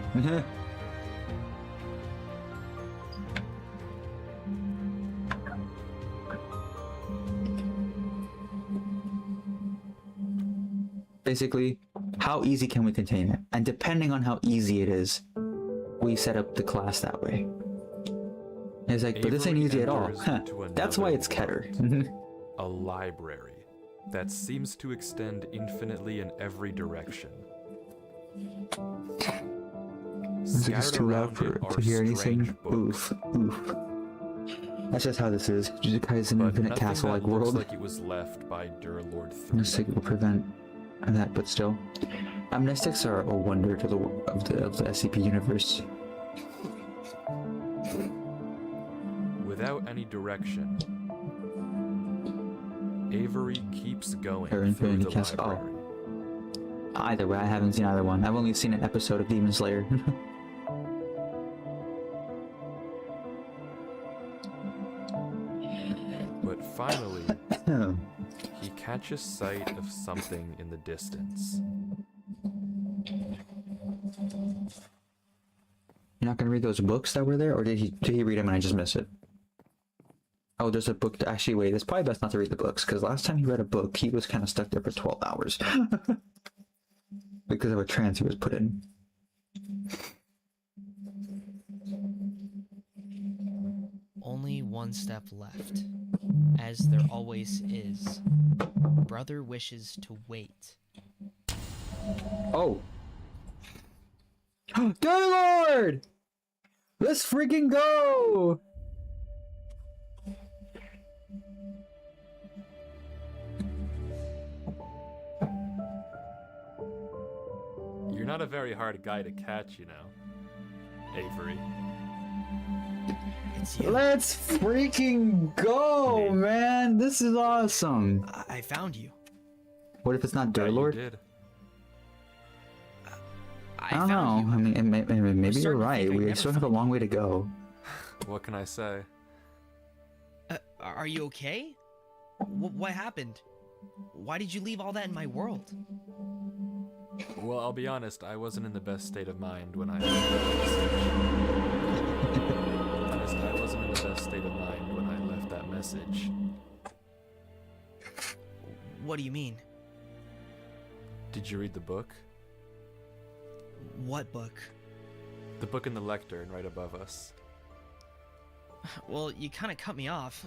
Basically, how easy can we contain it? And depending on how easy it is, we set up the class that way. It's like, but this ain't easy at all. That's why it's Keter. A library that seems to extend infinitely in every direction. Is it just too loud to hear anything? Oof. That's just how this is. Jujukai's an infinite castle-like world. Looks like it was left by Durlord 3. Amnestic will prevent that, but still. Amnestics are a wonder to of the SCP universe. Without any direction, Avery keeps going Her through infinity the castle. library. Oh. Either way, I haven't seen either one. I've only seen an episode of Demon Slayer. But finally, he catches sight of something in the distance. You're not gonna read those books that were there, or did he read them and I just missed it? Oh, there's a book to actually wait. It's probably best not to read the books, because last time he read a book, he was kind of stuck there for 12 hours because of a trance he was put in. Only one step left, as there always is. Brother wishes to wait. Oh. Dear Lord! Let's freaking go! You're not a very hard guy to catch, you know, Avery. It's you. Let's freaking go, man! This is awesome! I found you. What if it's not Yeah, you Durlord? did. I don't know. found you. I mean, maybe you're starting to right. think I'd We never still have a find long you. way to go. What can I say? Are you okay? What happened? Why did you leave all that in my world? Well, I'll be honest, I wasn't in the best state of mind when I left that message. What do you mean? Did you read the book? What book? The book in the lectern right above us. Well, you kind of cut me off.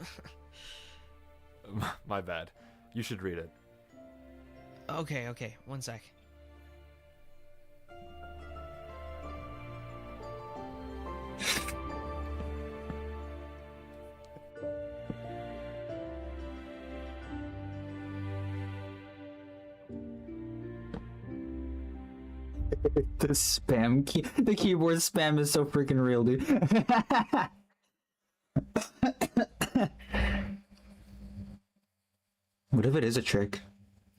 My bad. You should read it. Okay, one sec. The spam key, the keyboard spam is so freaking real, dude. What if it is a trick?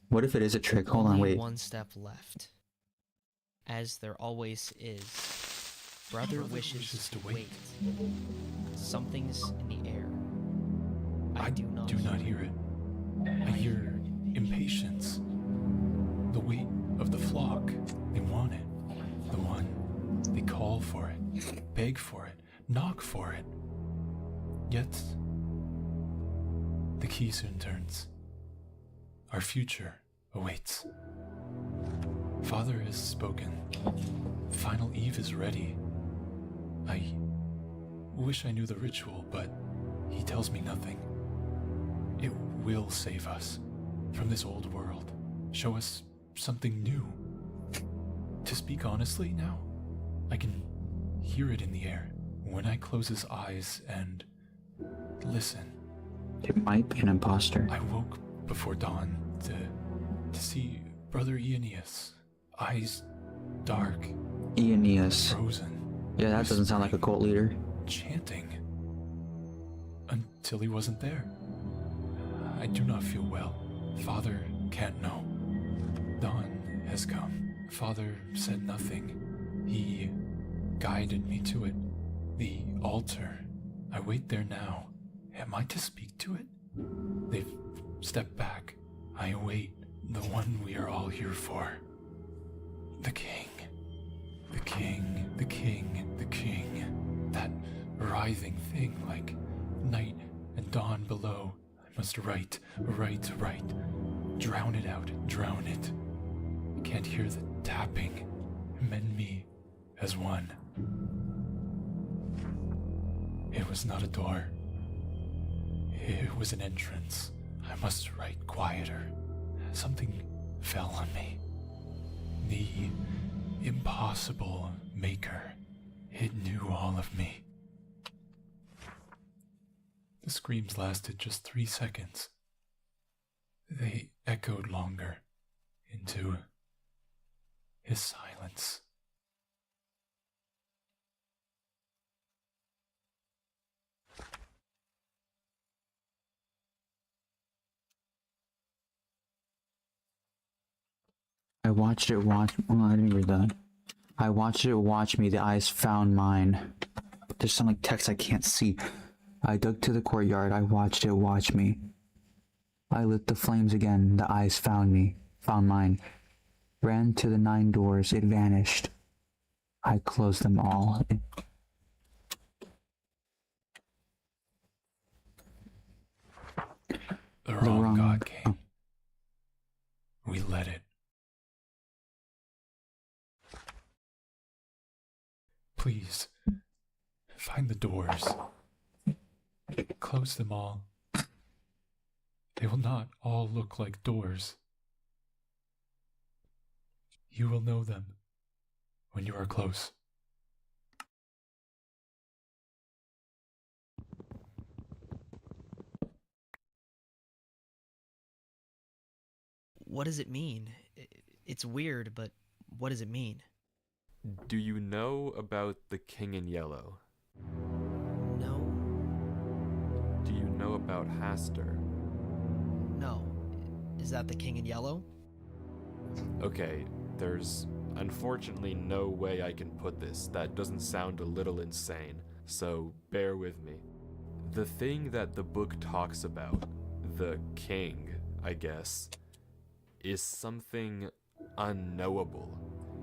What if it is a trick? Hold on, Only wait. one step left. As there always is. Brother wishes to wait. Something's in the air. I do not hear it. I hear impatience. The weight of the flock. They want it. The one. They call for it. Beg for it. Knock for it. Yet, the key soon turns. Our future awaits. Father has spoken. Final Eve is ready. I wish I knew the ritual, but he tells me nothing. It will save us from this old world. Show us something new. To speak honestly now, I can hear it in the air when I close his eyes and listen. It might be an imposter. I woke before dawn to see Brother Aeneas, eyes dark, Aeneas. frozen. Yeah, that doesn't sound like a cult leader. Chanting. Until he wasn't there. I do not feel well. Father can't know. Dawn has come. Father said nothing. He guided me to it. The altar. I wait there now. Am I to speak to it? They've stepped back. I await the one we are all here for. The king. The king, the king, the king. That writhing thing like night and dawn below. I must write. Drown it out, drown it. I can't hear the tapping. Mend me as one. It was not a door. It was an entrance. I must write quieter. Something fell on me. The impossible maker. It knew all of me. The screams lasted just 3 seconds. They echoed longer into his silence. I watched it watch. Oh, I didn't read that. I watched it watch me. The eyes found mine. There's some like text I can't see. I dug to the courtyard. I watched it watch me. I lit the flames again. The eyes found me. Found mine. Ran to the 9 doors. It vanished. I closed them all. The wrong God came. We let it. Please, find the doors. Close them all. They will not all look like doors. You will know them when you are close. What does it mean? It's weird, but what does it mean? Do you know about the King in Yellow? No. Do you know about Haster? No. Is that the king in yellow? Okay, there's unfortunately no way I can put this that doesn't sound a little insane, so bear with me. The thing that the book talks about, the king, I guess, is something unknowable.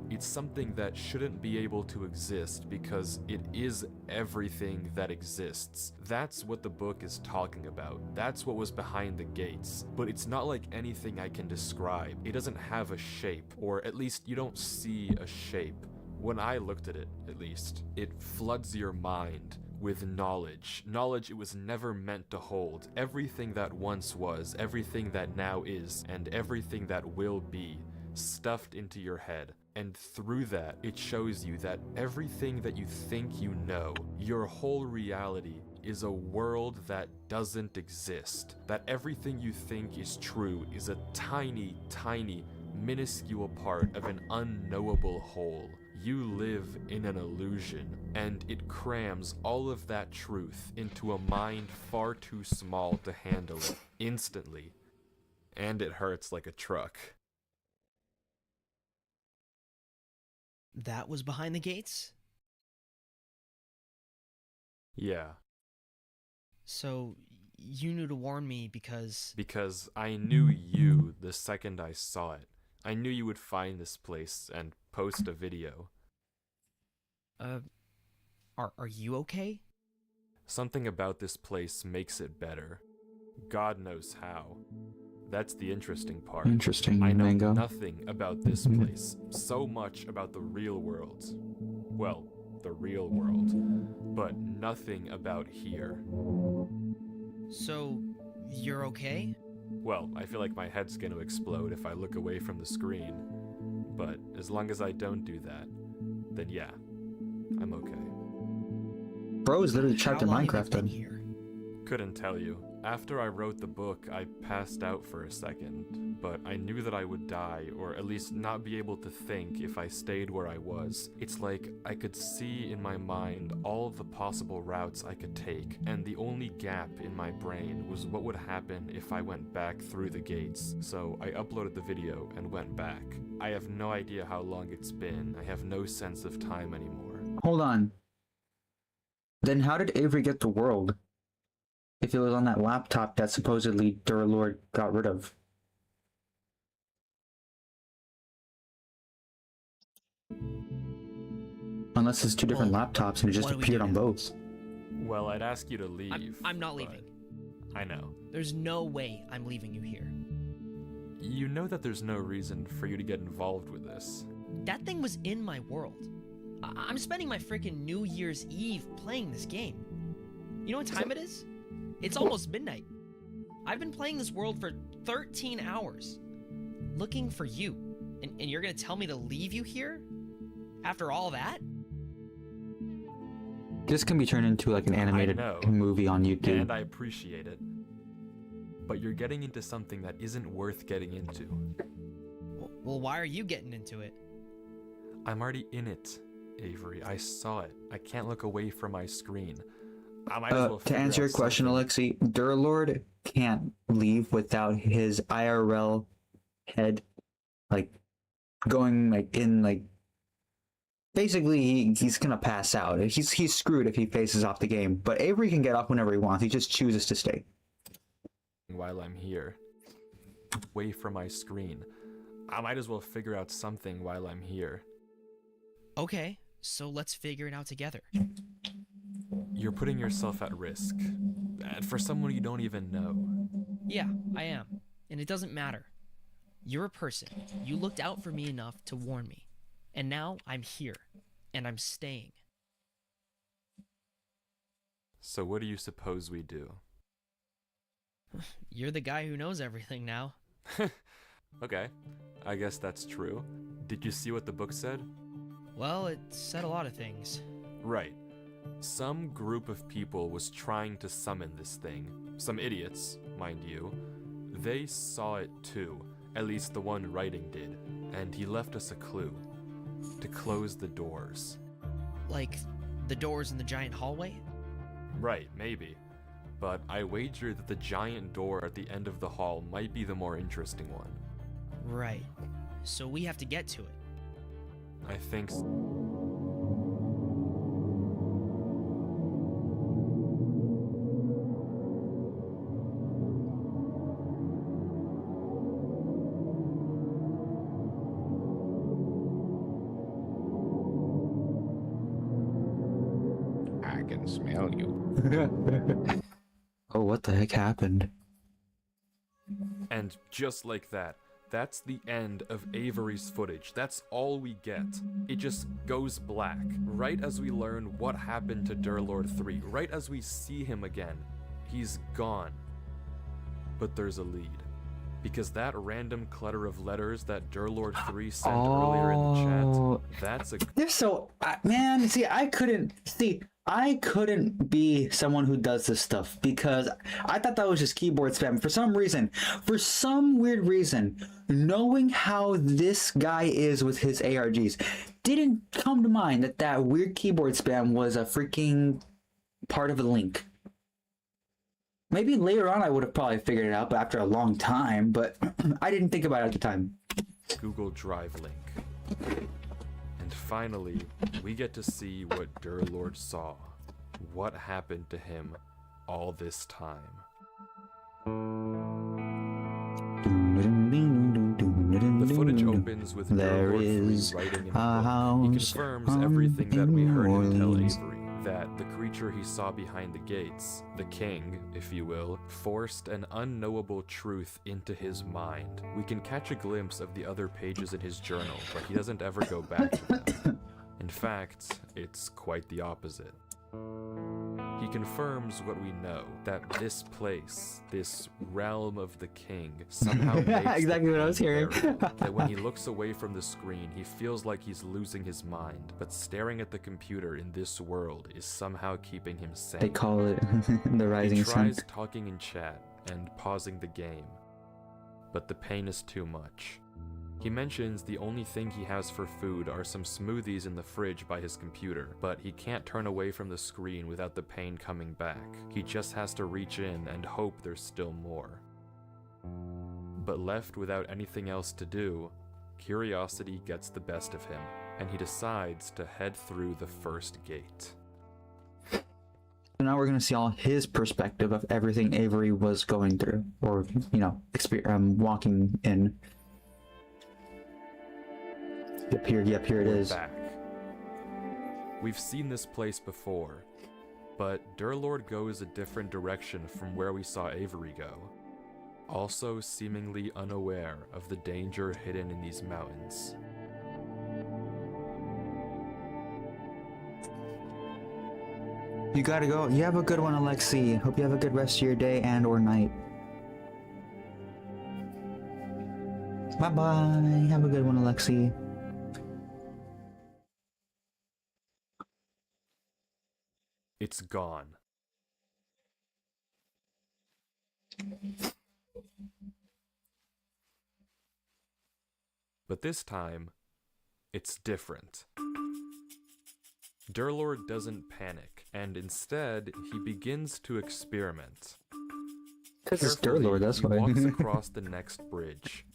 It's something that shouldn't be able to exist because it is everything that exists. That's what the book is talking about. That's what was behind the gates. But it's not like anything I can describe. It doesn't have a shape, or at least you don't see a shape. When I looked at it, at least, it floods your mind with knowledge. Knowledge it was never meant to hold. Everything that once was, everything that now is, and everything that will be, stuffed into your head. And through that, it shows you that everything that you think you know, your whole reality, is a world that doesn't exist. That everything you think is true is a tiny, tiny, minuscule part of an unknowable whole. You live in an illusion, and it crams all of that truth into a mind far too small to handle it instantly. And it hurts like a truck. That was behind the gates? Yeah. So, you knew to warn me because... Because I knew you the second I saw it. I knew you would find this place and post a video. Are you okay? Something about this place makes it better. God knows how. That's the interesting part. Interesting, I know Mango. nothing about this place. So much about the real world. Well, the real world. But nothing about here. So, you're okay? Well, I feel like my head's gonna explode if I look away from the screen. But as long as I don't do that, then yeah, I'm okay. Bro is literally trapped in How long have you Minecraft been then. here? Couldn't tell you. After I wrote the book, I passed out for a second, but I knew that I would die, or at least not be able to think if I stayed where I was. It's like I could see in my mind all the possible routes I could take, and the only gap in my brain was what would happen if I went back through the gates. So I uploaded the video and went back. I have no idea how long it's been. I have no sense of time anymore. Hold on. Then how did Avery get the world? If it was on that laptop that supposedly Durlord got rid of. Unless it's two different Well, laptops and it just what do we appeared do on now? both. Well, I'd ask you to leave. I'm not but leaving. I know. There's no way I'm leaving you here. You know that there's no reason for you to get involved with this. That thing was in my world. I'm spending my freaking New Year's Eve playing this game. You know what time it is? It's almost midnight. I've been playing this world for 13 hours, looking for you, and you're gonna tell me to leave you here? After all that? This can be turned into like an animated know, movie on YouTube. And I appreciate it. But you're getting into something that isn't worth getting into. Well, why are you getting into it? I'm already in it, Avery. I saw it. I can't look away from my screen. I might as well To figure answer your out question, something. Alexi, Durlord can't leave without his IRL head, like, going, like, in, like, basically, he's gonna pass out. He's screwed if he faces off the game, but Avery can get off whenever he wants. He just chooses to stay. While I'm here, away from my screen. I might as well figure out something while I'm here. Okay, so let's figure it out together. You're putting yourself at risk. And for someone you don't even know. Yeah, I am. And it doesn't matter. You're a person. You looked out for me enough to warn me. And now I'm here. And I'm staying. So what do you suppose we do? You're the guy who knows everything now. Okay, I guess that's true. Did you see what the book said? Well, it said a lot of things. Right. Some group of people was trying to summon this thing. Some idiots, mind you. They saw it too. At least the one writing did. And he left us a clue. To close the doors. Like, the doors in the giant hallway? Right, maybe. But I wager that the giant door at the end of the hall might be the more interesting one. Right. So we have to get to it. I think I can smell you. Oh, what the heck happened? And just like that, that's the end of Avery's footage. That's all we get. It just goes black, right as we learn what happened to Durlord 3, right as we see him again. He's gone. But there's a lead. Because that random clutter of letters that Durlord 3 sent earlier in the chat, that's a... They're so... man, see, I couldn't be someone who does this stuff because I thought that was just keyboard spam. For some weird reason, knowing how this guy is with his ARGs didn't come to mind that weird keyboard spam was a freaking part of a link. Maybe later on I would have probably figured it out, but after a long time, but I didn't think about it at the time. Google Drive link. And finally, we get to see what Durlord saw. What happened to him all this time. The footage opens with Durlord 3 writing in a book. He confirms everything that we heard him tell Avery. That the creature he saw behind the gates, the king, if you will, forced an unknowable truth into his mind. We can catch a glimpse of the other pages in his journal, but he doesn't ever go back to them. In fact, it's quite the opposite. He confirms what we know, that this place, this realm of the king, somehow makes exactly what I was hearing. That when he looks away from the screen, he feels like he's losing his mind, but staring at the computer in this world is somehow keeping him sane. They call it the rising sun. He tries talking in chat and pausing the game, but the pain is too much. He mentions the only thing he has for food are some smoothies in the fridge by his computer, but he can't turn away from the screen without the pain coming back. He just has to reach in and hope there's still more. But left without anything else to do, curiosity gets the best of him, and he decides to head through the first gate. So now we're going to see all his perspective of everything Avery was going through, or, you know, walking in. Yep, here it is. Back. We've seen this place before, but Durlord goes a different direction from where we saw Avery go, also seemingly unaware of the danger hidden in these mountains. You gotta go. You have a good one, Alexi. Hope you have a good rest of your day and or night. Bye-bye. Have a good one, Alexi. It's gone. But this time, it's different. Durlord doesn't panic, and instead, he begins to experiment. Because it's Durlord, that's why. He walks across the next bridge,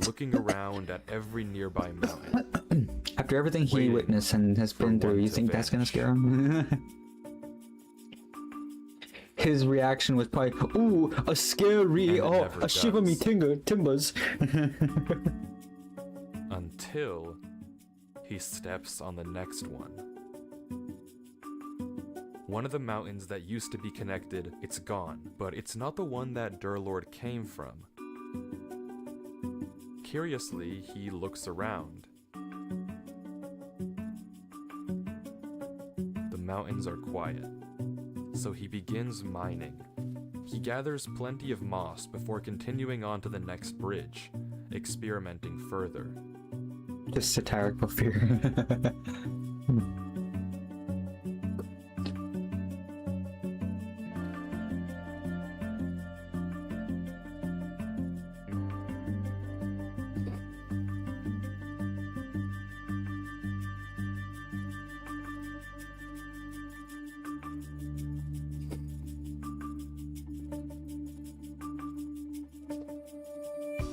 looking around at every nearby mountain. After everything he witnessed and has been through, you think that's gonna scare him? His reaction was probably, ooh, a scary, oh, a shiver me timbers. Until he steps on the next one. One of the mountains that used to be connected, it's gone, but it's not the one that Durlord came from. Curiously, he looks around. The mountains are quiet, so he begins mining. He gathers plenty of moss before continuing on to the next bridge, experimenting further. Just satirical fear.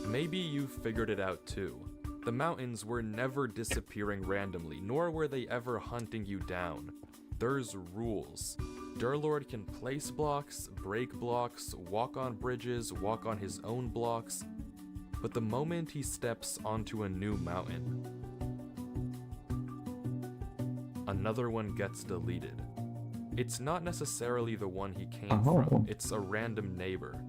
Maybe you figured it out too. The mountains were never disappearing randomly, nor were they ever hunting you down. There's rules. Durlord can place blocks, break blocks, walk on bridges, walk on his own blocks, but the moment he steps onto a new mountain, another one gets deleted. It's not necessarily the one he came from, it's a random neighbor.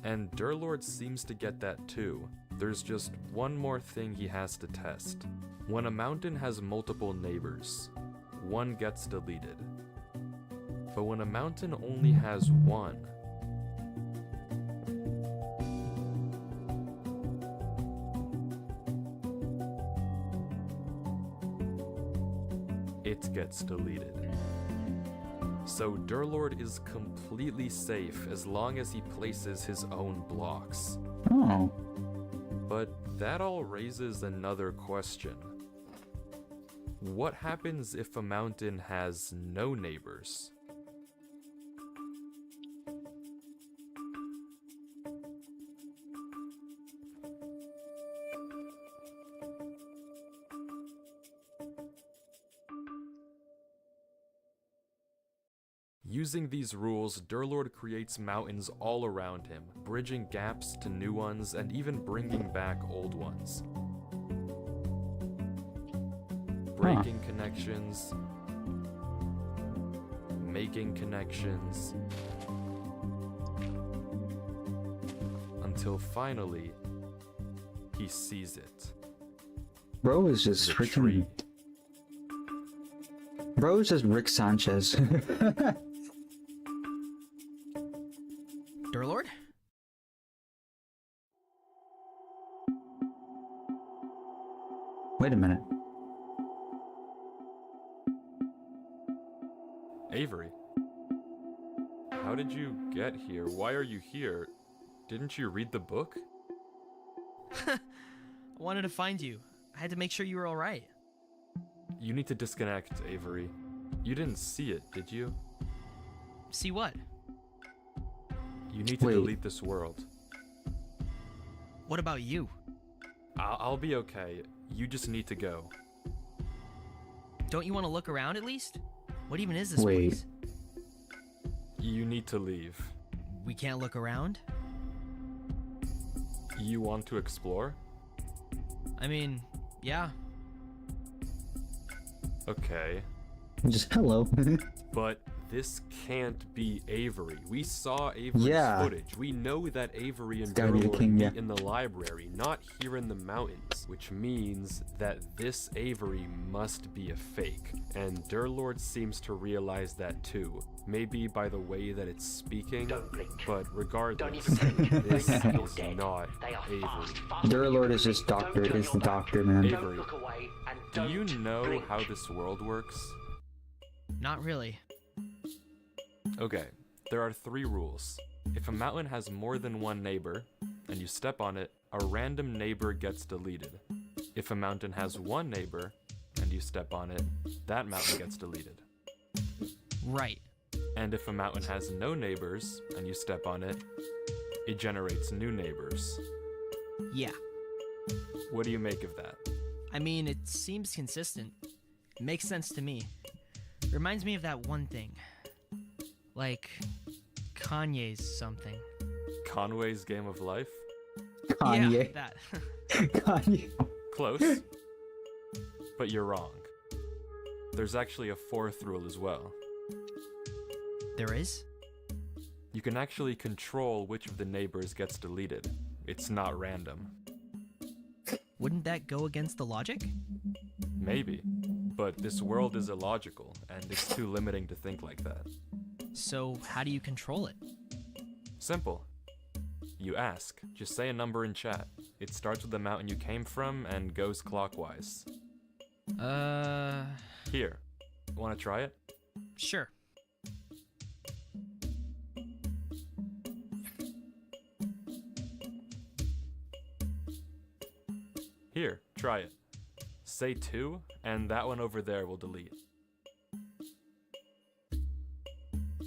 And Durlord seems to get that too. There's just one more thing he has to test. When a mountain has multiple neighbors, one gets deleted. But when a mountain only has one, it gets deleted. So Durlord is completely safe as long as he places his own blocks. Oh. But that all raises another question. What happens if a mountain has no neighbors? Using these rules, Durlord creates mountains all around him, bridging gaps to new ones and even bringing back old ones. Breaking connections, making connections, until finally, he sees it. Bro is just The freaking... tree. Bro is just Rick Sanchez. Durlord? Wait a minute. Avery, how did you get here? Why are you here? Didn't you read the book? I wanted to find you. I had to make sure you were alright. You need to disconnect, Avery. You didn't see it, did you? See what? You need to Wait. delete this world. What about you? I'll be okay. You just need to go. Don't you want to look around at least? What even is this Wait. place? You need to leave. We can't look around? You want to explore? I mean, yeah. Okay. Just hello. But this can't be Avery. We saw Avery's Yeah. footage. We know that Avery and Gotta be the Durlord king, meet yeah. in the library, not here in the mountains, which means that this Avery must be a fake. And Durlord seems to realize that too. Maybe by the way that it's speaking, Don't blink. but regardless, Don't even blink. this You're is dead. not They are Avery. fast. Durlord is just doctor, Don't turn is the your back. doctor, man. Avery, Don't look away and Do don't you know blink. how this world works? Not really. Okay, there are 3 rules. If a mountain has more than one neighbor, and you step on it, a random neighbor gets deleted. If a mountain has one neighbor, and you step on it, that mountain gets deleted. Right. And if a mountain has no neighbors, and you step on it, it generates new neighbors. Yeah. What do you make of that? I mean, it seems consistent. It makes sense to me. Reminds me of that one thing. Like, Kanye's something. Conway's Game of Life? Kanye. Yeah, that. Kanye. Close. But you're wrong. There's actually a 4th rule as well. There is? You can actually control which of the neighbors gets deleted. It's not random. Wouldn't that go against the logic? Maybe. But this world is illogical, and it's too limiting to think like that. So, how do you control it? Simple. You ask. Just say a number in chat. It starts with the mountain you came from and goes clockwise. Here. Wanna try it? Sure. Here, try it. Say 2, and that one over there will delete.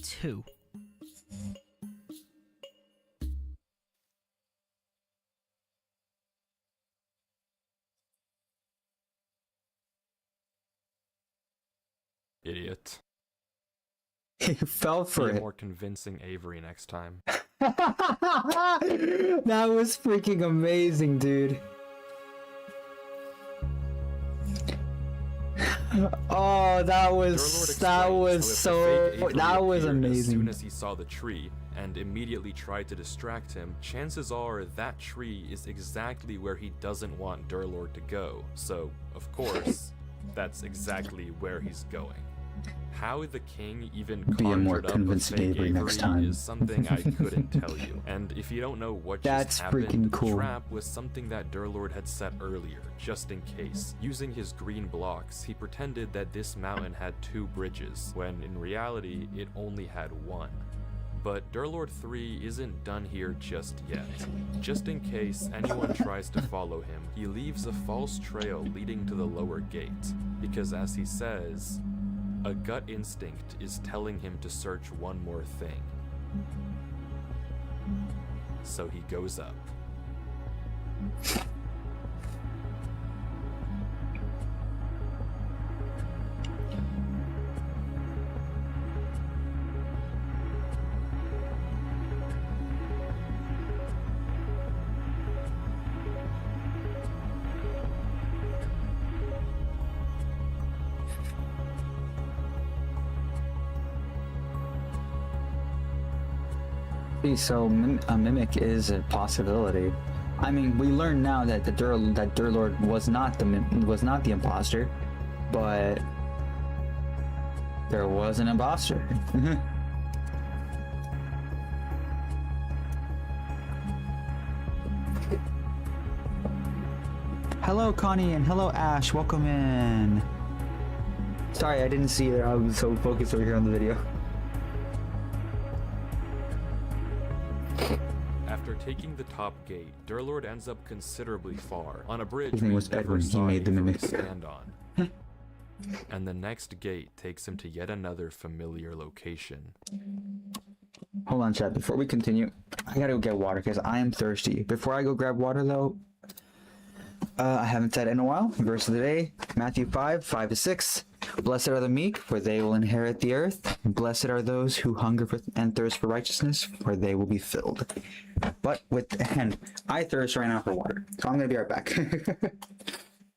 2. idiot. He fell Be for a it. more convincing Avery next time. That was freaking amazing, dude. Oh, that was amazing. As soon as he saw the tree and immediately tried to distract him, chances are that tree is exactly where he doesn't want Durlord to go. So, of course, that's exactly where he's going. How the king even Be a more conjured up a convincing fake Avery next time. is something I couldn't tell you. And if you don't know what That's just happened, freaking cool. the trap was something that Durlord had set earlier, just in case. Using his green blocks, he pretended that this mountain had 2 bridges, when in reality, it only had 1. But Durlord 3 isn't done here just yet. Just in case anyone tries to follow him, he leaves a false trail leading to the lower gate, because as he says, a gut instinct is telling him to search one more thing. So he goes up. See, so a mimic is a possibility. I mean, we learn now that that Durlord was not the imposter, but there was an imposter. Hello, Connie, and hello, Ash. Welcome in. Sorry, I didn't see you there. I was so focused over here on the video. After taking the top gate, Durlord ends up considerably far, on a bridge His name we was never Edwin. He saw made the Avery mimic. stand on. And the next gate takes him to yet another familiar location. Hold on, chat. Before we continue, I gotta go get water because I am thirsty. Before I go grab water, though, I haven't said it in a while. Verse of the day, Matthew 5:5-6. Blessed are the meek, for they will inherit the earth. Blessed are those who hunger and thirst for righteousness, for they will be filled. But I thirst right now for water, so I'm gonna be right back.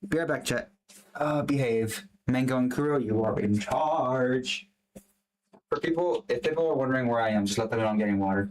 Be right back, chat. Behave. Mango and Kuro, you are in charge. If people are wondering where I am, just let them know I'm getting water.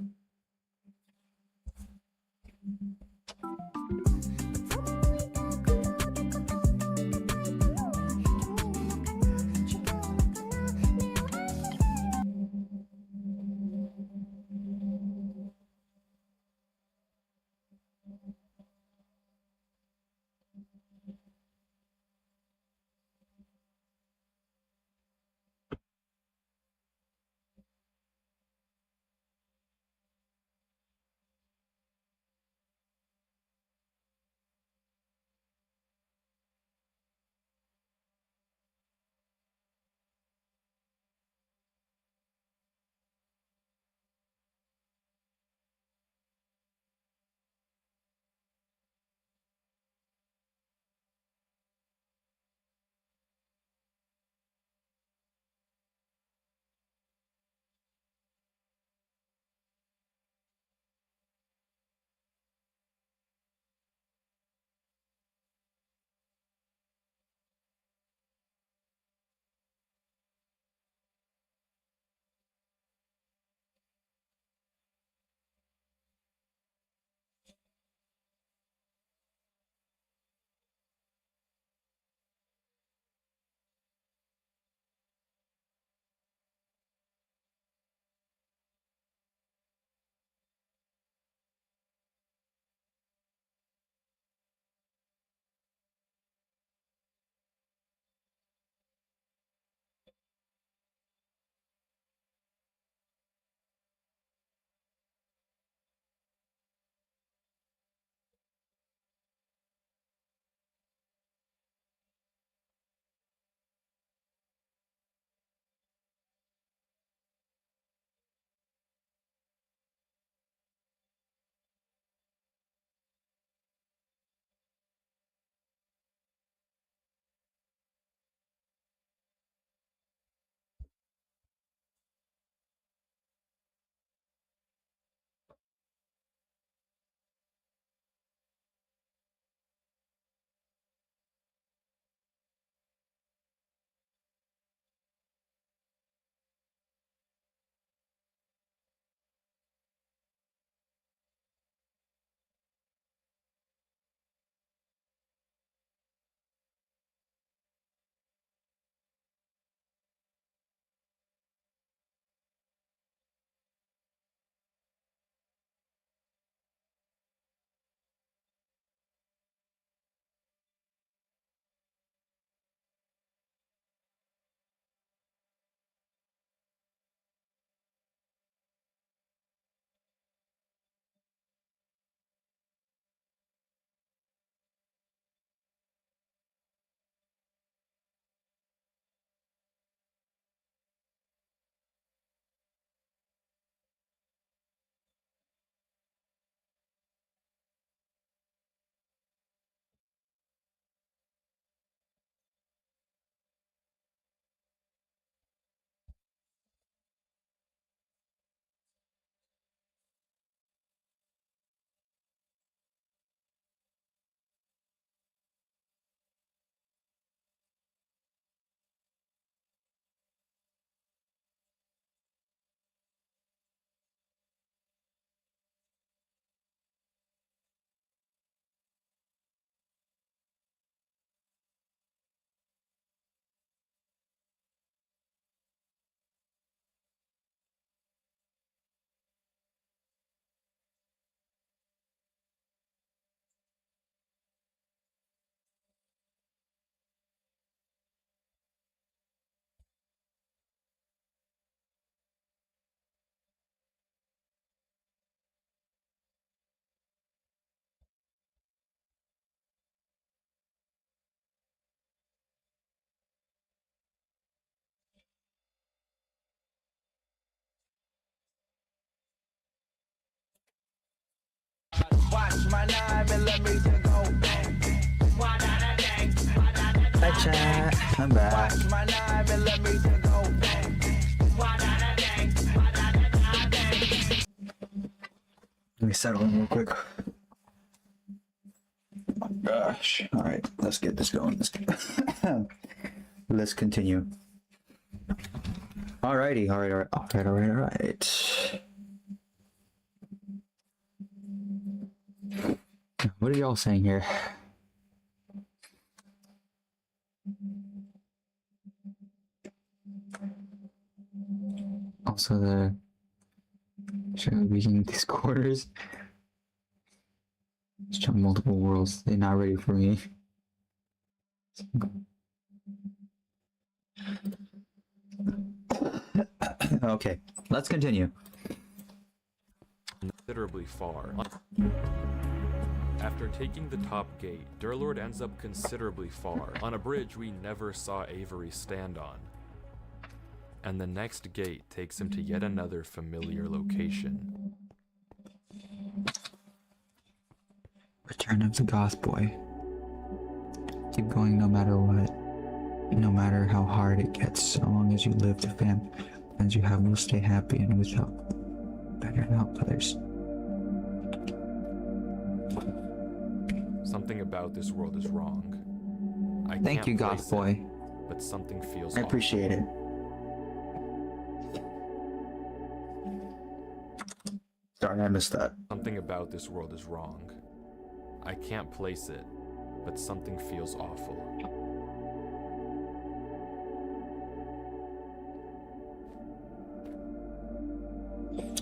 my 9mm go bang. Hi chat, I'm back. Watch my 9mm go bang. Let me settle in real quick. Oh gosh. Alright, let's get this going. Let's continue. Alrighty, alright. What are y'all saying here? Also, the should I be in these quarters? Let's jump multiple worlds. They're not ready for me. Okay, let's continue. Considerably far. After taking the top gate, Durlord ends up considerably far, on a bridge we never saw Avery stand on. And the next gate takes him to yet another familiar location. Return of the Goth Boy. Keep going no matter what. No matter how hard it gets, so long as you live the friends you have will stay happy and with help. Better and help others. Something about this world is wrong. Thank you, Goth Boy. But something feels I appreciate it. Sorry, I missed that. Something about this world is wrong. I can't place it, but something feels awful.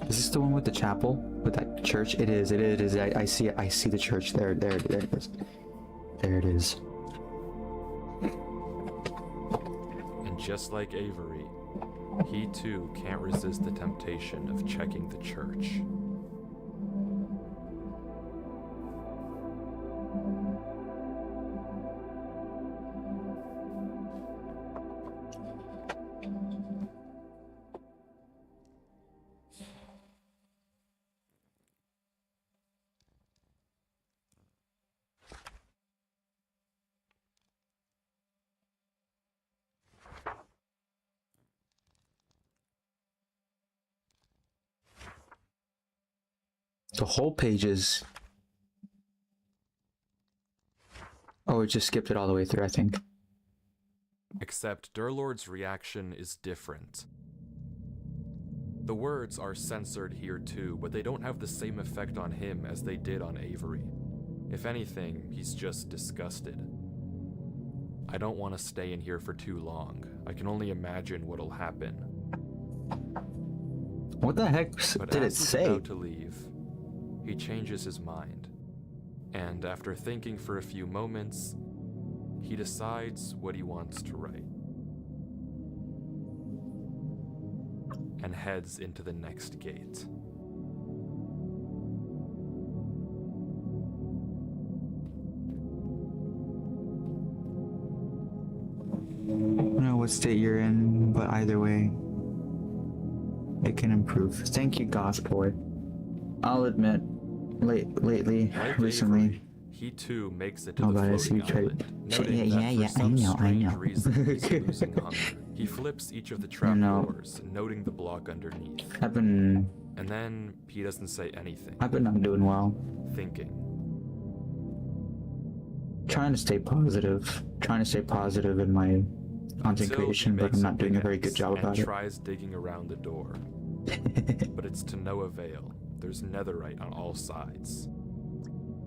Is this the one with the chapel? With that church? It is. I see it. I see the church. There it is. There it is. And just like Avery, he too can't resist the temptation of checking the church. The whole page is... Oh, it just skipped it all the way through, I think. Except Durlord's reaction is different. The words are censored here too, but they don't have the same effect on him as they did on Avery. If anything, he's just disgusted. I don't want to stay in here for too long. I can only imagine what'll happen. What the heck But did it as he's say? about to leave, he changes his mind. And after thinking for a few moments, he decides what he wants to write. And heads into the next gate. I don't know what state you're in, but either way, it can improve. Thank you, Goth Boy. I'll admit, lately, Like recently. Avery, he too makes it to Oh, the but I see floating you tried- island, Yeah, noting yeah, that for I some know. strange reason he's losing hunger. He flips each of the trap know. doors, noting the block underneath. I've been And then he doesn't say anything, not doing well. thinking. Trying to stay positive. Trying to stay positive in my content Until he creation, but makes I'm a not doing a very pickaxe good job and about it. tries digging around the door. But it's to no avail. There's netherite on all sides.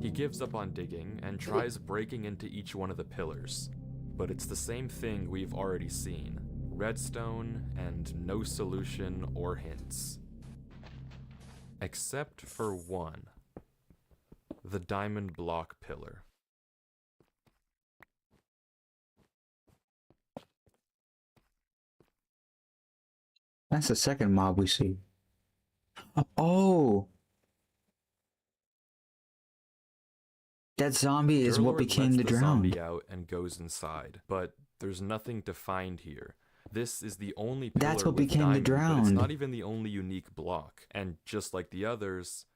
He gives up on digging and tries breaking into each one of the pillars. But it's the same thing we've already seen. Redstone and no solution or hints. Except for one. The diamond block pillar. That's the second mob we see. Oh! That zombie is what Durlord became lets the drowned. zombie out and goes inside, but there's nothing to find here. This is the only pillar That's what with became the diamond, but it's drowned. not even the only unique block. And just like the others,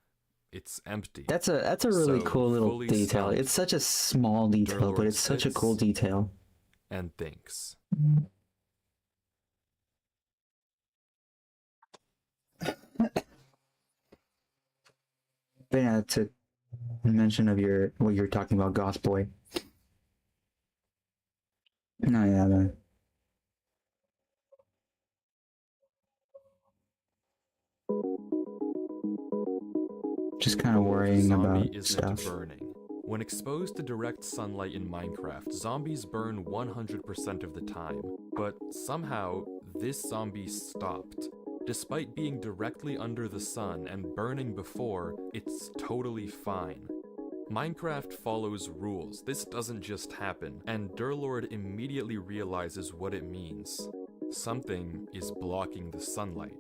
it's empty. That's a really So, cool little fully detail. stunned, It's such a small detail, but Durlord it's such a sits cool detail. and thinks. But yeah, to mention of what you're talking about, Goth Boy. No, yeah, just kind of worrying Zombie about isn't stuff. burning. When exposed to direct sunlight in Minecraft, zombies burn 100% of the time, but somehow this zombie stopped. Despite being directly under the sun and burning before, it's totally fine. Minecraft follows rules. This doesn't just happen, and Durlord immediately realizes what it means. Something is blocking the sunlight.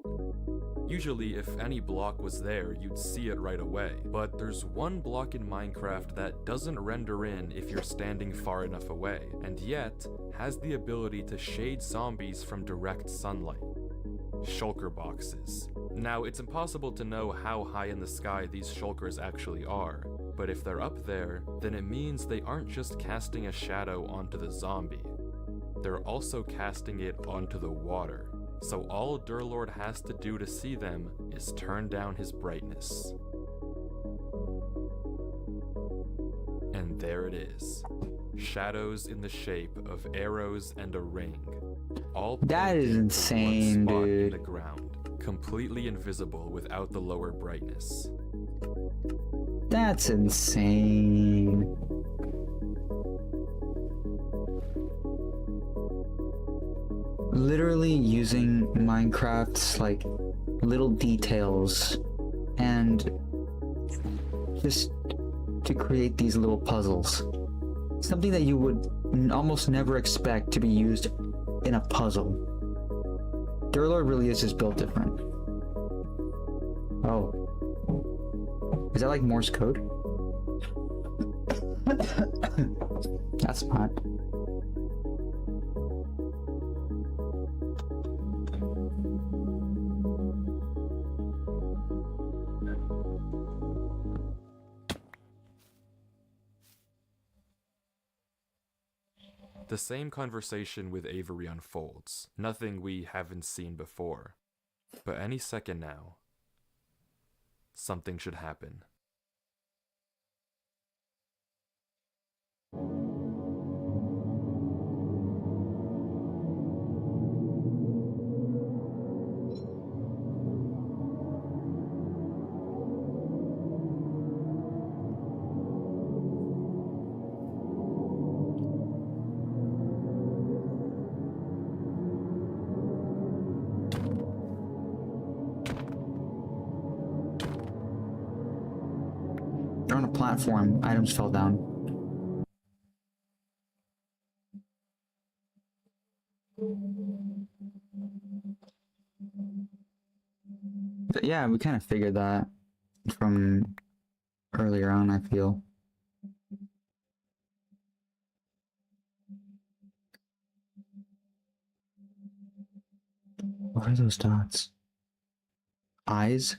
Usually, if any block was there, you'd see it right away, but there's one block in Minecraft that doesn't render in if you're standing far enough away, and yet has the ability to shade zombies from direct sunlight. Shulker boxes. Now, it's impossible to know how high in the sky these shulkers actually are, but if they're up there, then it means they aren't just casting a shadow onto the zombie. They're also casting it onto the water. So all Durlord has to do to see them is turn down his brightness. And there it is. Shadows in the shape of arrows and a ring. All That is pointing to one insane, spot in dude. the ground, completely invisible without the lower brightness. That's insane. Literally using Minecraft's like little details and just to create these little puzzles. Something that you would almost never expect to be used in a puzzle. Durlord really is just built different. Oh. Is that like Morse code? That's not. The same conversation with Avery unfolds, nothing we haven't seen before. But any second now, something should happen. They're on a platform. Items fell down. But yeah, we kind of figured that from earlier on, I feel. What are those dots? Eyes?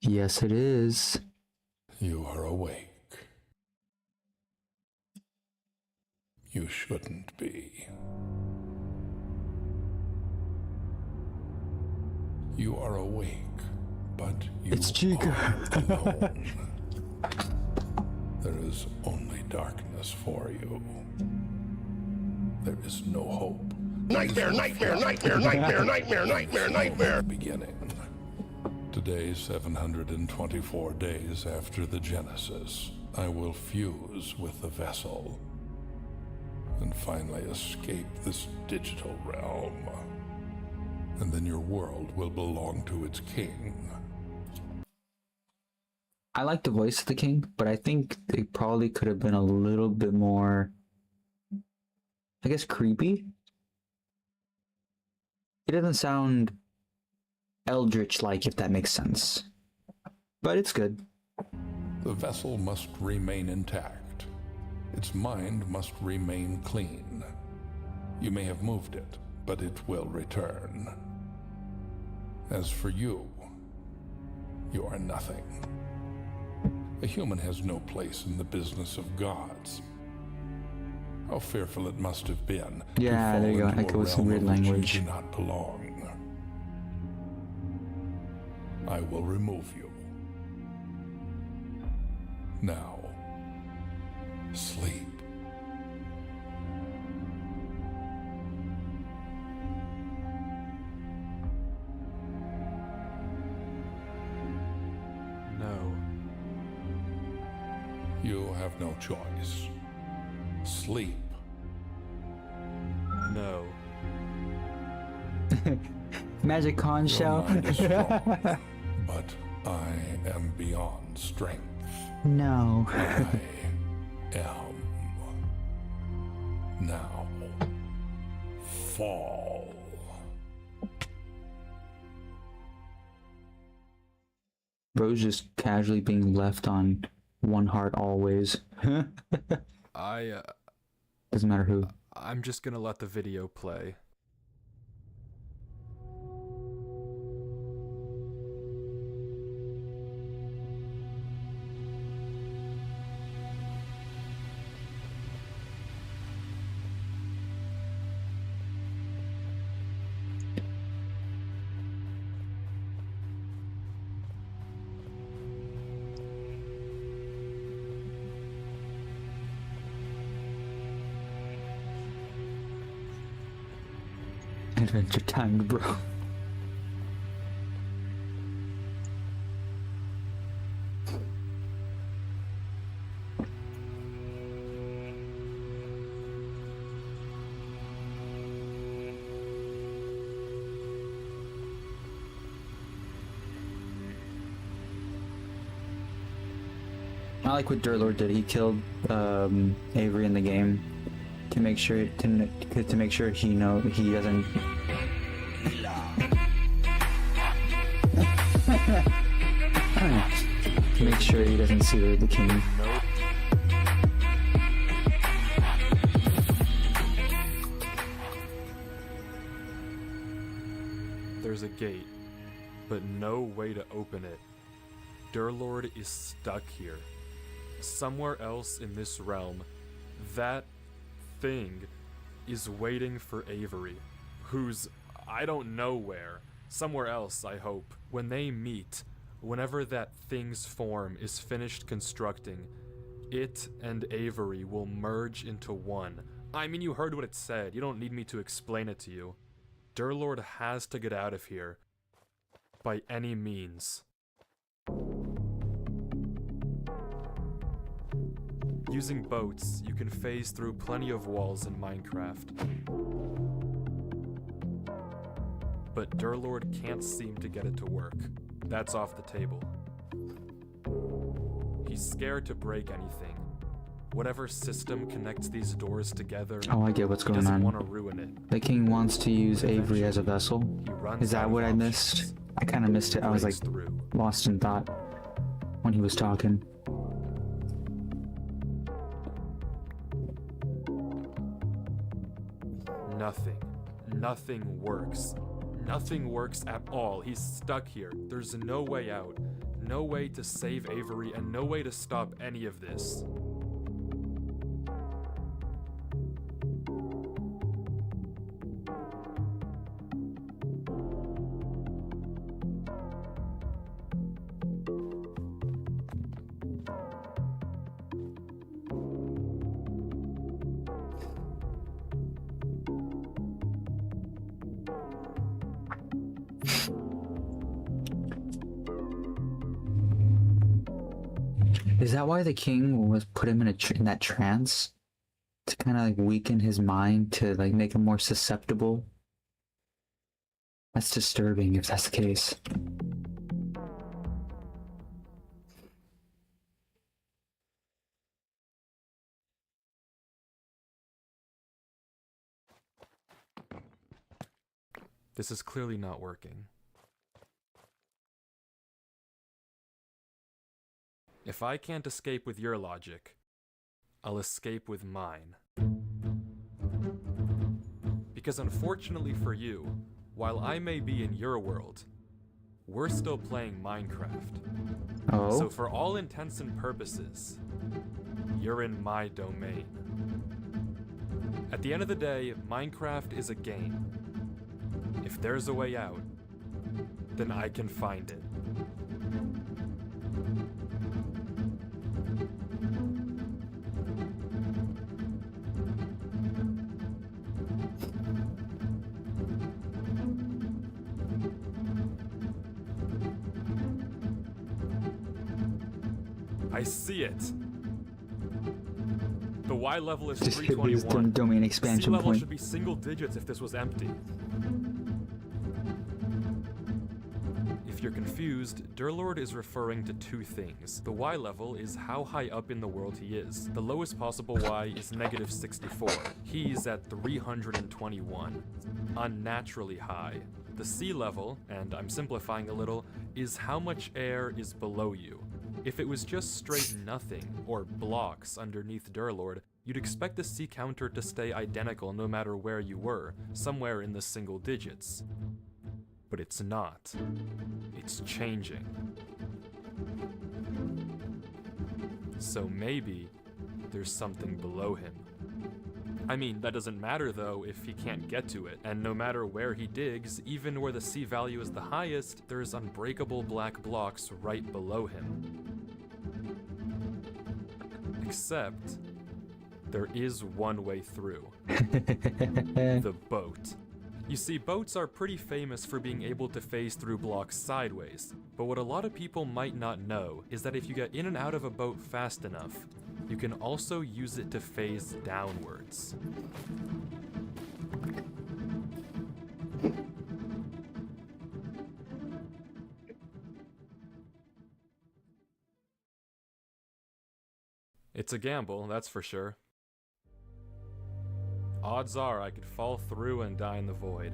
Yes, it is. You are awake. You shouldn't be. You are awake, but you It's Chica. are alone. There is only darkness for you. There is no hope. Nightmare, nightmare, nightmare, nightmare, nightmare, nightmare, nightmare. Beginning. Today, 724 days after the Genesis, I will fuse with the vessel and finally escape this digital realm. And then your world will belong to its king. I like the voice of the king, but I think it probably could have been a little bit more, I guess, creepy. It doesn't sound eldritch-like, if that makes sense. But it's good. The vessel must remain intact. Its mind must remain clean. You may have moved it, but it will return. As for you, You are nothing. A human has no place in the business of gods. How fearful it must have been Yeah, to fall there you go. into Echo a with some realm weird of which language. you do not belong. I will remove you. Now, sleep. No. You have no choice. Sleep. No. Magic con Your show. mind is strong, but I am beyond strength. No. I am. Now. Fall. Bro's just casually being left on one heart always. Doesn't matter who. I'm just gonna let the video play. Adventure time, bro. I like what Durlord did. He killed Avery in the game to make sure to make sure he doesn't. To make sure he doesn't see the king. Nope. There's a gate, but no way to open it. Durlord is stuck here. Somewhere else in this realm, that thing is waiting for Avery, who's I don't know where. Somewhere else, I hope. When they meet, whenever that thing's form is finished constructing, it and Avery will merge into one. I mean, you heard what it said. You don't need me to explain it to you. Durlord has to get out of here. By any means. Using boats, you can phase through plenty of walls in Minecraft. But Durlord can't seem to get it to work. That's off the table. He's scared to break anything. Whatever system connects these doors together, Oh, I get what's he going doesn't on. want to ruin it. The king wants to use Avery as a vessel. He runs Is that out what of I options. missed? I kind of missed it. I was like Breaks through. lost in thought when he was talking. Nothing works. Nothing works at all. He's stuck here. There's no way out. No way to save Avery and no way to stop any of this. Is that why the king was put him in in that trance? To kind of like weaken his mind, to like make him more susceptible? That's disturbing if that's the case. This is clearly not working. If I can't escape with your logic, I'll escape with mine. Because unfortunately for you, while I may be in your world, we're still playing Minecraft. Oh. So for all intents and purposes, you're in my domain. At the end of the day, Minecraft is a game. If there's a way out, then I can find it. I see it. The Y level is Just hit his 321. domain C expansion level point. should be single digits if this was empty. If you're confused, Durlord is referring to two things. The Y level is how high up in the world he is. The lowest possible Y is negative 64. He's at 321. Unnaturally high. The C level, and I'm simplifying a little, is how much air is below you. If it was just straight nothing, or blocks underneath Durlord, you'd expect the C counter to stay identical no matter where you were, somewhere in the single digits. But it's not. It's changing. So maybe there's something below him. I mean, that doesn't matter though if he can't get to it, and no matter where he digs, even where the C value is the highest, there's unbreakable black blocks right below him. Except, there is one way through. The boat. You see, boats are pretty famous for being able to phase through blocks sideways, but what a lot of people might not know is that if you get in and out of a boat fast enough, you can also use it to phase downwards. It's a gamble, that's for sure. Odds are I could fall through and die in the void.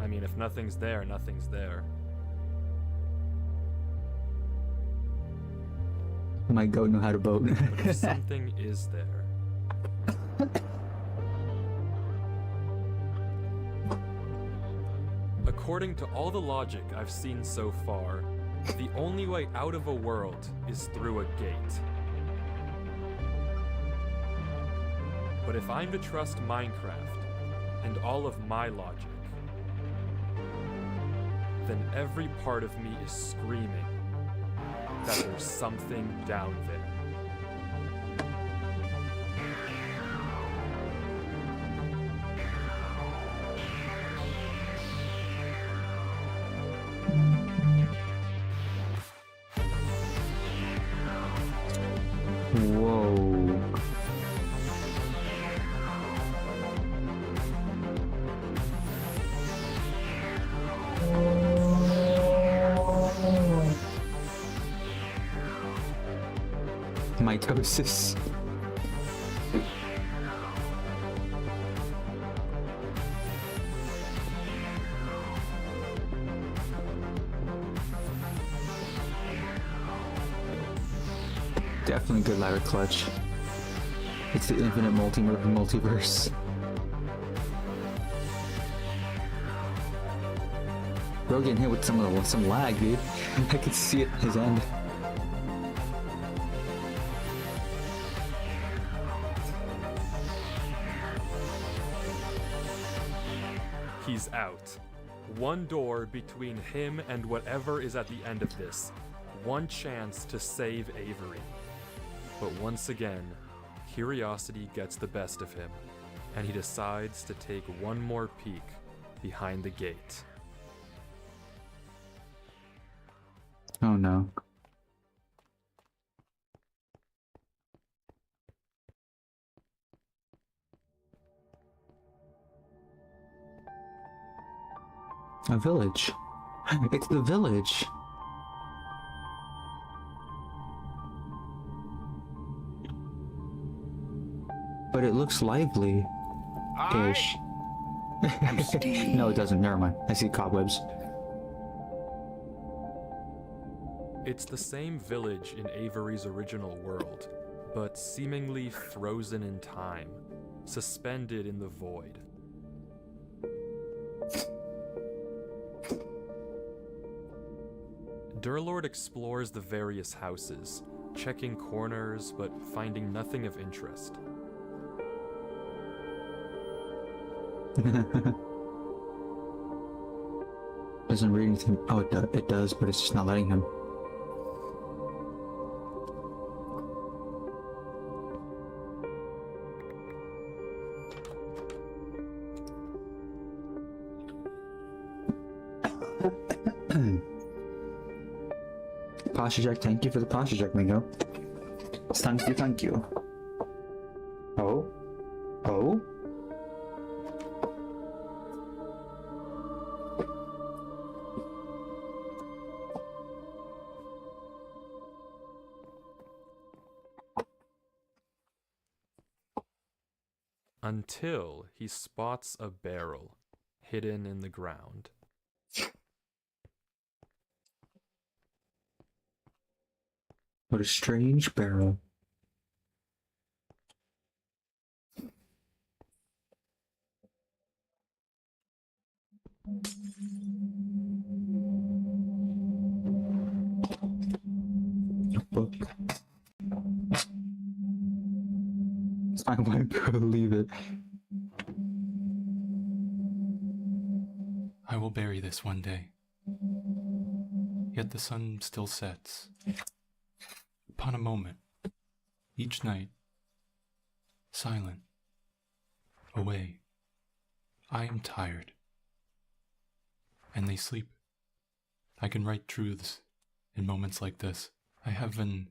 I mean, if nothing's there, nothing's there. My goat know how to boat. But if something is there... According to all the logic I've seen so far, the only way out of a world is through a gate. But if I'm to trust Minecraft and all of my logic, then every part of me is screaming that there's something down there. Whoa. Mitosis. Definitely good ladder clutch. It's the infinite multiverse. Bro getting hit with some lag, dude. I could see it at his end. He's out. One door between him and whatever is at the end of this. One chance to save Avery. But once again, curiosity gets the best of him, and he decides to take one more peek behind the gate. Oh no. A village. It's the village. But it looks lively. Ish. No, it doesn't. Never mind. I see cobwebs. It's the same village in Avery's original world, but seemingly frozen in time, suspended in the void. Durlord explores the various houses, checking corners but finding nothing of interest. Doesn't read anything. Oh, it does, but it's just not letting him. Posture check, thank you for the posture check, Mingo. Thank you, thank you. Oh? Oh? Until he spots a barrel hidden in the ground. What a strange barrel. Book. I won't believe it. I will bury this one day. Yet the sun still sets. Upon a moment, each night, silent, away. I am tired, and they sleep. I can write truths in moments like this. I have an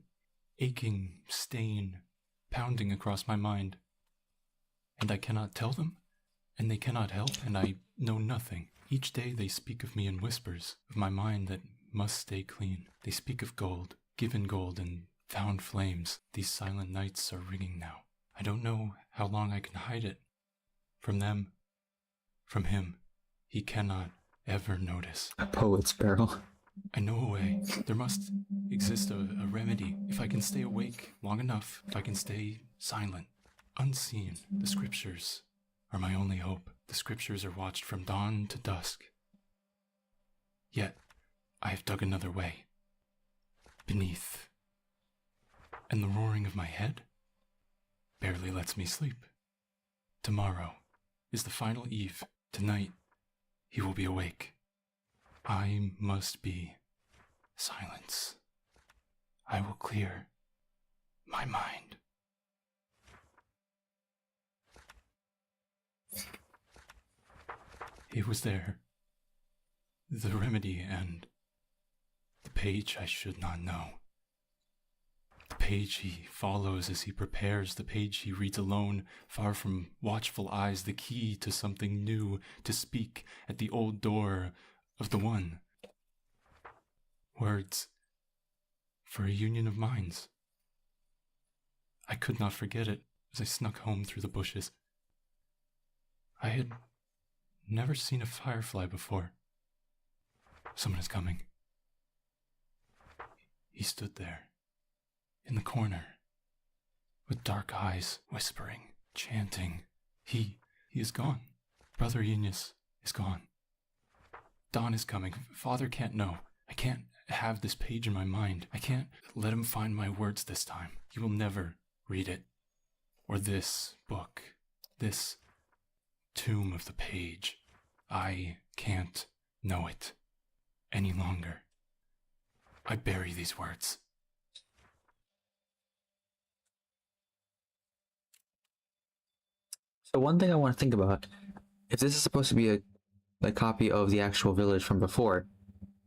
aching stain pounding across my mind, and I cannot tell them, and they cannot help, and I know nothing. Each day they speak of me in whispers, of my mind that must stay clean. They speak of gold, given gold, and found flames. These silent nights are ringing now. I don't know how long I can hide it. From them, from him. He cannot ever notice. A poet's barrel. I know a way. There must exist a remedy. If I can stay awake long enough, if I can stay silent, unseen. The scriptures are my only hope. The scriptures are watched from dawn to dusk. Yet, I have dug another way. Beneath. And the roaring of my head barely lets me sleep. Tomorrow is the final eve. Tonight, he will be awake. I must be silence. I will clear my mind. He was there. The remedy and the page I should not know. The page he follows as he prepares, the page he reads alone, far from watchful eyes, the key to something new, to speak at the old door of the one. Words for a union of minds. I could not forget it as I snuck home through the bushes. I had never seen a firefly before. Someone is coming. He stood there, in the corner, with dark eyes, whispering, chanting. He is gone. Brother Eunice is gone. Dawn is coming. Father can't know. I can't have this page in my mind. I can't let him find my words this time. He will never read it. Or this book. This tomb of the page. I can't know it any longer. I bury these words. So one thing I want to think about, if this is supposed to be a copy of the actual village from before,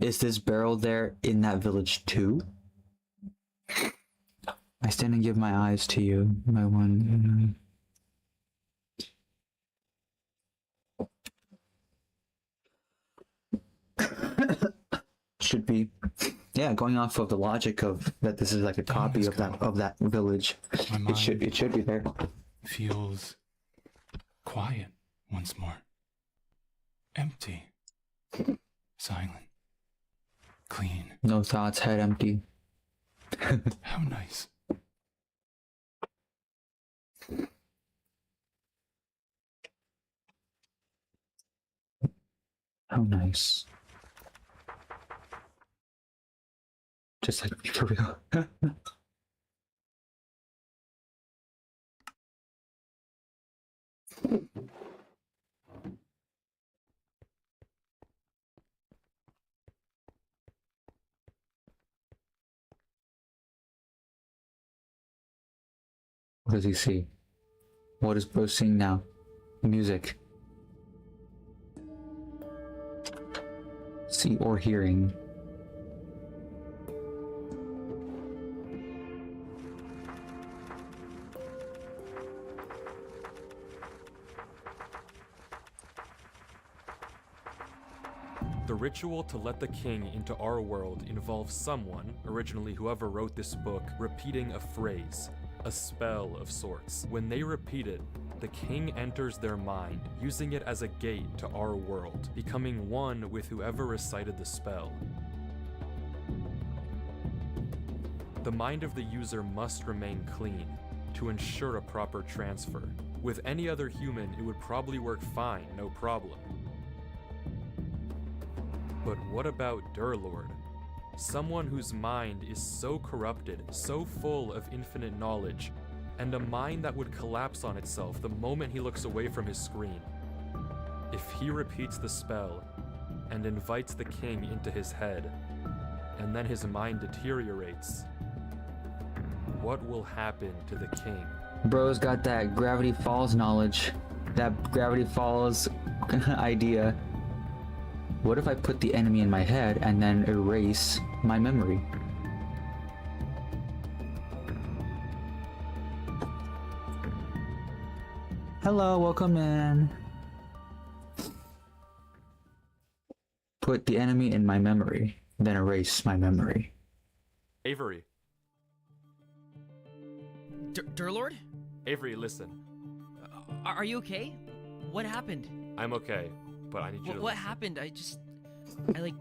is this barrel there in that village too? I stand and give my eyes to you, my one. Should be, yeah. Going off of the logic of that, this is like a copy of that village. It should be there. Feels quiet once more. Empty. Silent. Clean. No thoughts, head empty. How nice. How nice. Just like me for real. What does he see? What is Bro seeing now? Music. See or hearing. The ritual to let the king into our world involves someone, originally whoever wrote this book, repeating a phrase, a spell of sorts. When they repeat it, the king enters their mind, using it as a gate to our world, becoming one with whoever recited the spell. The mind of the user must remain clean to ensure a proper transfer. With any other human, it would probably work fine, no problem. But what about Durlord? Someone whose mind is so corrupted, so full of infinite knowledge, and a mind that would collapse on itself the moment he looks away from his screen. If he repeats the spell and invites the king into his head, and then his mind deteriorates, what will happen to the king? Bro's got that Gravity Falls knowledge. That Gravity Falls idea. What if I put the enemy in my head and then erase my memory? Hello, welcome in. Put the enemy in my memory, then erase my memory. Avery. Durlord? Avery, listen. Are you okay? What happened? I'm okay, but I need you to What listen. happened? I like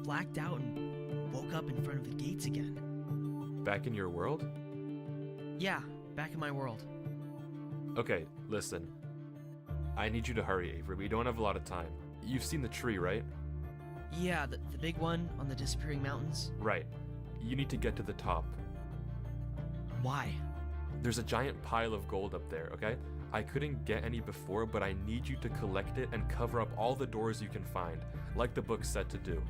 blacked out and woke up in front of the gates again. Back in your world? Yeah, back in my world. Okay, listen. I need you to hurry, Avery. We don't have a lot of time. You've seen the tree, right? Yeah, the big one on the disappearing mountains. Right. You need to get to the top. Why? There's a giant pile of gold up there, okay? I couldn't get any before, but I need you to collect it and cover up all the doors you can find, like the book said to do.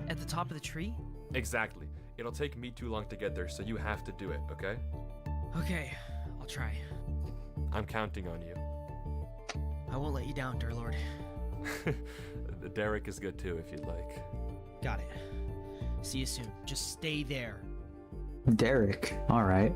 At the top of the tree? Exactly. It'll take me too long to get there, so you have to do it, okay? Okay, I'll try. I'm counting on you. I won't let you down, Durlord. Derek is good too, if you'd like. Got it. See you soon. Just stay there. Derek, alright.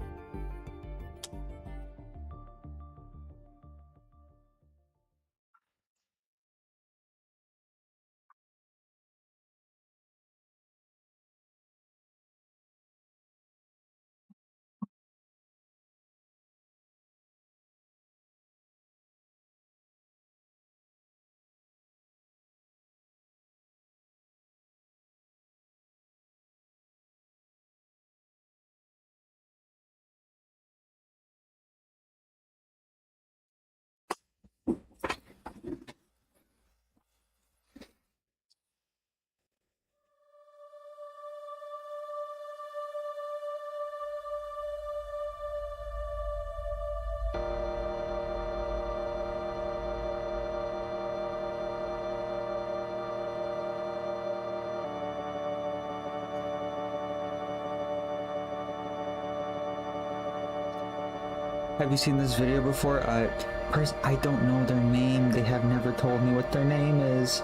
Have you seen this video before? I don't know their name. They have never told me what their name is.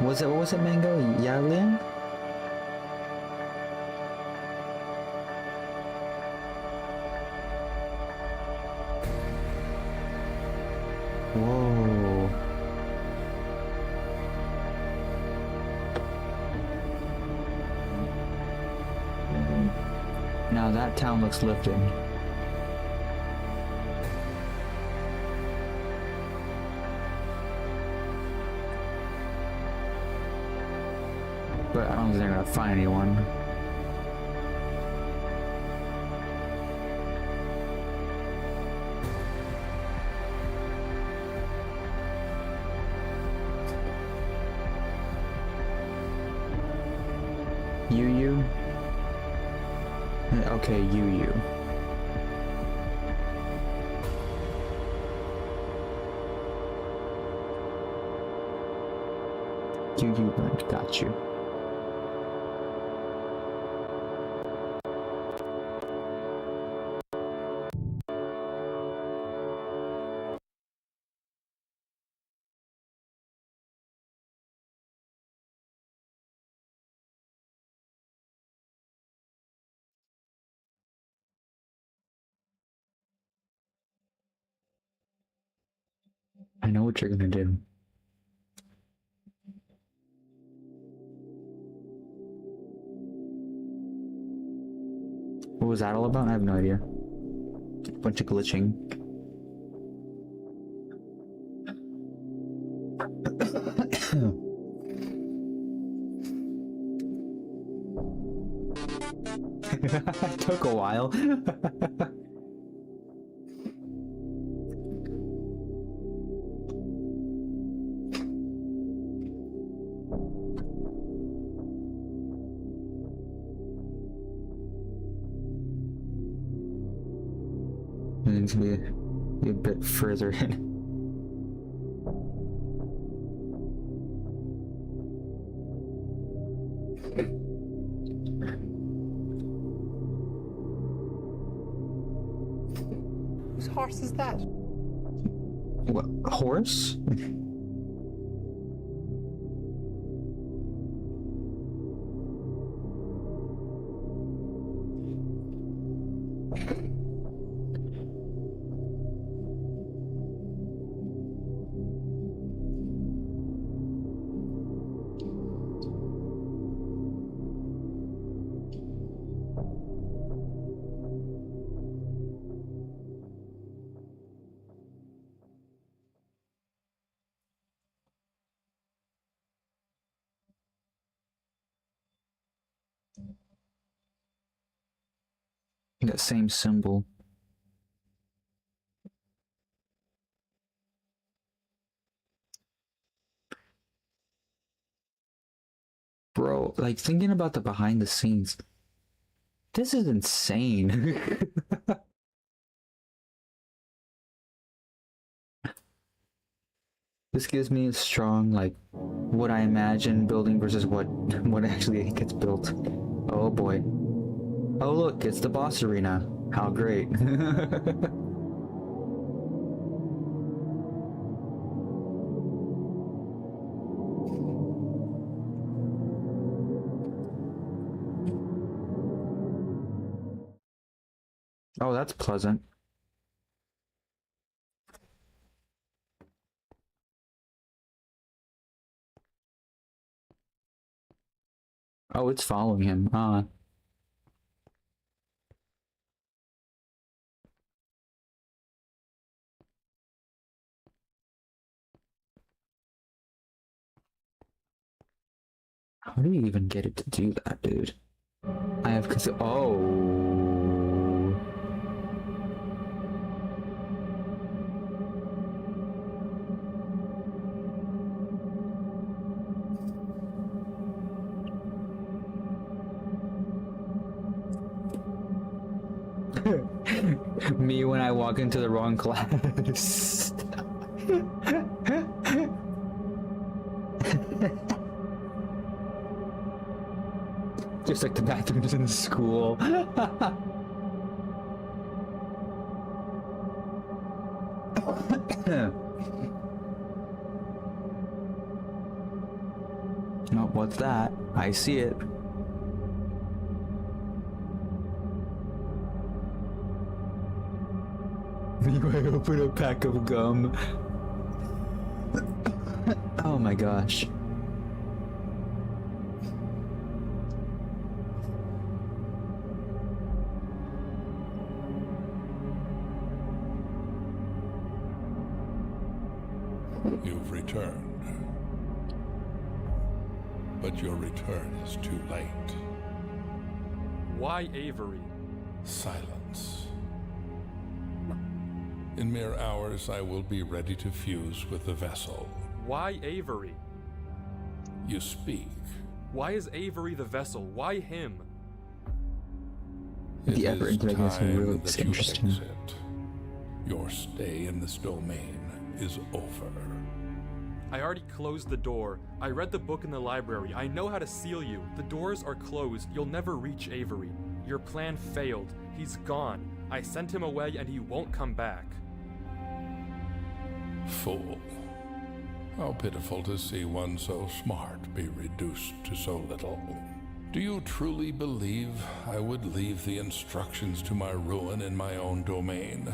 What was it, Mango? Yalian? Whoa. Now that town looks lifted. But I don't think they're gonna find anyone. You? Okay, you. You went. Got you. I know what you're gonna do. What was that all about? I have no idea. Bunch of glitching. Took a while. It needs to be a bit further in. Whose horse is that? What, horse? That same symbol. Bro, like thinking about the behind the scenes. This is insane. This gives me a strong, like, what I imagine building versus what actually gets built. Oh boy. Oh look, it's the boss arena. How great. Oh, that's pleasant. Oh, it's following him. How do you even get it to do that, dude? I have oh. Me when I walk into the wrong class. Just like the bathrooms in school. Oh, what's that? I see it. You might open a pack of gum. Oh my gosh. You've returned. But your return is too late. Why Avery? Silence. In mere hours, I will be ready to fuse with the vessel. Why Avery? You speak. Why is Avery the vessel? Why him? the effort into making this really that you interesting. exit. Your stay in this domain is over. I already closed the door. I read the book in the library. I know how to seal you. The doors are closed. You'll never reach Avery. Your plan failed. He's gone. I sent him away and he won't come back. Fool. How pitiful to see one so smart be reduced to so little. Do you truly believe I would leave the instructions to my ruin in my own domain?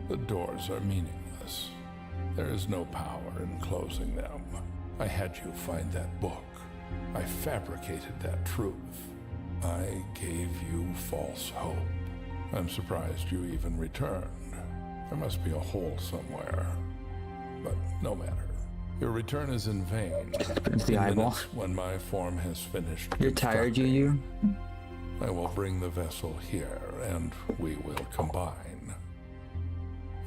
The doors are meaningless. There is no power in closing them. I had you find that book. I fabricated that truth. I gave you false hope. I'm surprised you even returned. There must be a hole somewhere. But no matter. Your return is in vain. It's the eyeball. Minutes when my form has finished. You're tired, you? I will bring the vessel here, and we will combine.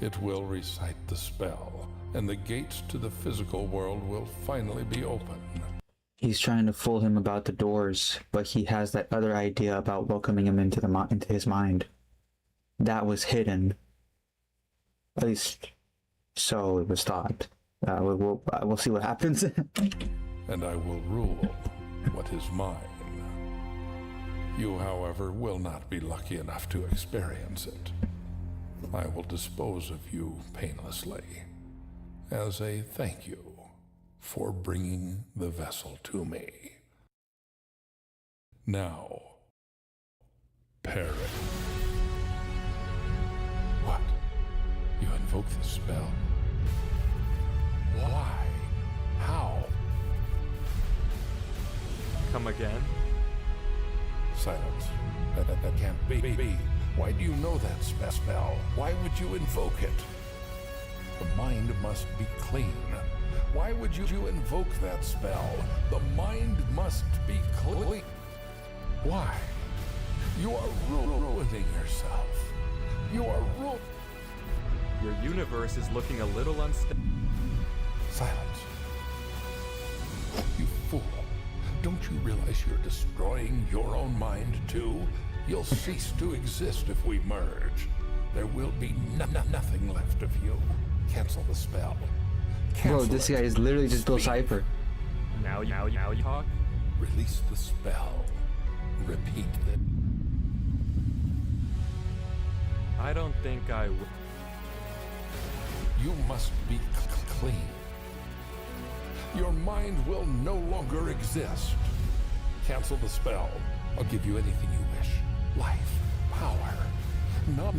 It will recite the spell, and the gates to the physical world will finally be open. He's trying to fool him about the doors, but he has that other idea about welcoming him into his mind. That was hidden. At least, so it was thought. We'll see what happens. And I will rule what is mine. You, however, will not be lucky enough to experience it. I will dispose of you painlessly, as a thank you for bringing the vessel to me. Now, parry. What? You invoke the spell? Why? How? Come again? Silence. That can't be. Why do you know that spell? Why would you invoke it? The mind must be clean. Why would you invoke that spell? The mind must be clean. Why? You are ruining yourself. You are Your universe is looking a little unstable. Silence. You fool. Don't you realize you're destroying your own mind too? You'll cease to exist if we merge. There will be nothing left of you. Cancel the spell. Bro, this guy is literally just Bill Cipher. Now you talk? Release the spell. Repeat it. I don't think I will. You must be clean. Your mind will no longer exist. Cancel the spell. I'll give you anything you wish. Life, power. No.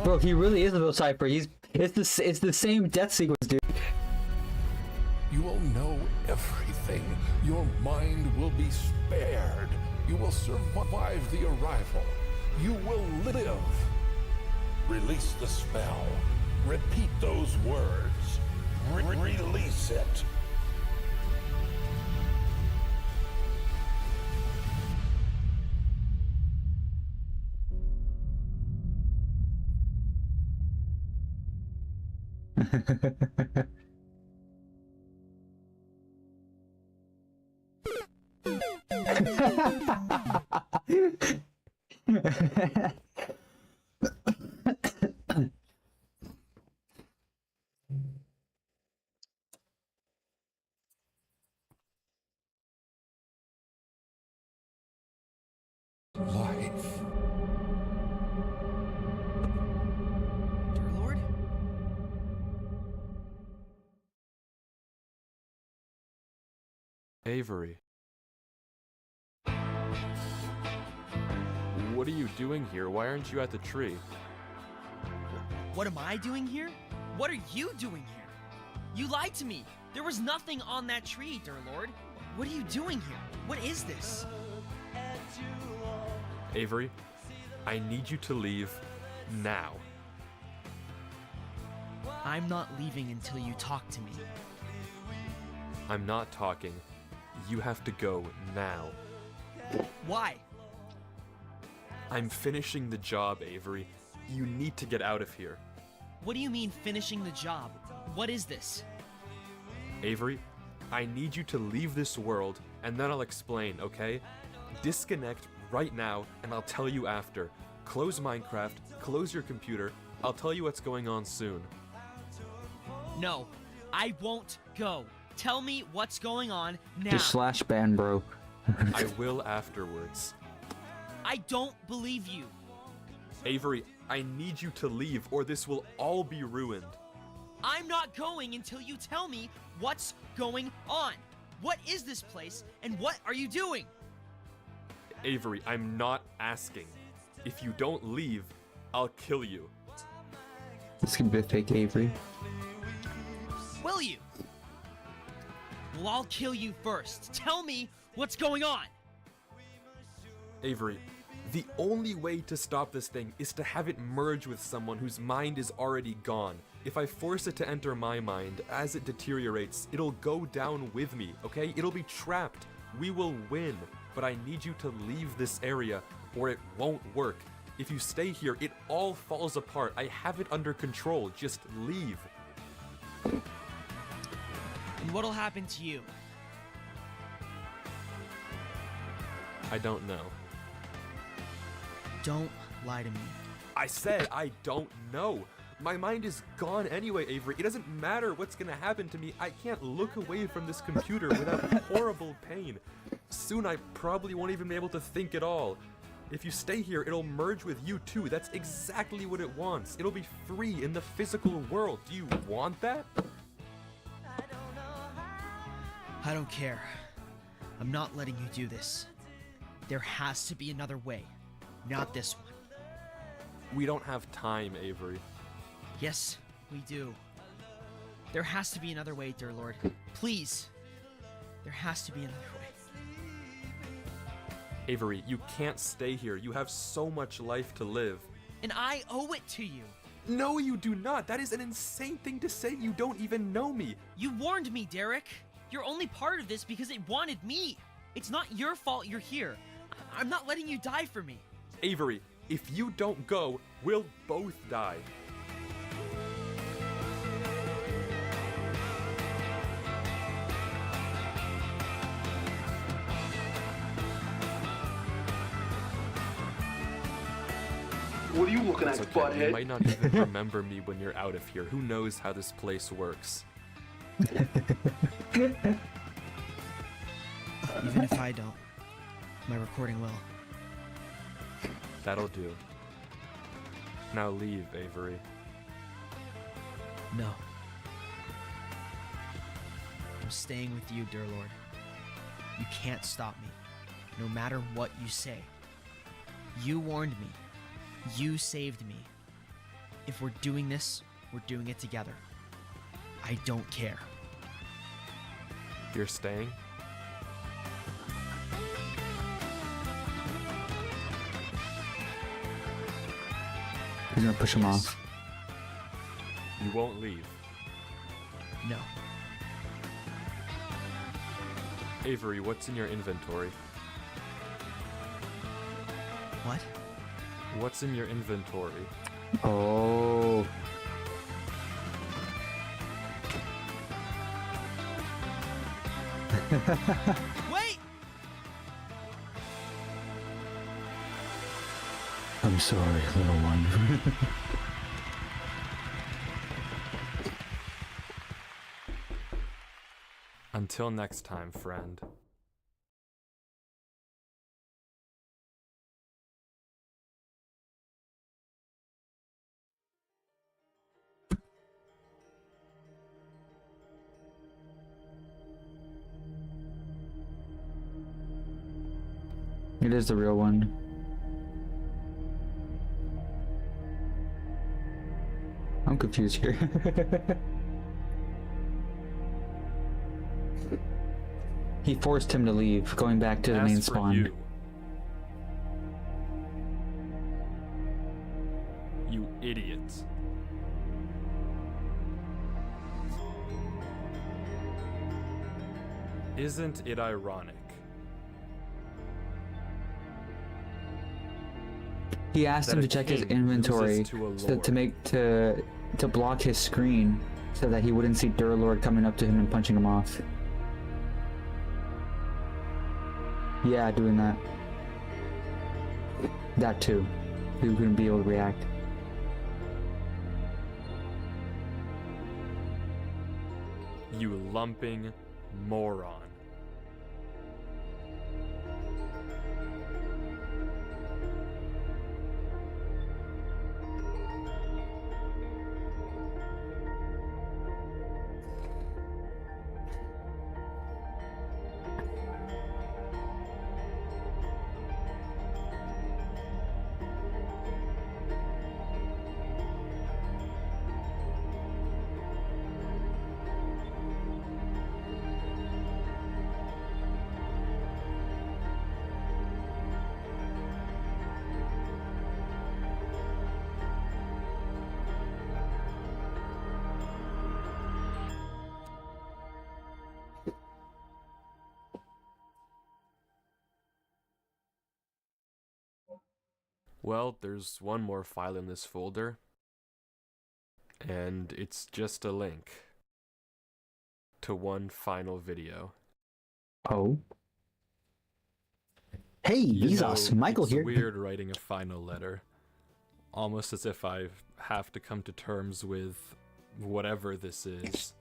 Bro, he really is a Bill Cipher. It's the same death sequence, dude. You will know everything. Your mind will be spared. You will survive the arrival. You will live. Release the spell. Repeat those words. Release it. Life. Dear Lord? Avery. What are you doing here? Why aren't you at the tree? What am I doing here? What are you doing here? You lied to me. There was nothing on that tree, dear Lord. What are you doing here? What is this? Avery, I need you to leave now. I'm not leaving until you talk to me. I'm not talking. You have to go now. Why? I'm finishing the job, Avery. You need to get out of here. What do you mean finishing the job? What is this? Avery, I need you to leave this world, and then I'll explain, okay? Disconnect right now, and I'll tell you after. close Minecraft, close your computer. I'll tell you what's going on soon. No, I won't go. Tell me what's going on now. Just slash ban, bro. I will afterwards. I don't believe you. Avery, I need you to leave or this will all be ruined. I'm not going until you tell me what's going on. What is this place, and what are you doing? Avery, I'm not asking. If you don't leave, I'll kill you. This could be a fake Avery. Will you? Well, I'll kill you first. Tell me what's going on. Avery, the only way to stop this thing is to have it merge with someone whose mind is already gone. If I force it to enter my mind, as it deteriorates, it'll go down with me, okay? It'll be trapped. We will win, but I need you to leave this area or it won't work. If you stay here, it all falls apart. I have it under control. Just leave. And what'll happen to you? I don't know. Don't lie to me. I said I don't know. My mind is gone anyway, Avery. It doesn't matter what's gonna happen to me. I can't look away from this computer without horrible pain. Soon I probably won't even be able to think at all. If you stay here, it'll merge with you too. That's exactly what it wants. It'll be free in the physical world. Do you want that? I don't care. I'm not letting you do this. There has to be another way. Not this one. We don't have time, Avery. Yes, we do. There has to be another way, dear Lord. Please. There has to be another way. Avery, you can't stay here. You have so much life to live. And I owe it to you. No, you do not. That is an insane thing to say. You don't even know me. You warned me, Derek. You're only part of this because it wanted me. It's not your fault you're here. I'm not letting you die for me. Avery, if you don't go, we'll both die. What are you looking at, It's okay. butthead? You might not even remember me when you're out of here. Who knows how this place works? Even if I don't, my recording will. That'll do. Now leave, Avery. No. I'm staying with you, dear Lord. You can't stop me, no matter what you say. You warned me. You saved me. If we're doing this, we're doing it together. I don't care. You're staying? He's gonna push him off. You won't leave. No. Avery, what's in your inventory? What? What's in your inventory? Oh. Wait! I'm sorry, little one. Until next time, friend. It is the real one. I'm confused here. He forced him to leave, going back to the main As for spawn. You idiot. Isn't it ironic? He asked him that to a check his king inventory loses to a so lord? to block his screen so that he wouldn't see Durlord coming up to him and punching him off. Yeah, doing that. That too. people can be able to react. You lumping moron. Well, there's one more file in this folder, and it's just a link to one final video. Oh. Hey, You Bezos, know, Michael it's here. weird writing a final letter, almost as if I have to come to terms with whatever this is,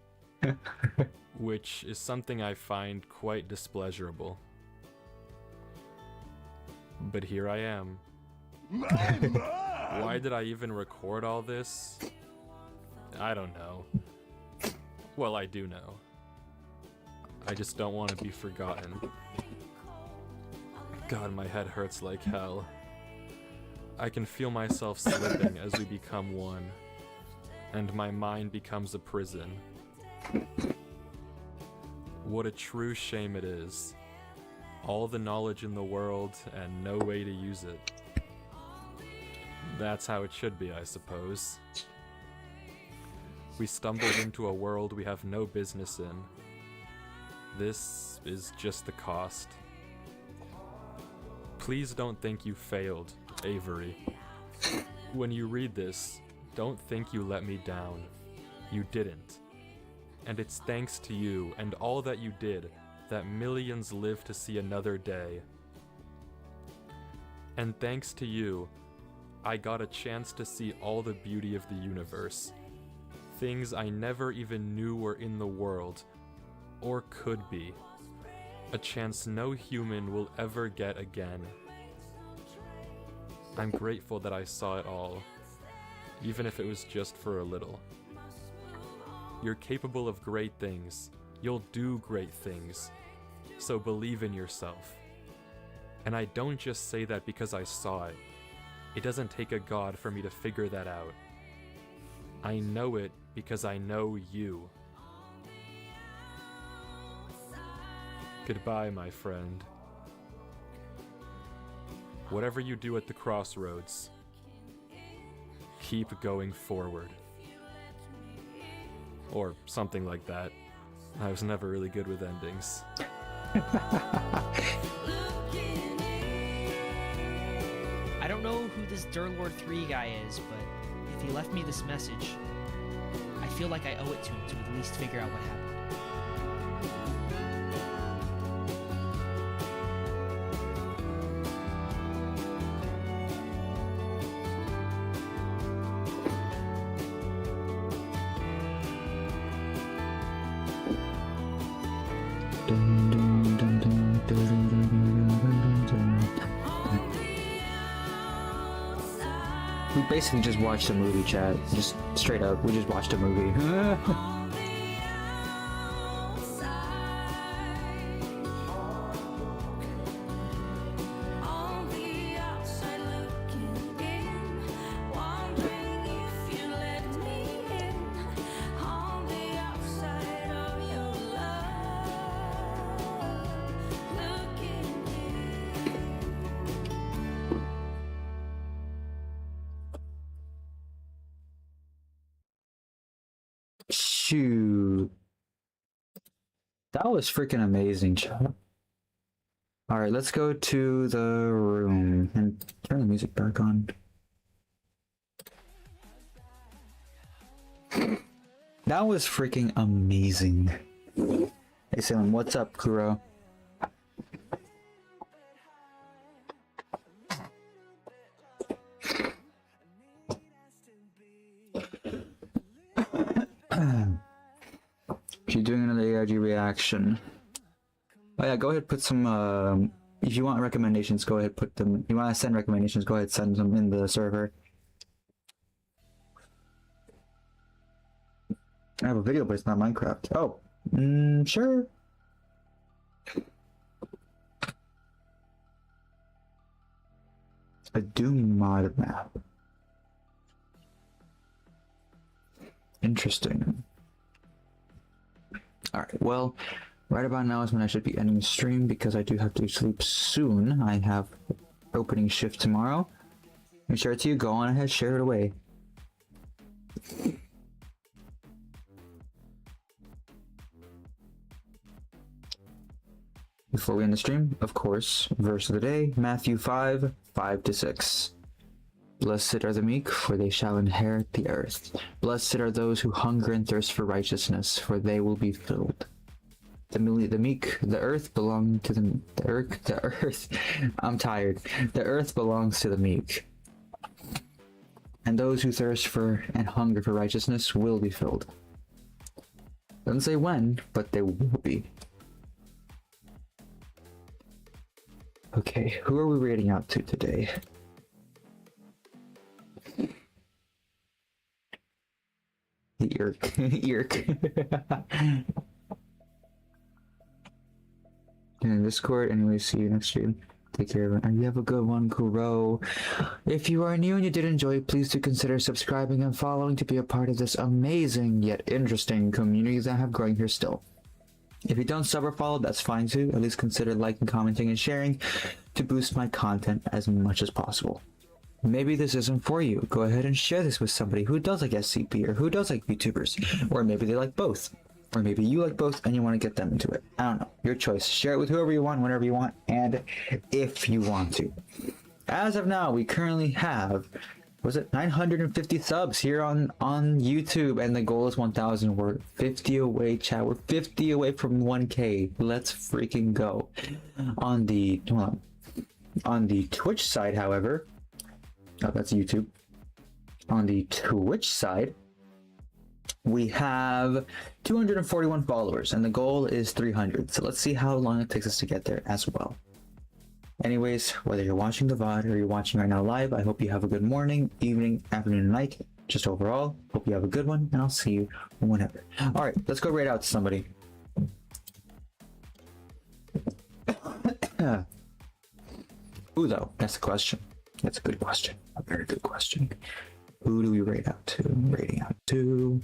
which is something I find quite displeasurable. But here I am. Why did I even record all this? I don't know. Well, I do know. I just don't want to be forgotten. God, my head hurts like hell. I can feel myself slipping as we become one, and my mind becomes a prison. What a true shame it is. All the knowledge in the world and no way to use it. That's how it should be, I suppose. We stumbled into a world we have no business in. This is just the cost. Please don't think you failed, Avery. When you read this, don't think you let me down. You didn't. And it's thanks to you and all that you did that millions live to see another day. And thanks to you, I got a chance to see all the beauty of the universe. Things I never even knew were in the world, or could be. A chance no human will ever get again. I'm grateful that I saw it all, even if it was just for a little. You're capable of great things. You'll do great things. So believe in yourself. And I don't just say that because I saw it. It doesn't take a god for me to figure that out. I know it because I know you. Goodbye, my friend. Whatever you do at the crossroads, keep going forward. Or something like that. I was never really good with endings. I don't know who this Durlord 3 guy is, but if he left me this message, I feel like I owe it to him to at least figure out what happened. We basically just watched a movie, chat. Just straight up, we just watched a movie. Shoot. That was freaking amazing, chat. Alright, let's go to the room and turn the music back on. That was freaking amazing. Hey Salem, what's up, Kuro? She's doing another ARG reaction. Oh yeah, go ahead, put some, if you want recommendations, go ahead, put them. You want to send recommendations, go ahead, send them in the server. I have a video, but it's not Minecraft. Oh, sure. A Doom mod map. Interesting. Alright, well, right about now is when I should be ending the stream because I do have to sleep soon. I have opening shift tomorrow. Make sure it's you. Go on ahead, share it away. Before we end the stream, of course, verse of the day, Matthew 5, 5-6. Blessed are the meek, for they shall inherit the earth. Blessed are those who hunger and thirst for righteousness, for they will be filled. The meek, the earth belong to the earth. I'm tired. The earth belongs to the meek. And those who thirst for and hunger for righteousness will be filled. Doesn't say when, but they will be. Okay, who are we rating out to today? The Irk. Irk. In Discord, anyway, see you next stream. Take care, everyone. You have a good one, Kuro. If you are new and you did enjoy, please do consider subscribing and following to be a part of this amazing yet interesting community that I have growing here still. If you don't sub or follow, that's fine too. At least consider liking, commenting, and sharing to boost my content as much as possible. Maybe this isn't for you. Go ahead and share this with somebody who does like SCP or who does like VTubers. Or maybe they like both. Or maybe you like both and you want to get them into it. I don't know. Your choice. Share it with whoever you want, whenever you want, and if you want to. As of now, we currently have, was it 950 subs here on YouTube, and the goal is 1,000. We're 50 away, chat. We're 50 away from 1K. Let's freaking go. On the Twitch side, however, oh, that's YouTube. On the Twitch side, we have 241 followers, and the goal is 300. So let's see how long it takes us to get there as well. Anyways, whether you're watching the VOD or you're watching right now live, I hope you have a good morning, evening, afternoon, night. Just overall, hope you have a good one, and I'll see you whenever. All right, let's go right out to somebody. Who though? That's the question. That's a good question. A very good question. Who do we rate out to? Rating out to...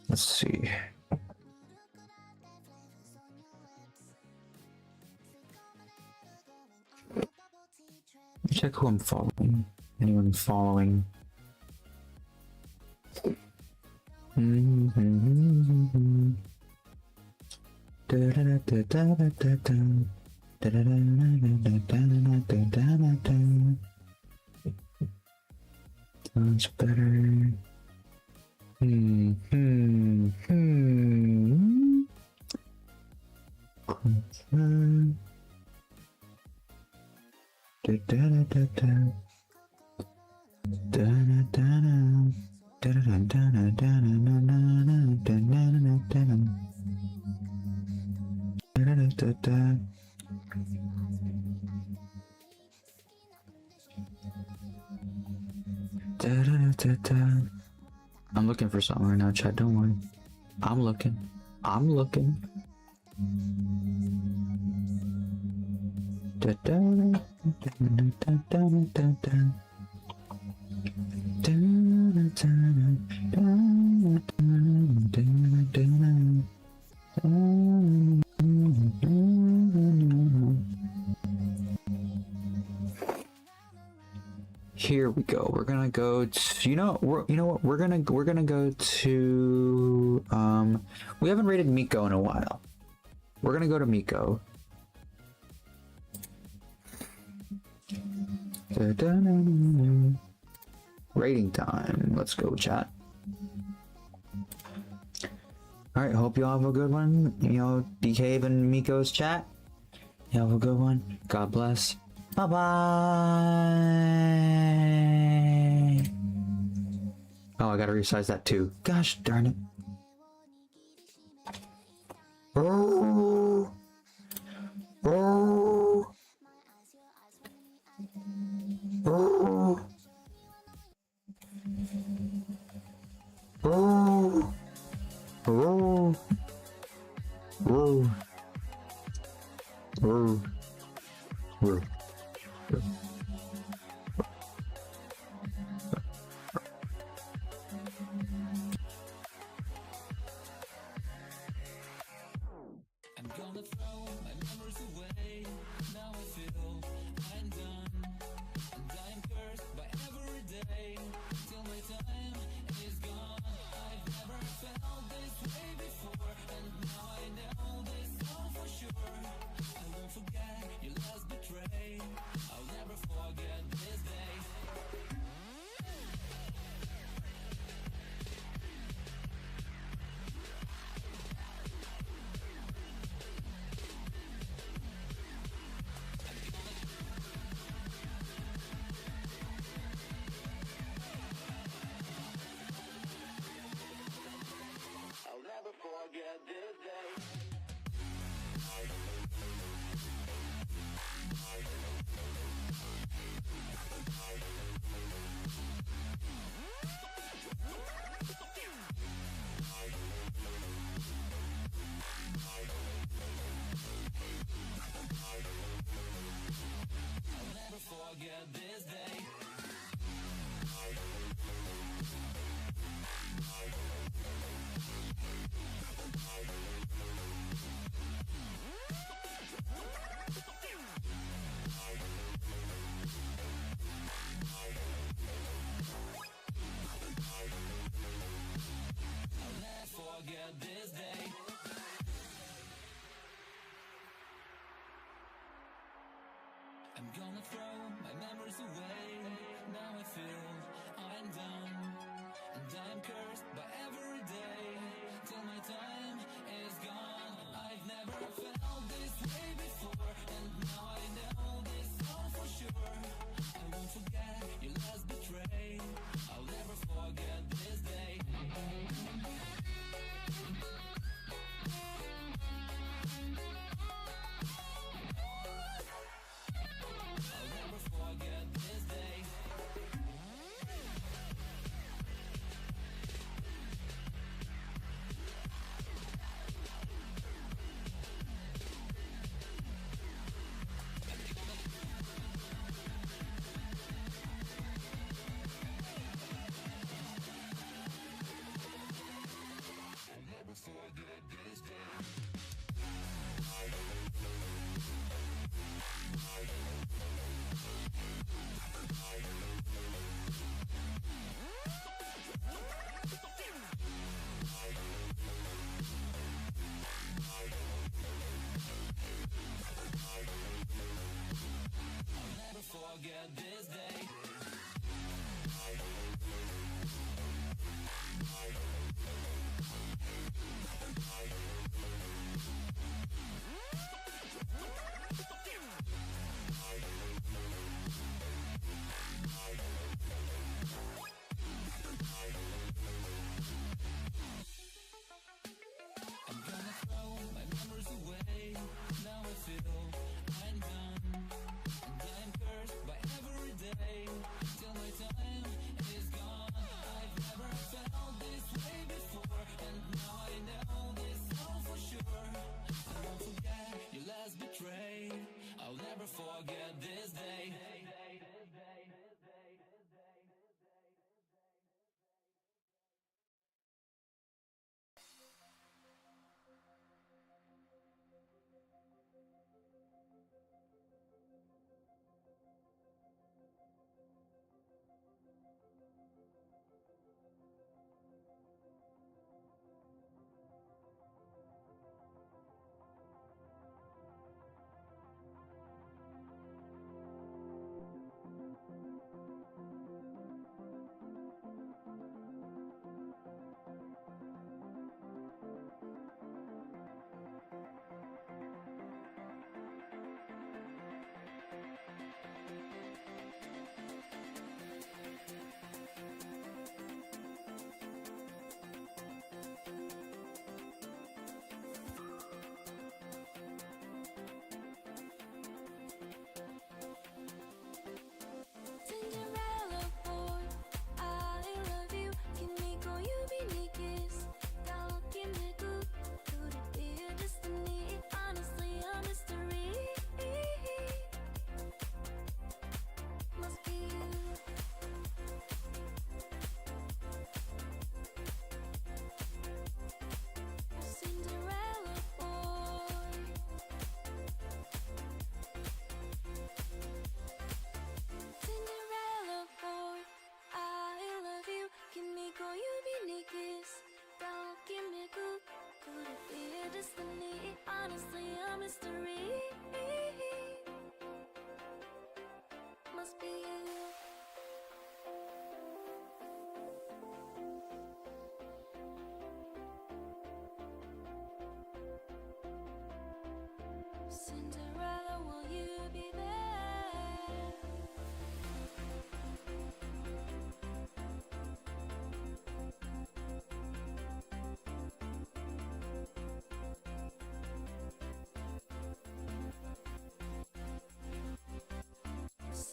Let's see. Check who I'm following. Anyone following? Sounds better. I'm looking for something right now, chat. Don't worry. I'm looking. here we go. We're gonna go to, you know what? We're gonna go to, we haven't rated Miko in a while. We're gonna go to Miko. Rating time. Let's go, chat. All right. Hope you all have a good one. You know, behave in Miko's chat. You have a good one. God bless. Bye bye. Oh, I gotta resize that too. Gosh darn it. Oh. Oh. Oh. Oh. Oh. Oh. Oh. Oh. I'm gonna throw my memories away. Now I feel I'm done, and I am cursed by every day till my time is gone. I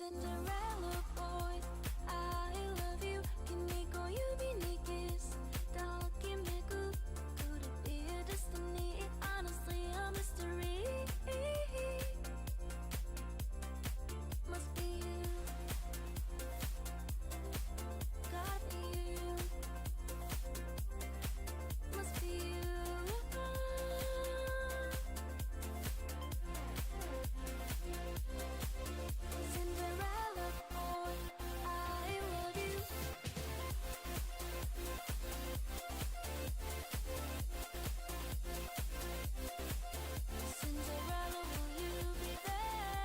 Cinderella boy, I love you. Kimiko yumi ni kiss. Dakimeku, could it be a destiny? Honestly, a mystery. Must be you. Gotta be you. Must be you. Cinderella boy, I love you. Cinderella, will you be there?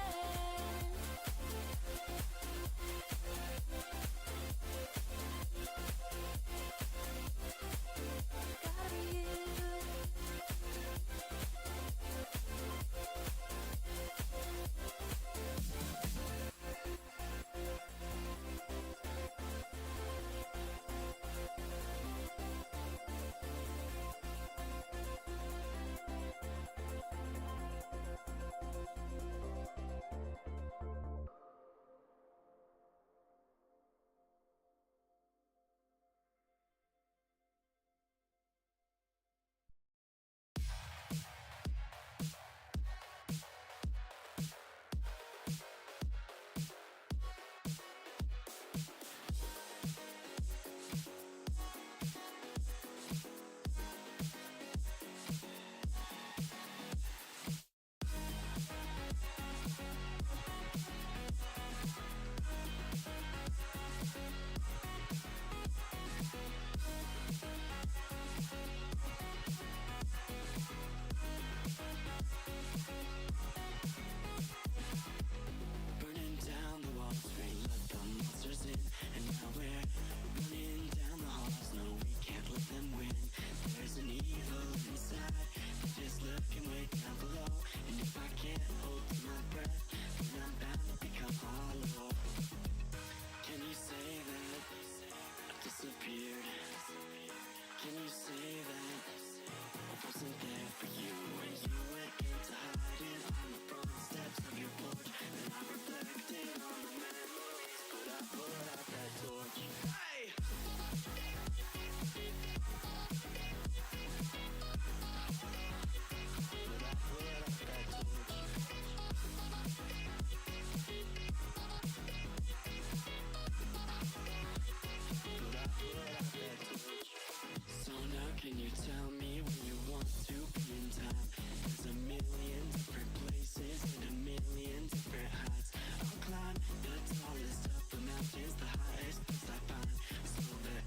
Gotta be you. Burning down the walls, we let the monsters in. And now we're running down the halls. No, we can't let them win. There's an evil inside, just looking way down below. And if I can't hold my breath, then I'm bound to become hollow. Can you say that I disappeared? Can you say that I wasn't there for you when you went into hiding on the front steps of your porch? And I reflected on the memories, but I put out that torch. Hey! But I put out that torch. But I put out that torch. So now can you tell me when you want to be in time? There's a million different places and a million different heights. I'll climb the tallest of the mountains, the highest place I find, so that